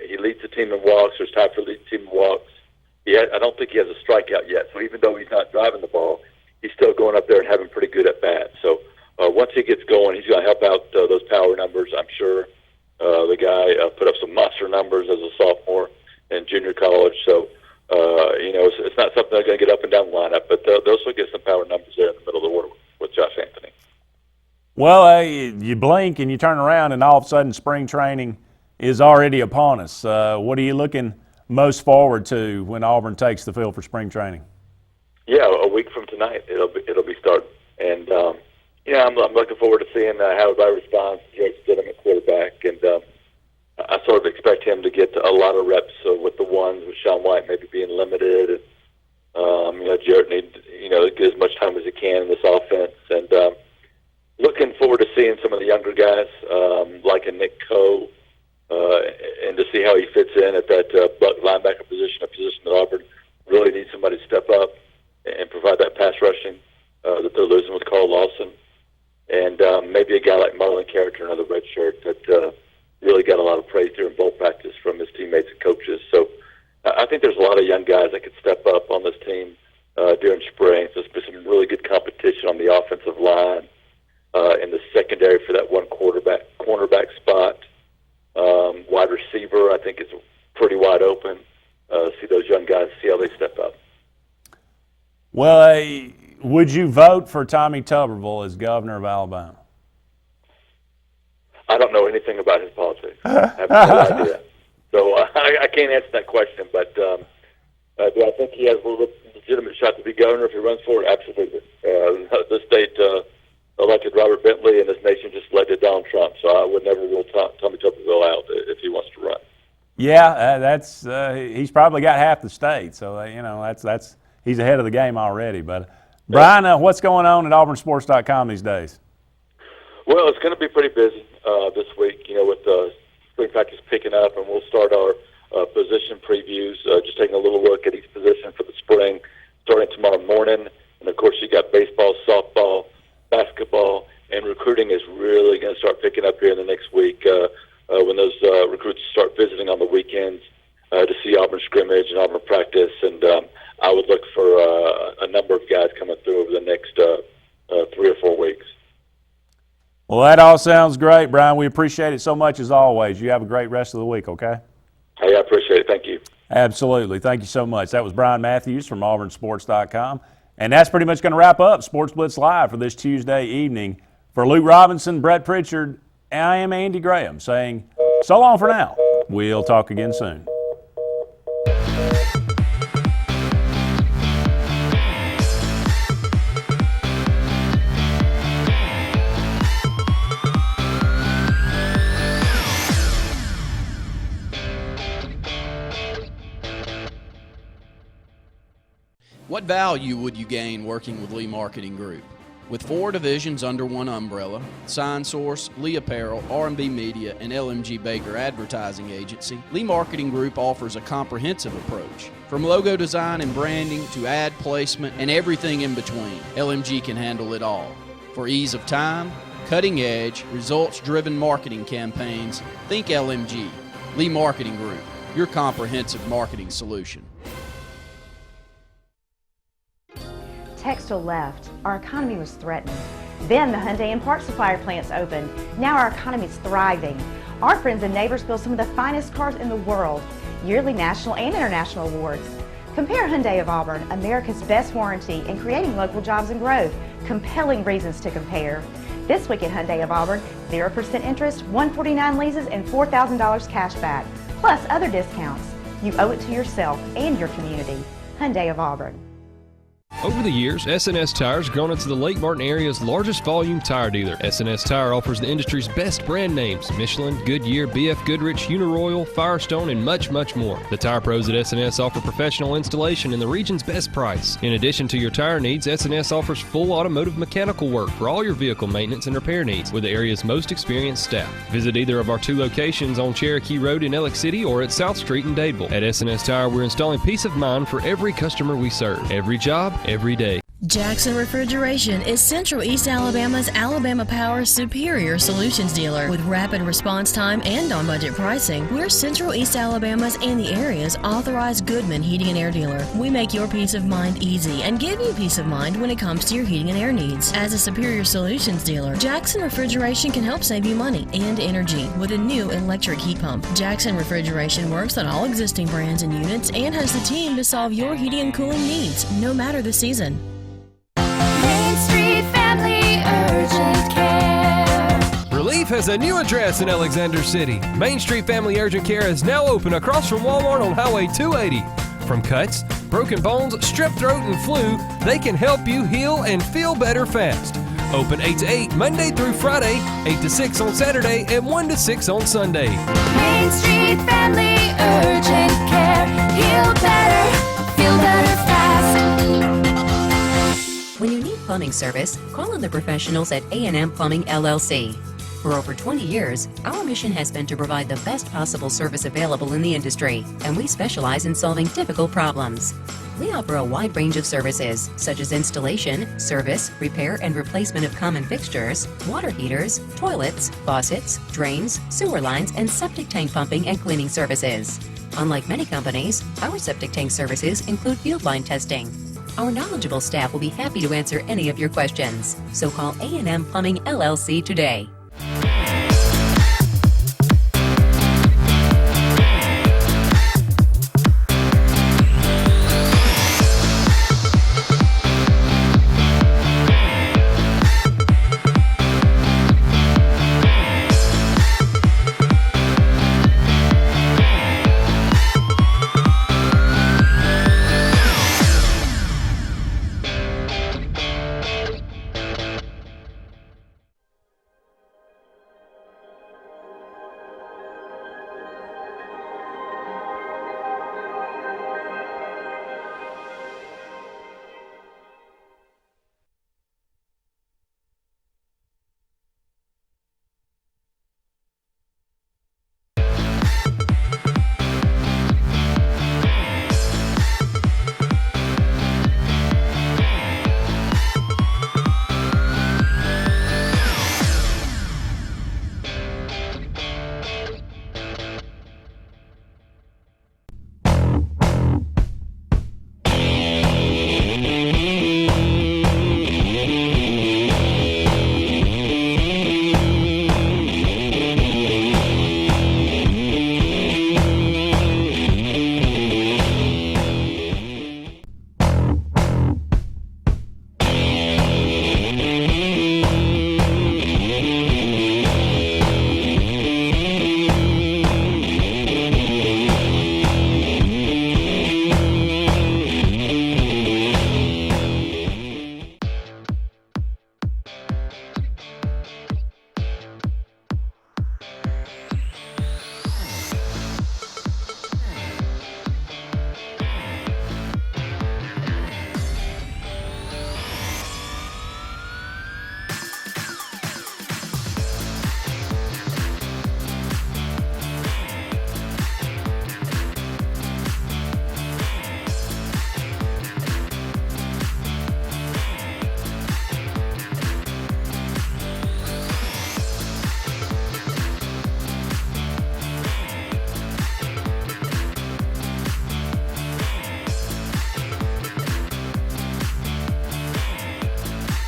he leads the team in walks. There's time for lead the team in walks. I don't think he has a strikeout yet. So even though he's not driving the ball, he's still going up there and having pretty good at bats. So once he gets going, he's going to help out those power numbers, I'm sure. The guy put up some monster numbers as a sophomore in junior college. So, it's not something they're going to get up and down the lineup, but they'll still get some power numbers there in the middle of the order with Josh Anthony. Well, you blink and you turn around, and all of a sudden spring training is already upon us. What are you looking most forward to when Auburn takes the field for spring training? Yeah, a week from tonight it'll be starting, and I'm looking forward to seeing how everybody responds to Jared Stidham at quarterback, and I sort of expect him to get a lot of reps with the ones, with Sean White maybe being limited, and Jared needs to get as much time as he can in this offense, and looking forward to seeing some of the younger guys like a Nick Coe, and to see how he fits in at that linebacker position, a position that Auburn really needs somebody to step up and provide that pass rushing that they're losing with Carl Lawson, and maybe a guy like Marlon Character, another red shirt that really got a lot of praise during bowl practice from his teammates and coaches. So I think there's a lot of young guys that could step up on this team during spring. So there's been some really good competition on the offensive line, in the secondary for that one cornerback spot. Wide receiver, I think, is pretty wide open. See those young guys, see how they step up. Well, would you vote for Tommy Tuberville as governor of Alabama? I don't know anything about his politics. I have no idea. So I can't answer that question. But do I think he has a legitimate shot to be governor if he runs for it? Absolutely. The state elected Robert Bentley, and this nation just elected Donald Trump. So I would never rule Tommy Tuberville out if he wants to run. Yeah, that's he's probably got half the state. So that's he's ahead of the game already. But Brian, what's going on at AuburnSports.com these days? Well, it's going to be pretty busy this week, with spring practice picking up, and we'll start our position previews, just taking a little look at each position for the spring, starting tomorrow morning. And, of course, you got baseball, softball, basketball, and recruiting is really going to start picking up here in the next week when those recruits start visiting on the weekends to see Auburn scrimmage and Auburn practice. And I would look for a number of guys coming through over the next 3 or 4 weeks. Well, that all sounds great, Brian. We appreciate it so much as always. You have a great rest of the week, okay? Hey, I appreciate it. Thank you. Absolutely. Thank you so much. That was Brian Matthews from AuburnSports.com. And that's pretty much going to wrap up Sports Blitz Live for this Tuesday evening. For Luke Robinson, Brett Pritchard, I am Andy Graham saying so long for now. We'll talk again soon. What value would you gain working with Lee Marketing Group? With 4 divisions under one umbrella, Sign Source, Lee Apparel, R&B Media, and LMG Baker Advertising Agency, Lee Marketing Group offers a comprehensive approach. From logo design and branding to ad placement and everything in between, LMG can handle it all. For ease of time, cutting edge, results-driven marketing campaigns, think LMG. Lee Marketing Group, your comprehensive marketing solution. Textile left. Our economy was threatened. Then the Hyundai and parts supplier plants opened. Now our economy is thriving. Our friends and neighbors build some of the finest cars in the world. Yearly national and international awards. Compare Hyundai of Auburn, America's best warranty in creating local jobs and growth. Compelling reasons to compare. This week at Hyundai of Auburn, 0% interest, $149 leases, and $4,000 cash back. Plus other discounts. You owe it to yourself and your community. Hyundai of Auburn. Over the years, S&S Tire has grown into the Lake Martin area's largest volume tire dealer. S&S Tire offers the industry's best brand names: Michelin, Goodyear, BF Goodrich, Uniroyal, Firestone, and much, much more. The tire pros at S&S offer professional installation and the region's best price. In addition to your tire needs, S&S offers full automotive mechanical work for all your vehicle maintenance and repair needs with the area's most experienced staff. Visit either of our 2 locations on Cherokee Road in Ellick City or at South Street in Dadeville. At S&S Tire, we're installing peace of mind for every customer we serve. Every job, every day. Jackson Refrigeration is Central East Alabama's Alabama Power superior solutions dealer. With rapid response time and on-budget pricing, we're Central East Alabama's and the area's authorized Goodman Heating and Air dealer. We make your peace of mind easy and give you peace of mind when it comes to your heating and air needs. As a superior solutions dealer, Jackson Refrigeration can help save you money and energy with a new electric heat pump. Jackson Refrigeration works on all existing brands and units and has the team to solve your heating and cooling needs, no matter the season. Main Street Family Urgent Care. Relief has a new address in Alexander City. Main Street Family Urgent Care is now open across from Walmart on Highway 280. From cuts, broken bones, strep throat, and flu, they can help you heal and feel better fast. Open 8 to 8 Monday through Friday, 8 to 6 on Saturday, and 1 to 6 on Sunday. Main Street Family Urgent Care. Heal better, feel better fast. When you need plumbing service, call on the professionals at A&M Plumbing LLC. For over 20 years, our mission has been to provide the best possible service available in the industry, and we specialize in solving difficult problems. We offer a wide range of services, such as installation, service, repair, and replacement of common fixtures, water heaters, toilets, faucets, drains, sewer lines, and septic tank pumping and cleaning services. Unlike many companies, our septic tank services include field line testing. Our knowledgeable staff will be happy to answer any of your questions, so call A&M Plumbing LLC today.